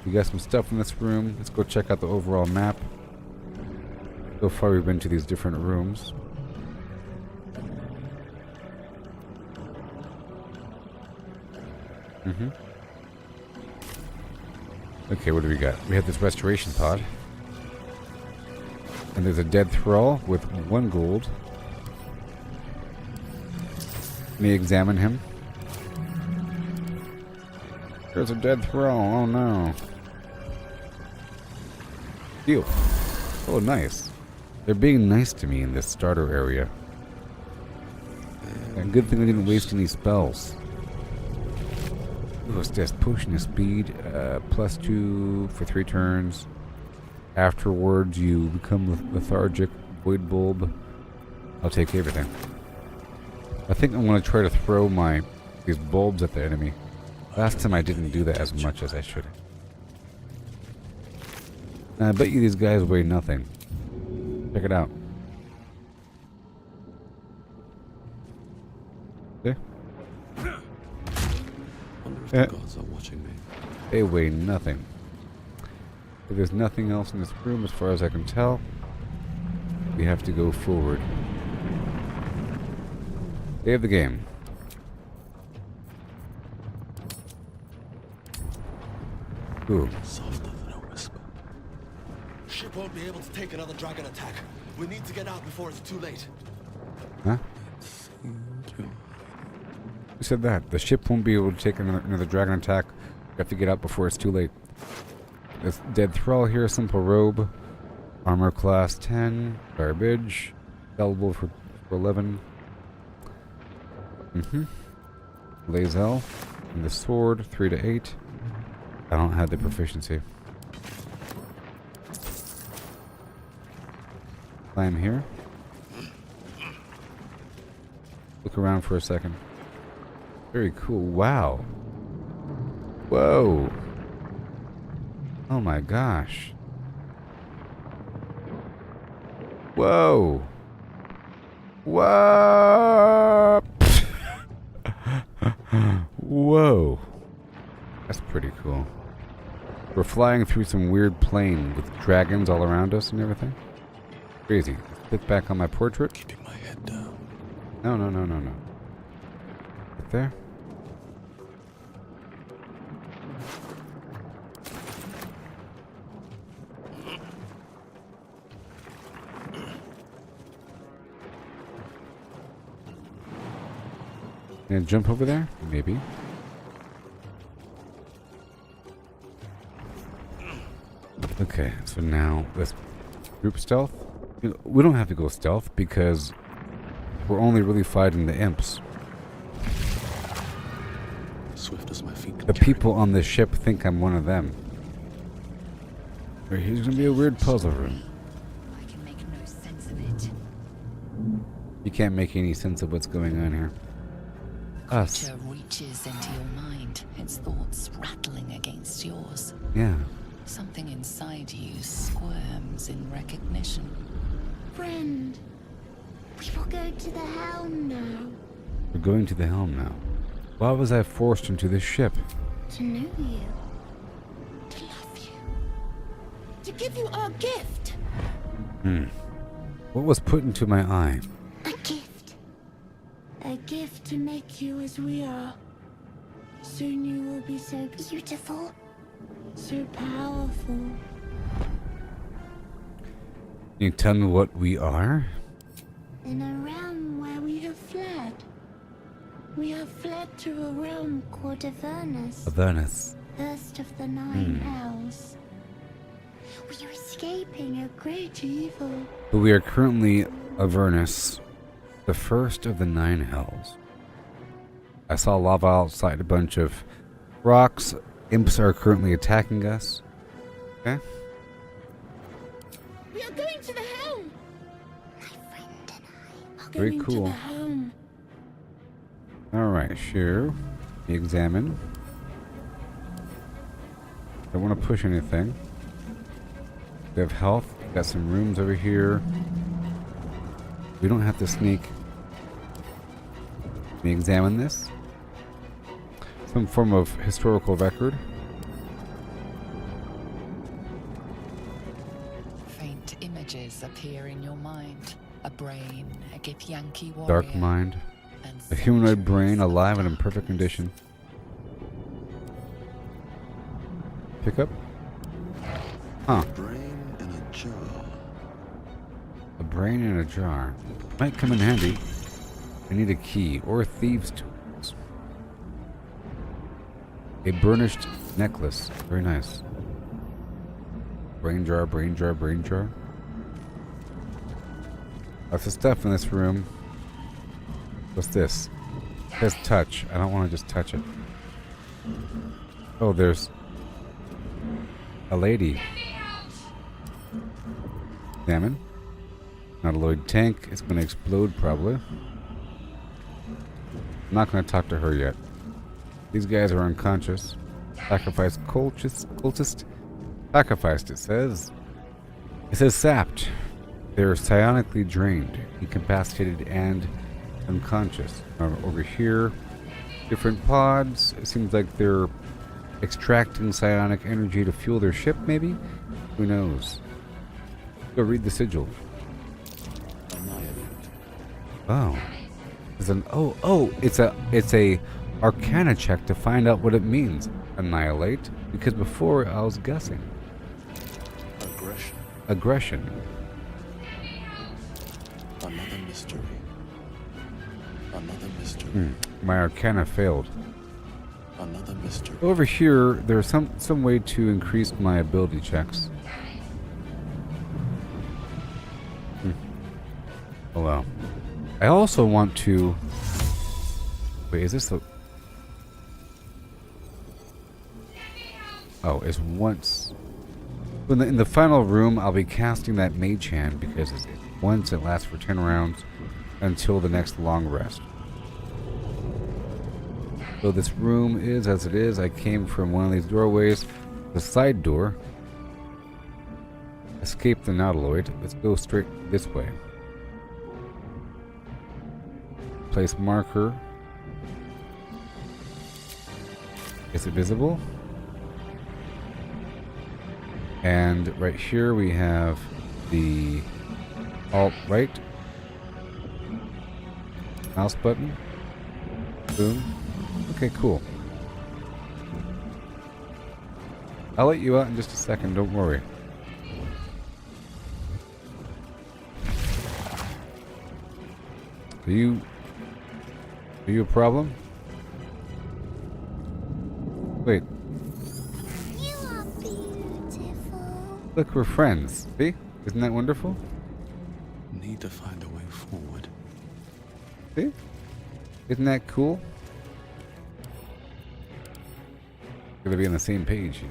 We got some stuff in this room. Let's go check out the overall map. So far we've been to these different rooms. Okay, what do we got? We have this restoration pod. And there's a dead thrall with 1 gold. Let me examine him. There's a dead thrall. Oh no. Deal. Oh, nice. They're being nice to me in this starter area. And good thing I didn't waste any spells. What's this? Potion of speed, +2 for 3 turns. Afterwards, you become lethargic. Void bulb. I'll take everything. I think I'm going to try to throw these bulbs at the enemy. Last time I didn't do that as much as I should. I bet you these guys weigh nothing. Check it out. Okay. Wonder if the gods are watching me. They weigh nothing. If there's nothing else in this room as far as I can tell, we have to go forward. Save the game. Ooh. Softer than a whisper. Ship won't be able to take another dragon attack. We need to get out before it's too late. Huh? Who said that? The ship won't be able to take another dragon attack. We have to get out before it's too late. This dead thrall here, simple robe. Armor class 10. Garbage. Sellable for 11. Lazel. And the sword, 3 to 8. I don't have the proficiency. Climb here. Look around for a second. Very cool. Wow. Whoa. Oh my gosh. Whoa. Whoa. Whoa. That's pretty cool. We're flying through some weird plane with dragons all around us and everything. Crazy. Let's click back on my portrait. Keeping my head down. No. Right there. Can I jump over there? Maybe. Okay, so now let's group stealth. We don't have to go stealth because we're only really fighting the imps. Swift as my feet can The carry people on this ship think I'm one of them. Right, here's gonna be a weird puzzle room. I can make no sense of it. You can't make any sense of what's going on here. Us. Creature reaches into your mind, its thoughts rattling against yours. Yeah. Something inside you squirms in recognition. Friend, we will go to the helm now. We're going to the helm now. Why was I forced into this ship? To know you. To love you. To give you our gift. What was put into my eye? A gift. A gift to make you as we are. Soon you will be so beautiful. So powerful. Can you tell me what we are? In a realm where we have fled. We have fled to a realm called Avernus. Avernus. First of the 9 hells. We are escaping a great evil. But we are currently Avernus, the first of the 9 hells. I saw lava outside a bunch of rocks. Imps are currently attacking us. Okay. We are going to the helm. My friend and I are Very going cool. to the helm. Alright, sure. Examine. Don't want to push anything. We have health. Got some rooms over here. We don't have to sneak. Let me examine this. Some form of historical record. Faint images appear in your mind. A brain, a Githyanki warrior. Dark mind. and A humanoid brain centuries of alive and in darkness. perfect condition. Pick up. Huh. Brain in a jar. A brain in a jar. Might come in handy. I need a key or a thieves' tools. A burnished necklace. Very nice. Brain jar, brain jar, brain jar. Lots of stuff in this room. What's this? It says touch. I don't want to just touch it. Oh, there's a lady. Examine. Not a loaded tank. It's going to explode probably. I'm not going to talk to her yet. These guys are unconscious. Sacrifice cultist. Sacrificed, it says. It says sapped. They're psionically drained, incapacitated, and unconscious. Over here, different pods. It seems like they're extracting psionic energy to fuel their ship, maybe? Who knows? Go read the sigil. Oh. It's an it's a Arcana check to find out what it means. Annihilate. Because before I was guessing. Aggression. Aggression. Another mystery. Another mystery. My Arcana failed. Another mystery. Over here, there's some way to increase my ability checks. Oh well. I also want to... Wait, is this a... Oh, it's once... In the final room, I'll be casting that Mage Hand because it's once it lasts for 10 rounds until the next long rest. So this room is as it is. I came from one of these doorways, the side door. Escape the Nautiloid. Let's go straight this way. Place marker. Is it visible? And right here we have the alt right mouse button. Boom. Okay, cool. I'll let you out in just a second, don't worry. Are you a problem? Wait. You are beautiful. Look, we're friends. See? Isn't that wonderful? Need to find a way forward. See? Isn't that cool? Gonna be on the same page.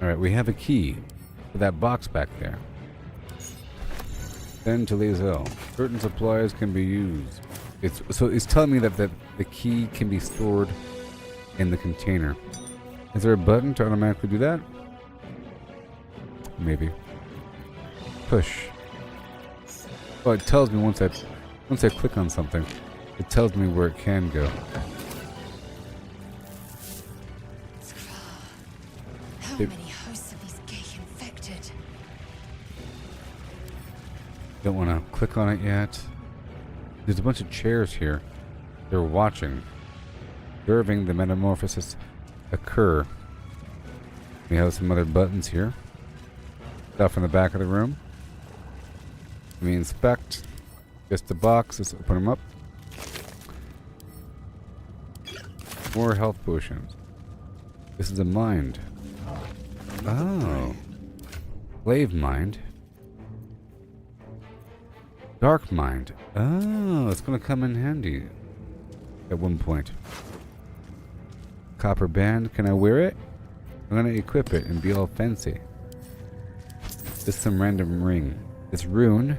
Alright, we have a key. for that box back there. Send to Liesel. Certain supplies can be used. It's telling me that the key can be stored in the container. Is there a button to automatically do that? Maybe. Push. Oh, it tells me once I click on something, it tells me where it can go. How many hosts of these gay infected? Don't want to click on it yet. There's a bunch of chairs here. They're watching, observing the metamorphosis occur. We have some other buttons here. Stuff in the back of the room. We inspect. Just the box. Let's open them up. More health potions. This is a mind. Oh. Slave mind. Dark mind. Oh, it's going to come in handy at one point. Copper band. Can I wear it? I'm going to equip it and be all fancy. Just some random ring. This rune.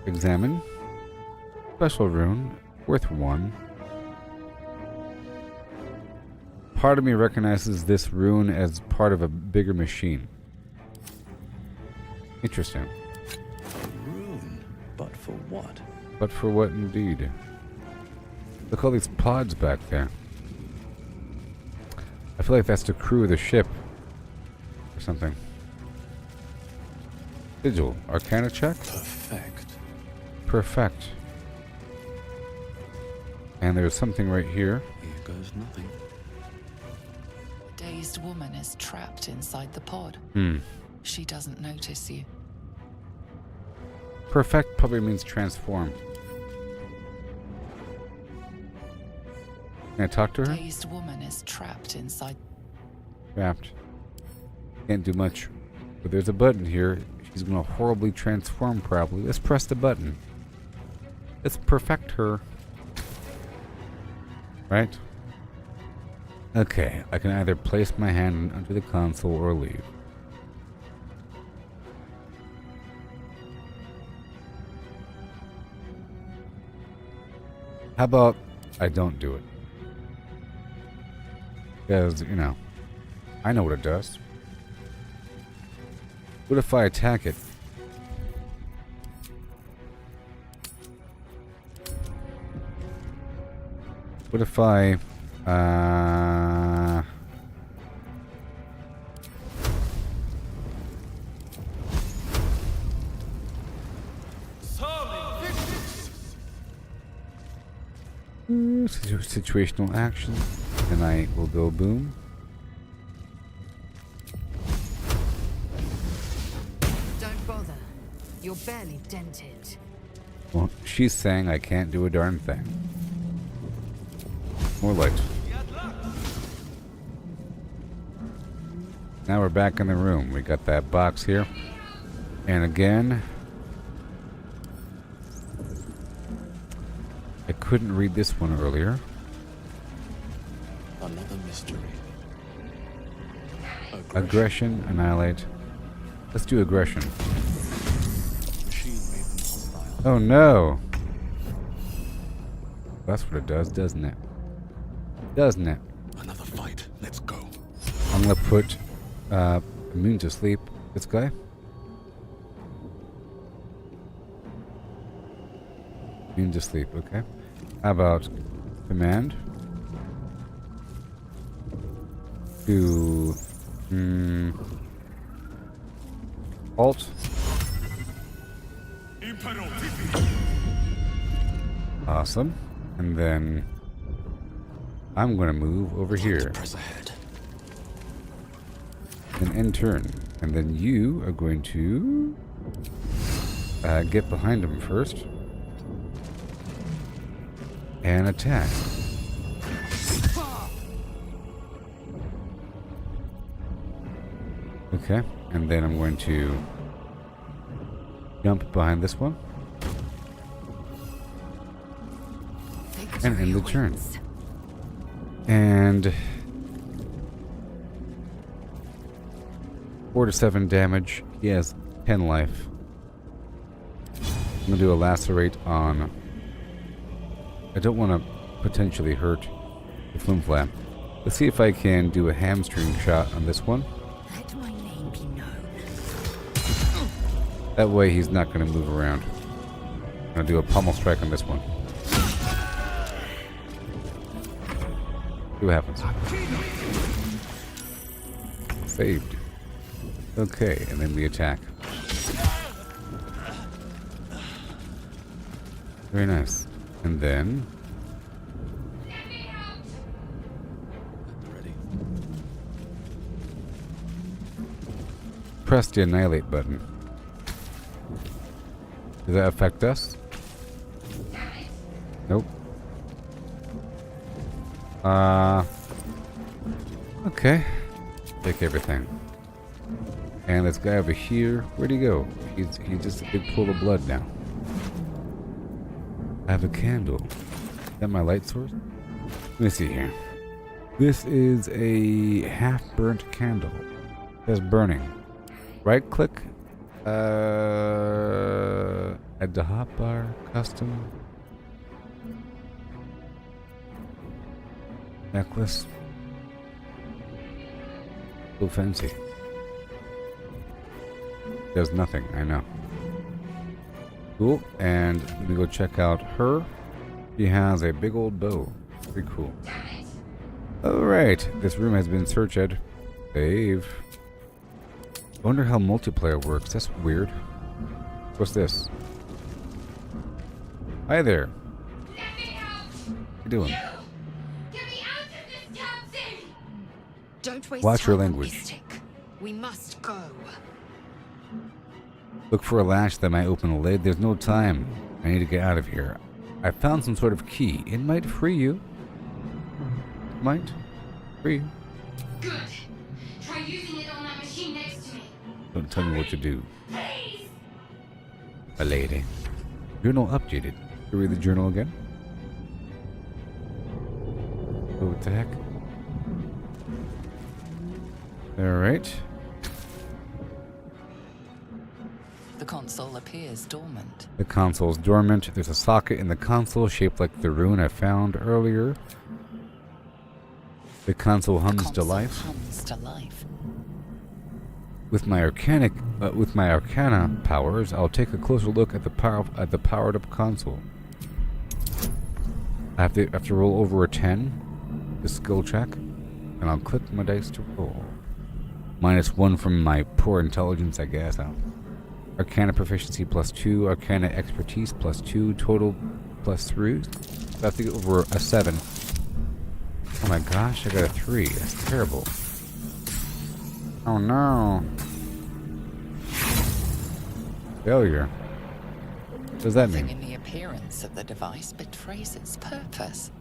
Examine. Special rune. Worth 1. Part of me recognizes this rune as part of a bigger machine. Interesting. Rune? But for what? But for what indeed? Look at all these pods back there. I feel like that's the crew of the ship. Or something. Sigil. Arcana check? Perfect. Perfect. And there's something right here. Here goes nothing. Dazed woman is trapped inside the pod. She doesn't notice you. Perfect probably means transform. Can I talk to her? Dazed woman is trapped inside. Trapped. Can't do much. But there's a button here. She's gonna horribly transform probably. Let's press the button. Let's perfect her. Right? Okay, I can either place my hand onto the console or leave. How about I don't do it? Because, you know, I know what it does. What if I attack it? What if I, situational action, and I will go boom. Don't bother. You're barely dented. Well, she's saying I can't do a darn thing. More light. Now we're back in the room. We got that box here. And again, I couldn't read this one earlier. Another mystery. Aggression, annihilate. Let's do aggression. Machine made them hostile. Oh no! That's what it does, doesn't it? Doesn't it? Another fight. Let's go. I'm gonna put immune to sleep. This guy. Immune to sleep, okay. How about command? Do alt. Awesome. And then I'm going to move over here. Press ahead. And end turn. And then you are going to get behind him first. And attack. Okay. And then I'm going to jump behind this one. And end the turn. And 4 to 7 damage. He has 10 life. I'm gonna do a lacerate on. I don't want to potentially hurt the flimflam. Let's see if I can do a hamstring shot on this one. Let my name be known. That way he's not going to move around. I'm going to do a pommel strike on this one. See what happens. Saved. Okay, and then we attack. Very nice. And then... Ready. press the annihilate button. Does that affect us? Nope. Okay. Take everything. And this guy over here, where'd he go? He's just a big pool of blood now. I have a candle. Is that my light source? Let me see here. This is a half-burnt candle. It says burning. Right click. Add the hotbar custom. Necklace. So fancy. Does nothing, I know. Cool, and let me go check out her. She has a big old bow. Pretty cool. Alright, this room has been searched. Save. I wonder how multiplayer works. That's weird. What's this? Hi there. What you doing? Don't waste Watch your time on language. Mystic. We must go. Look for a latch that might open a lid. There's no time. I need to get out of here. I found some sort of key. It might free you. Might free you. Good. Try using it on that machine next to me. Don't tell me what to do. Please. A lady. Journal updated. You read the journal again? Oh, what the heck? Alright. The console appears dormant. The console's dormant. There's a socket in the console shaped like the rune I found earlier. The console hums to life. With my arcana powers, I'll take a closer look at the powered up console. I have to roll over a 10, the skill check, and I'll click my dice to roll. -1 from my poor intelligence, I guess. Arcana proficiency +2, Arcana expertise +2, total +3. So I have to get over a 7. Oh my gosh, I got a 3. That's terrible. Oh no. Failure. What does that mean? Nothing in the appearance of the device betrays its purpose.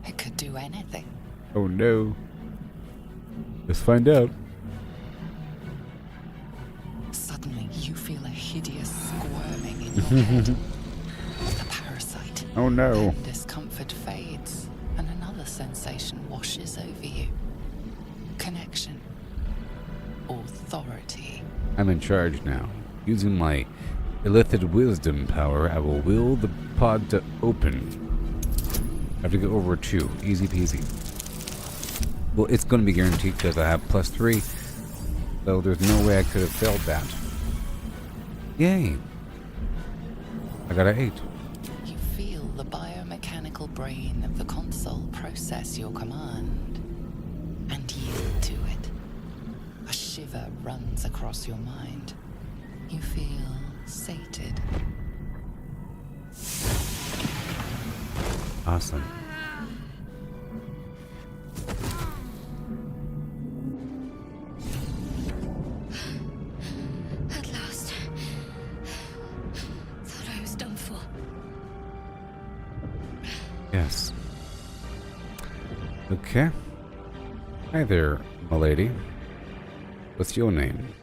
It could do anything. Oh no. Let's find out. Suddenly, you feel a hideous squirming in your head. The parasite. Oh no. Then discomfort fades, and another sensation washes over you. Connection. Authority. I'm in charge now. Using my illithid wisdom power, I will will the pod to open. I have to go over 2. Easy peasy. Well, it's going to be guaranteed because I have +3. So there's no way I could have failed that. Yay. I got an 8. You feel the biomechanical brain of the console process your command and yield to it. A shiver runs across your mind. You feel sated. Awesome. At last. Thought I was done for. Yes. Okay. Hi there, milady. What's your name?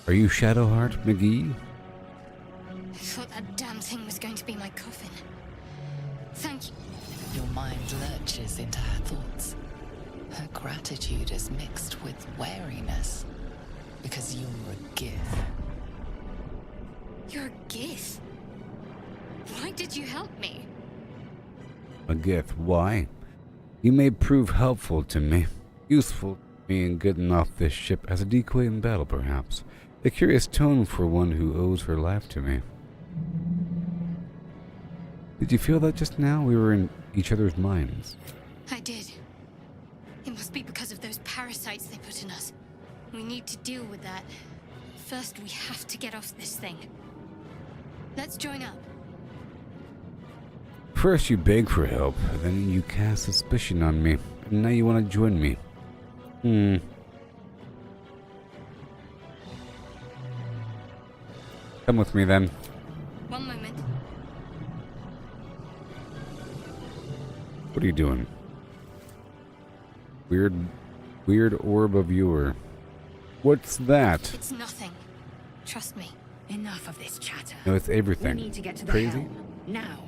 Are you Shadowheart McGee? I thought that damn thing was going to be my coffin. Thank you. Your mind lurches into her thoughts. Her gratitude is mixed with wariness. Because you're a Gith. You're a Gith? Why did you help me? A Gith, why? You may prove helpful to me. Useful to me in getting off this ship as a decoy in battle, perhaps. A curious tone for one who owes her life to me. Did you feel that just now? We were in each other's minds. I did. It must be because of those parasites they put in us. We need to deal with that. First, we have to get off this thing. Let's join up. First you beg for help, then you cast suspicion on me, and now you want to join me. Come with me then. One moment. What are you doing? Weird orb of yore. What's that? It's nothing. Trust me. Enough of this chatter. No, it's everything. We need to get to the Crazy? helm. Now.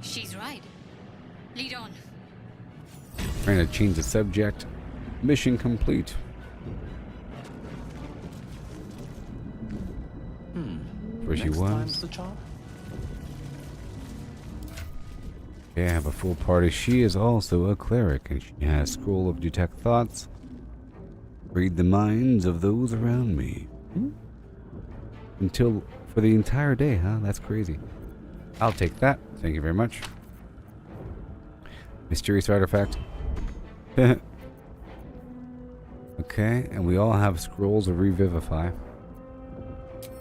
She's right. Lead on. Trying to change the subject. Mission complete. Where she Next was. time's the charm. Yeah, I have a full party. She is also a cleric, and she has scroll of detect thoughts. Read the minds of those around me. Until for the entire day, huh? That's crazy. I'll take that. Thank you very much. Mysterious artifact. Okay, and we all have scrolls of revivify.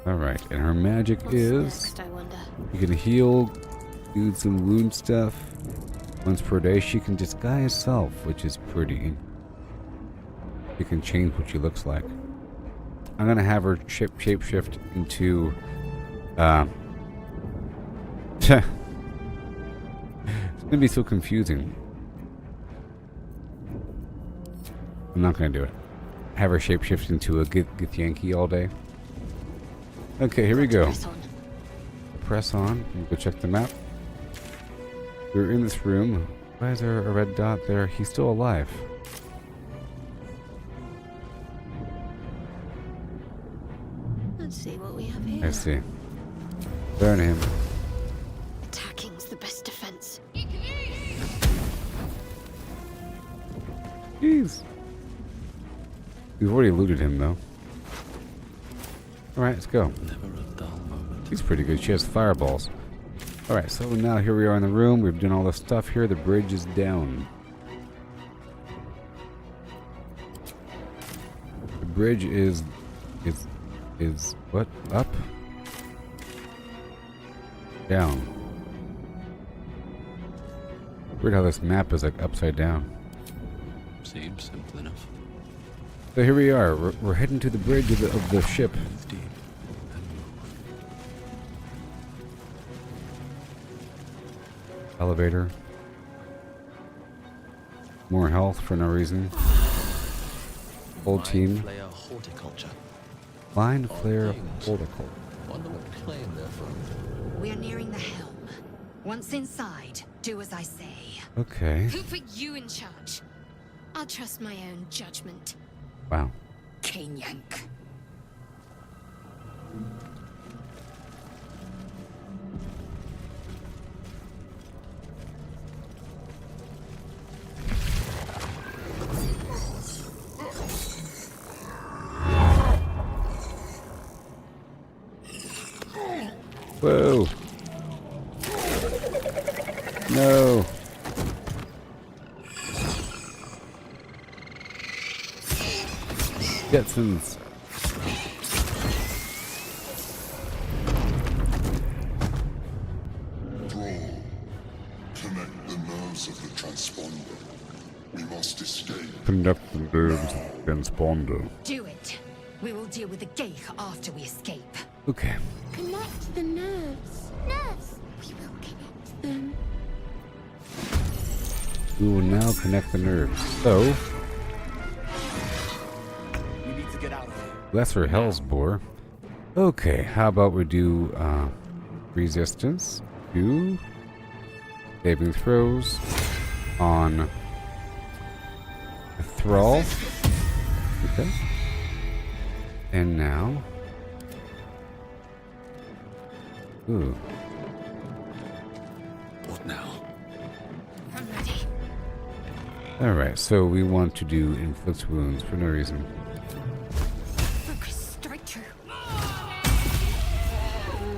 Alright, and her magic is... Next, I wonder. You can heal, do some wound stuff. Once per day, she can disguise self, which is pretty. You can change what she looks like. I'm gonna have her shapeshift into... It's gonna be so confusing. I'm not gonna do it. Have her shapeshift into a Githyanki all day. Okay, here we go. Press on. Let me go check the map. We're in this room. Why is there a red dot there? He's still alive. Let's see what we have here. I see. Burn him. Attacking's the best defense. Jeez. We've already looted him, though. Alright, let's go. Never a dull moment. He's pretty good. She has fireballs. Alright, so now here we are in the room. We've done all the stuff here. The bridge is down. The bridge is what? Up? Down. Weird how this map is like upside down. Seems simple enough. So here we are. We're heading to the bridge of the ship. Move deep and move. Elevator. More health for no reason. Whole team. Flare horticulture. Line flare things. horticulture. Wonder what plane they're from. We are nearing the helm. Once inside, do as I say. Okay. Who put you in charge? I'll trust my own judgment. Wow. Cane yank. Whoa. No. Jetsons. Thrall, connect the nerves of the transponder. We must escape. Conduct the nerves of the transponder. Do it. We will deal with the Geich after we escape. Okay. Connect the nerves. Nerves! We will connect them. We will now connect the nerves. So, We need to get out of here. lesser Hellsbore. Okay, how about we do resistance to saving throws on Thrall. Okay. And now... Ooh. What now? I'm ready. Alright, so we want to do inflict wounds for no reason. Focus, strike true.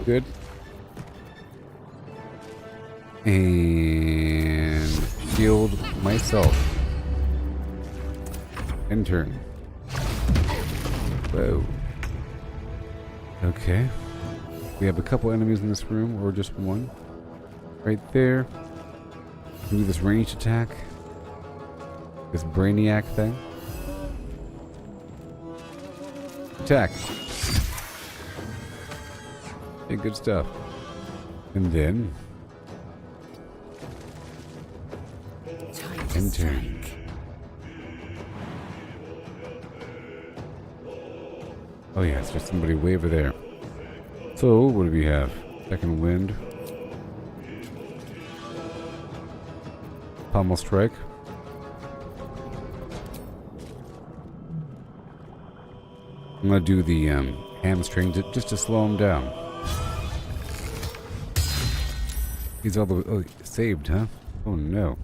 Good. And shield myself. In turn. Whoa. Okay. We have a couple enemies in this room, or just one. Right there. Do this ranged attack. This brainiac thing. Attack. Hey, good stuff. And then... in turn. Oh yeah, it's just somebody way over there. So, what do we have? Second wind. Pommel strike. I'm gonna do the hamstring just to slow him down. He's all the way, saved, huh? Oh no.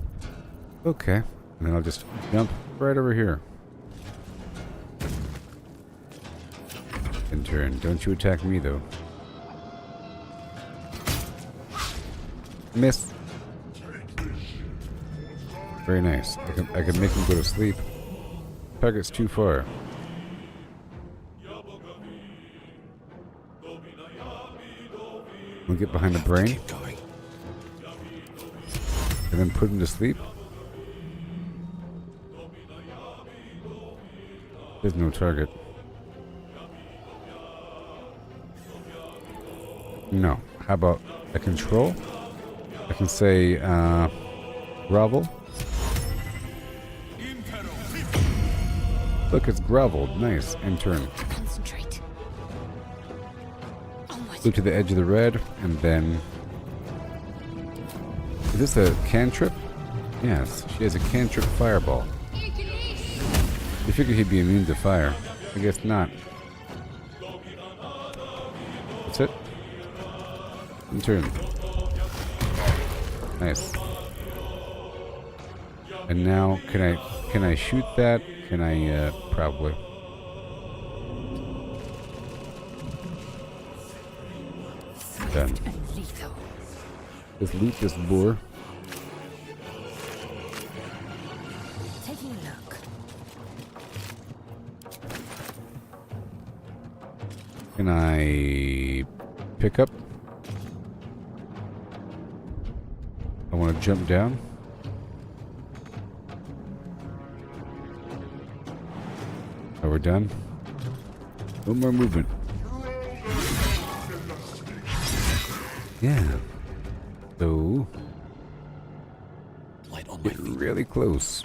Okay, and then I'll just jump right over here. In turn, don't you attack me though. Miss. Very nice. I can make him go to sleep. Target's too far. We'll get behind the brain. And then put him to sleep. There's no target. No. How about a control? I can say, grovel. Look, it's groveled. Nice. In turn. Concentrate. Look to the edge of the red, and then... Is this a cantrip? Yes, she has a cantrip fireball. You figured he'd be immune to fire. I guess not. That's it. In turn. Nice. And now, can I shoot that? Can I, probably. Done. Let's loot this boar. Taking a look. Can I pick up? I want to jump down. Oh, we're done. No more movement. Yeah. So, getting really close.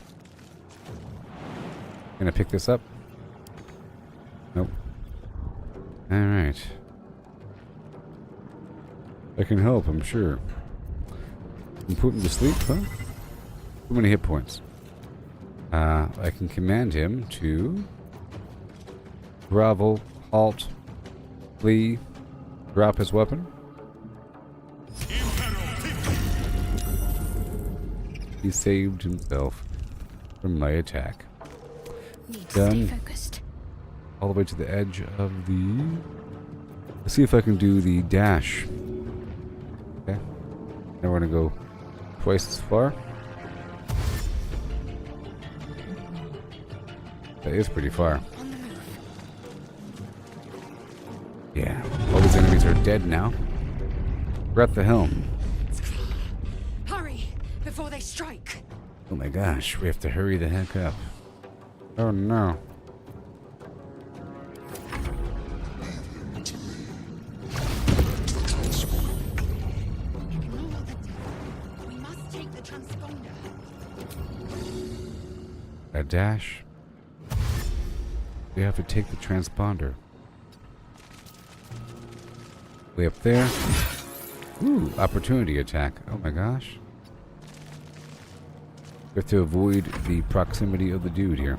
Gonna pick this up? Nope. Alright. I can help, I'm sure. And put him to sleep, huh? Too many hit points. I can command him to grovel, halt, flee, drop his weapon. He saved himself from my attack. Done. All the way to the edge of the... Let's see if I can do the dash. Okay. Now we're gonna go twice as far. That is pretty far. Yeah. All these enemies are dead now. We're at the helm. Hurry before they strike. Oh my gosh, we have to hurry the heck up. Oh no. We must take the transponder. A dash. We have to take the transponder. Way up there. Ooh, opportunity attack. Oh my gosh. We have to avoid the proximity of the dude here.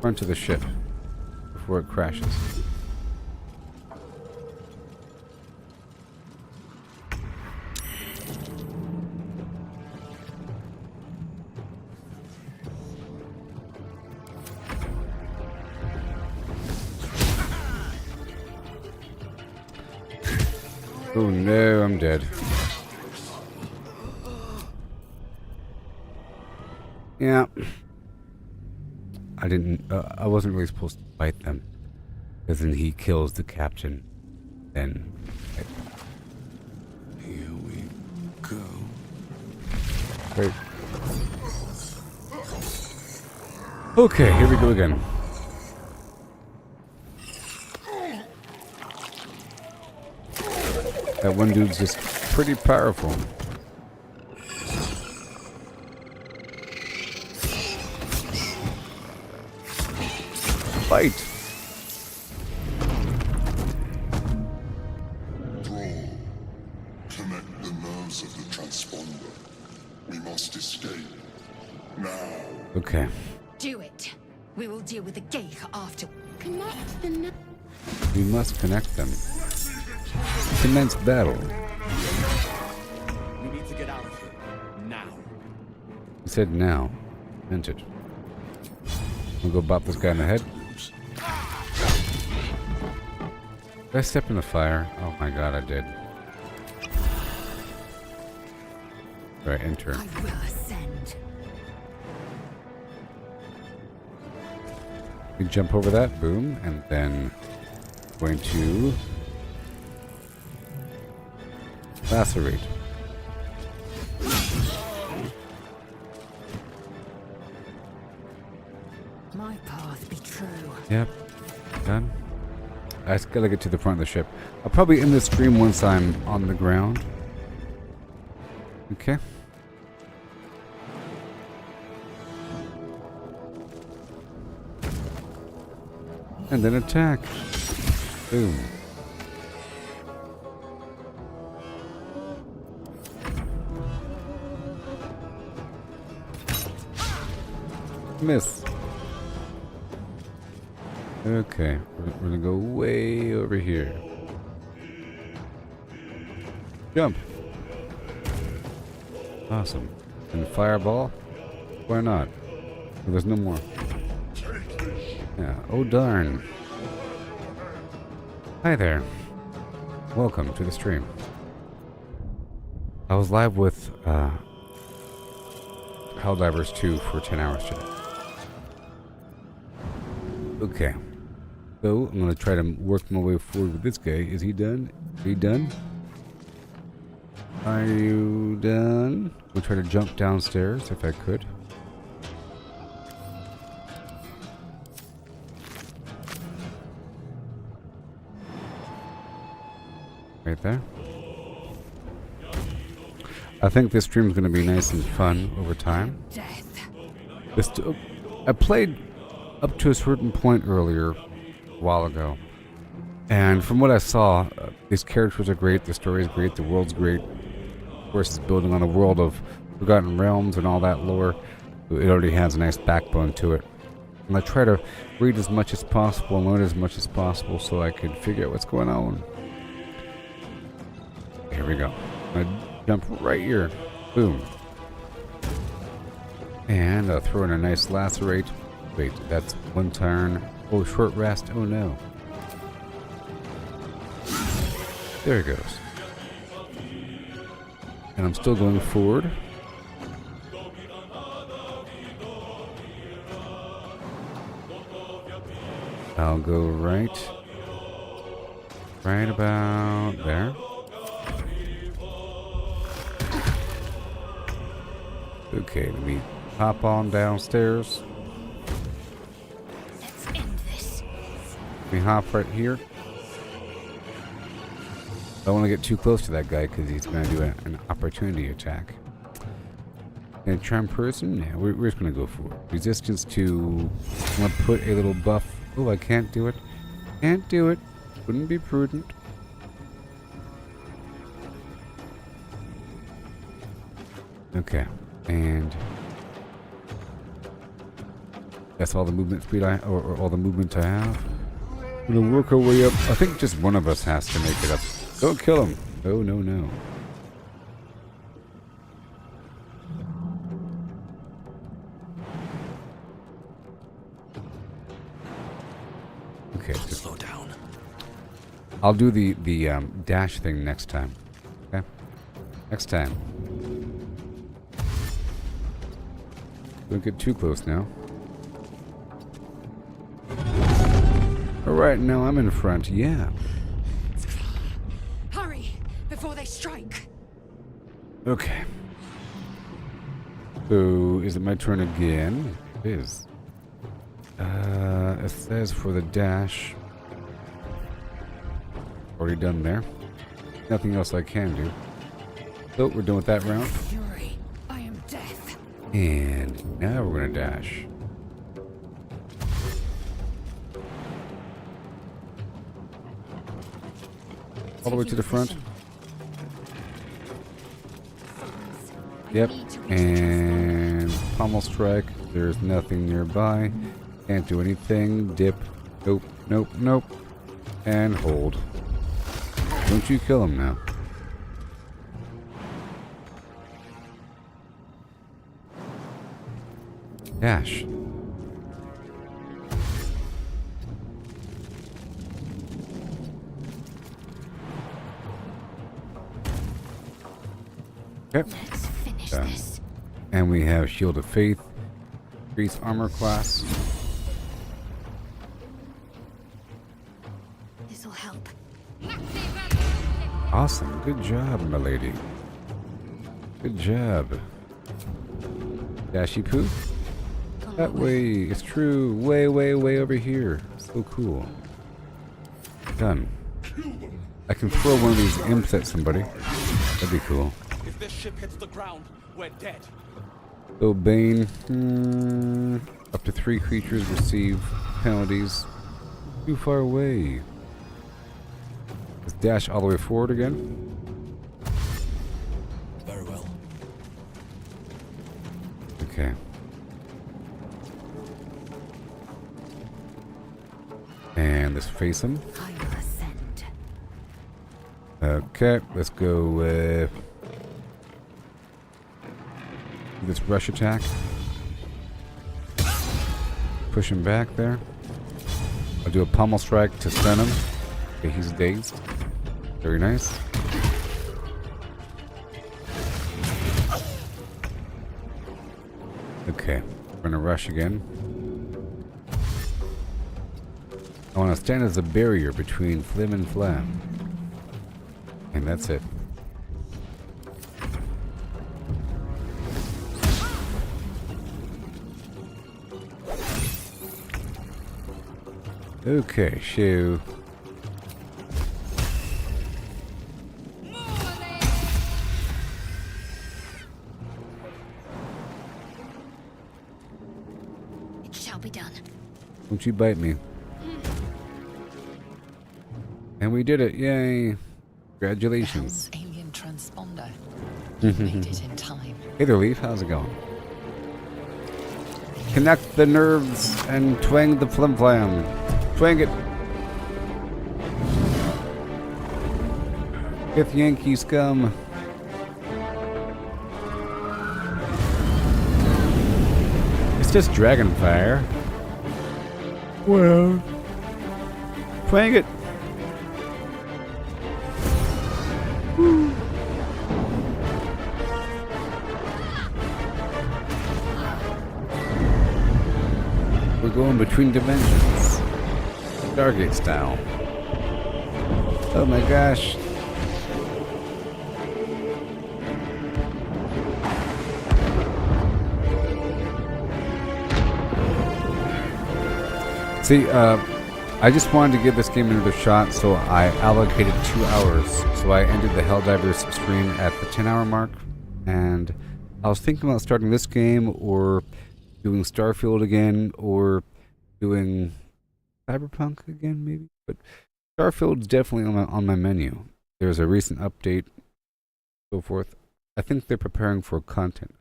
front of the ship before it crashes. Oh no, I'm dead. Yeah. I wasn't really supposed to fight them. Because then he kills the captain. Then... Here we go. Wait. Okay, here we go again. That one dude's just pretty powerful. Fight! Draw. Connect the nerves of the transponder. We must escape. Now. Okay. Do it. We will deal with the Geich after. Connect the We must connect them. Commence battle. We need to get out of here. Now. He said now. Meant it. I'll go bop this guy in the head. Did I step in the fire? Oh my god, I did. Alright, enter. I will ascend. We jump over that, boom, and then going to lacerate. My path be true. Yep, done. I just gotta get to the front of the ship. I'll probably end the stream once I'm on the ground. Okay. And then attack. Boom. Miss. Okay, we're gonna go way over here. Jump. Awesome. And fireball? Why not? Well, there's no more. Yeah. Oh darn. Hi there. Welcome to the stream. I was live with Helldivers 2 for 10 hours today. Okay. So I'm gonna try to work my way forward with this guy. Is he done? Are you done? Are you done? We'll try to jump downstairs if I could. Right there. I think this stream's gonna be nice and fun over time. I played up to a certain point earlier, a while ago, and from what I saw, these characters are great, the story is great, the world's great. Of course, it's building on a world of Forgotten Realms and all that lore. It already has a nice backbone to it. And I try to read as much as possible and learn as much as possible so I can figure out what's going on. Here we go. I'm gonna jump right here. Boom. And I'll throw in a nice lacerate. Wait, that's one turn. Oh, short rest. Oh no. There it goes. And I'm still going forward. I'll go right about there. Okay, let me hop on downstairs. Let's end this. Let me hop right here. I don't want to get too close to that guy because he's going to do an opportunity attack. And charm person? Yeah, we're just going to go for it. Resistance to... I'm going to put a little buff. Oh, I can't do it. Can't do it. Wouldn't be prudent. Okay. And... That's all the movement speed or all the movement I have. We're gonna work our way up. I think just one of us has to make it up. Don't kill him. No, no, no. Okay, just Slow down. I'll do the dash thing next time. Okay, next time. Don't get too close now. All right, now I'm in front. Yeah. Hurry before they strike. Okay. So, is it my turn again? It is. It says for the dash. Already done there. Nothing else I can do. So, we're done with that round. Fury, I am death. And now we're gonna dash. All the way to the front. Yep. And pommel strike. There's nothing nearby. Can't do anything. Dip. Nope. Nope. Nope. And hold. Don't you kill him now. Dash. Okay. Let's finish this. And we have Shield of Faith. Increase armor class. This'll help. Awesome. Good job, my lady. Good job. Dashy poo. That way. It's true. Way, way, way over here. So cool. Done. I can throw one of these imps at somebody. That'd be cool. If this ship hits the ground, we're dead. So Bane. Up to 3 creatures receive penalties. Too far away. Let's dash all the way forward again. Very well. Okay. And let's face him. I will ascend. Okay, let's go with this rush attack. Push him back there. I'll do a pommel strike to stun him. Okay, he's dazed. Very nice. Okay, we're gonna rush again. I want to stand as a barrier between Flim and Flam. And that's it. Okay, shoo. It shall be done. Don't you bite me. And we did it, yay. Congratulations. The Hell's alien transponder. You made it in time. Hey there, Leaf, how's it going? Connect the nerves and twang the flim flam. Twang it. With Yankee scum. It's just dragon fire. Well, twang it. Woo. We're going between dimensions. Stargate style. Oh my gosh. See, I just wanted to give this game another shot, so I allocated 2 hours. So I ended the Helldivers stream at the 10-hour mark, and I was thinking about starting this game, or doing Starfield again, or doing Cyberpunk again, maybe. But Starfield's definitely on my menu. There's a recent update, so forth. I think they're preparing for content.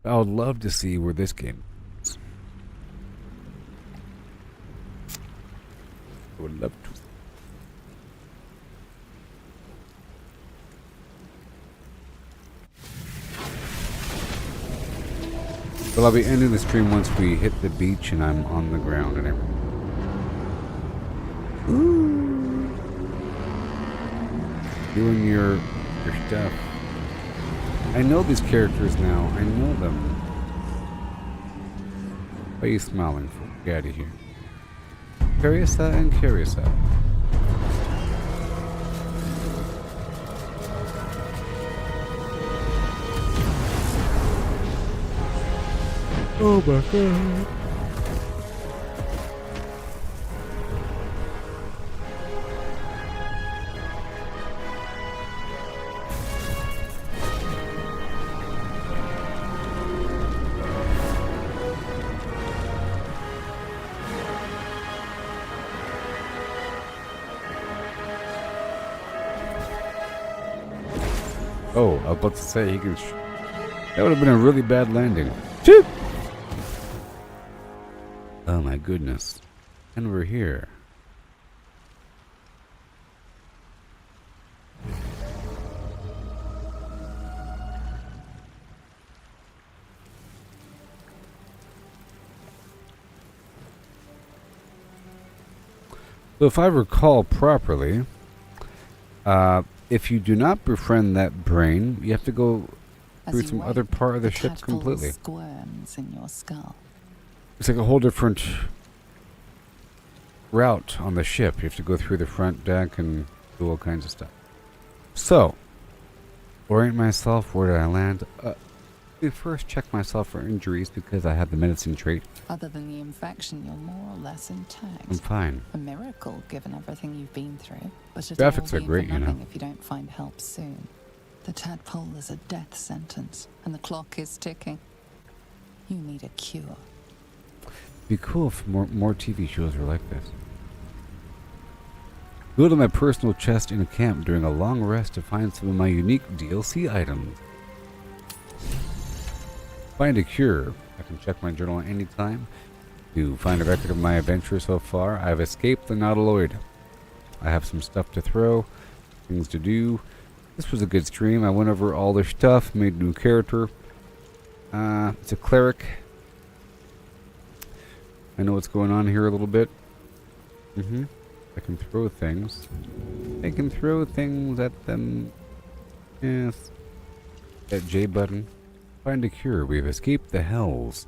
I would love to see where this game is. I would love to. Well, I'll be ending the stream once we hit the beach and I'm on the ground and everything. Ooh. Doing your stuff. I know these characters now. I know them. Why are you smiling for? Get out of here. Curiosa and Curiosa. Oh my god. Oh, I was about to say he can. That would have been a really bad landing. Choo! Oh my goodness. And we're here. So if I recall properly, if you do not befriend that brain, you have to go through some other part of the ship completely. Squirms in your skull. It's like a whole different route on the ship. You have to go through the front deck and do all kinds of stuff. So, orient myself. Where did I land? Let me first check myself for injuries because I have the medicine trait. Other than the infection, you're more or less intact. I'm fine. A miracle, given everything you've been through. But it'll Graphics all are be great, for you know. nothing if you don't find help soon. The tadpole is a death sentence, and the clock is ticking. You need a cure. It'd be cool if more TV shows were like this. Go to my personal chest in a camp during a long rest to find some of my unique DLC items. Find a cure. I can check my journal at any time to find a record of my adventure so far. I have escaped the Nautiloid. I have some stuff to throw, things to do. This was a good stream. I went over all their stuff, made a new character. It's a cleric. I know what's going on here a little bit. I can throw things. I can throw things at them. Yes. That J button. Find a cure. We have escaped the hells.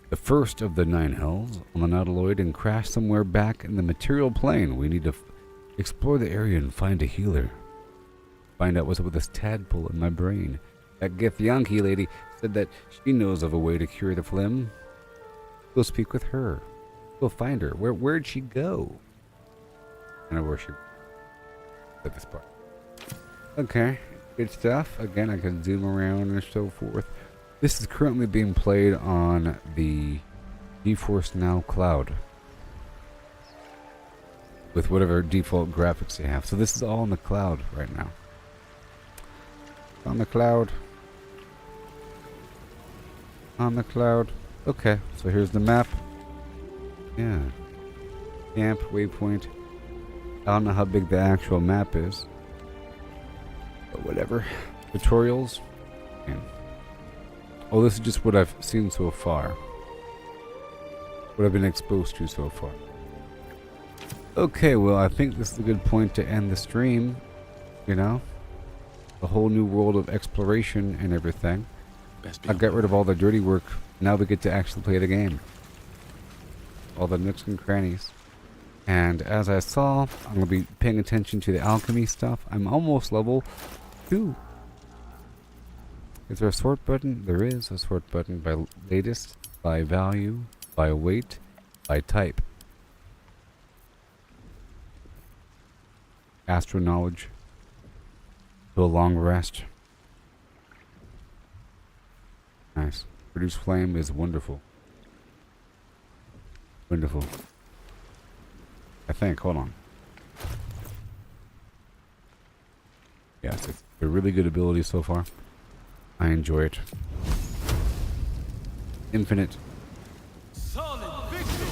The first of the 9 hells on the Nautiloid and crash somewhere back in the material plane. We need to explore the area and find a healer. Find out what's up with this tadpole in my brain. That Githyanki lady said that she knows of a way to cure the phlegm. Go speak with her. Go find her. Where'd she go? I know where she at this part. Okay. Good stuff. Again, I can zoom around and so forth. This is currently being played on the GeForce Now cloud with whatever default graphics you have. So this is all on the cloud right now. On the cloud. On the cloud. Okay, so here's the map. Yeah. Camp, waypoint. I don't know how big the actual map is. But whatever. Tutorials. And oh, this is just what I've seen so far. What I've been exposed to so far. Okay, well, I think this is a good point to end the stream. You know? A whole new world of exploration and everything. I got rid of all the dirty work. Now we get to actually play the game. All the nooks and crannies. And as I saw, I'm going to be paying attention to the alchemy stuff. I'm almost level 2. Is there a sort button? There is a sort button by latest, by value, by weight, by type. Astro knowledge. To a long rest. Nice. Produce flame is wonderful. Wonderful. I think. Hold on. Yes, it's a really good ability so far. I enjoy it. Infinite. Solid victory.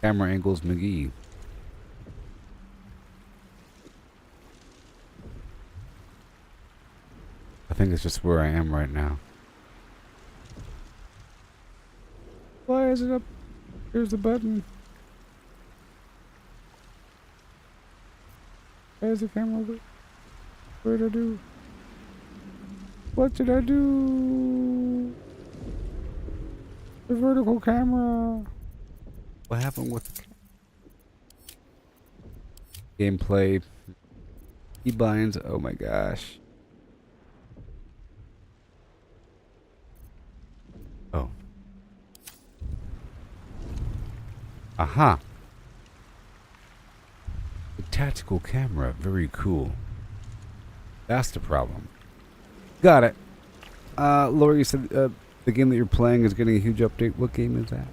Camera angles McGee. I think it's just where I am right now. Why is it up? Here's the button. Where's the camera? What did I do? What did I do? The vertical camera. What happened with the gameplay? Keybinds. Oh my gosh. Oh. Aha. The tactical camera. Very cool. That's the problem. Got it. Laura, you said the game that you're playing is getting a huge update. What game is that?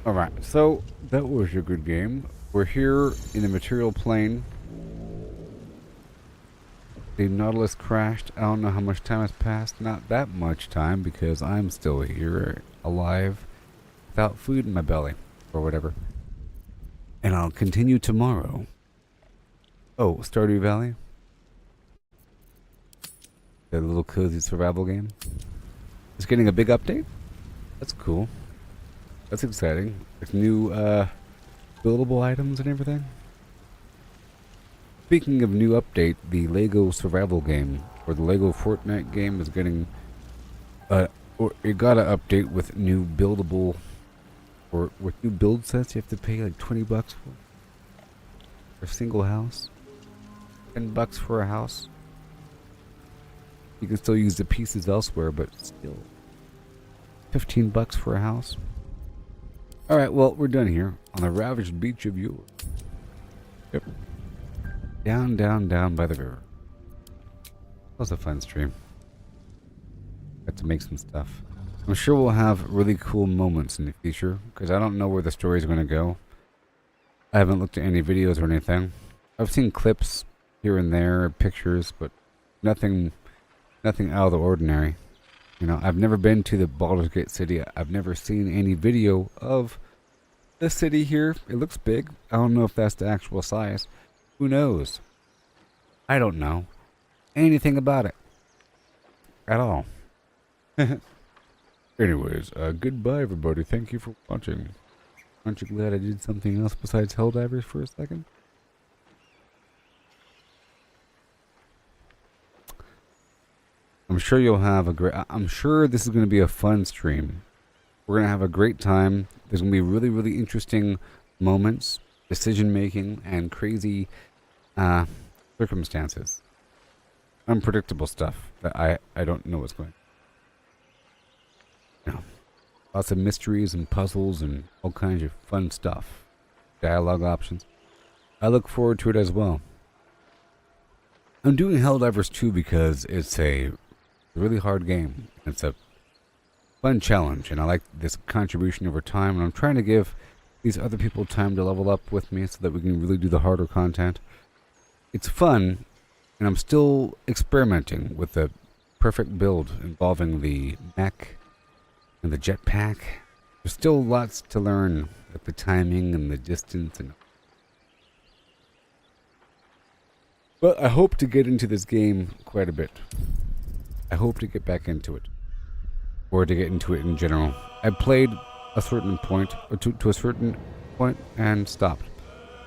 Alright, so that was your good game. We're here in the material plane. The Nautilus crashed. I don't know how much time has passed. Not that much time because I'm still here, alive, without food in my belly, or whatever. And I'll continue tomorrow. Oh, Stardew Valley? The little cozy survival game. It's getting a big update? That's cool. That's exciting. There's new buildable items and everything. Speaking of new update, the Lego survival game, or the Lego Fortnite game, is getting or it got an update with new buildable, or with new build sets. You have to pay like $20 for a single house. $10 for a house. You can still use the pieces elsewhere, but still $15 for a house. Alright, well, we're done here on the ravaged beach of Europe. Yep. Down, down, down by the river. That was a fun stream. Got to make some stuff. I'm sure we'll have really cool moments in the future, because I don't know where the story's going to go. I haven't looked at any videos or anything. I've seen clips here and there, pictures, but nothing out of the ordinary. You know, I've never been to the Baldur's Gate city. I've never seen any video of the city here. It looks big. I don't know if that's the actual size. Who knows? I don't know anything about it at all. Anyways, goodbye everybody. Thank you for watching. Aren't you glad I did something else besides Helldivers for a second? I'm sure you'll have a great... I'm sure this is going to be a fun stream. We're going to have a great time. There's going to be really, really interesting moments, decision making, and crazy circumstances. Unpredictable stuff that I don't know what's going on. Lots of mysteries and puzzles and all kinds of fun stuff. Dialogue options. I look forward to it as well. I'm doing Helldivers 2 because it's a really hard game. It's a fun challenge, and I like this contribution over time, and I'm trying to give these other people time to level up with me so that we can really do the harder content. It's fun, and I'm still experimenting with the perfect build involving the mech and the jetpack. There's still lots to learn with the timing and the distance, but I hope to get into this game quite a bit. I hope to get back into it, or to get into it in general. I played a certain point, or to a certain point, and stopped.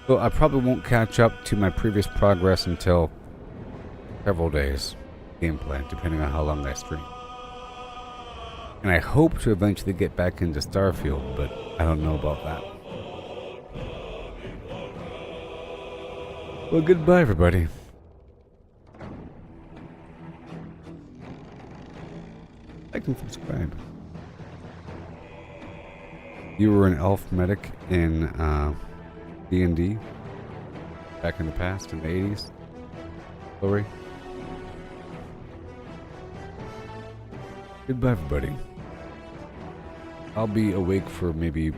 So I probably won't catch up to my previous progress until several days gameplay, depending on how long I stream. And I hope to eventually get back into Starfield, but I don't know about that. Well, goodbye, everybody. Like and subscribe. You were an elf medic in D&D back in the past, in the 80s. Lori. Goodbye, everybody. I'll be awake for maybe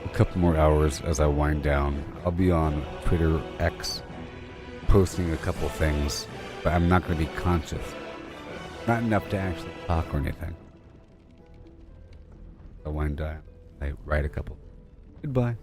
a couple more hours as I wind down. I'll be on Twitter X posting a couple things, but I'm not going to be conscious. Not enough to actually talk or anything. I wind down. I write a couple. Goodbye.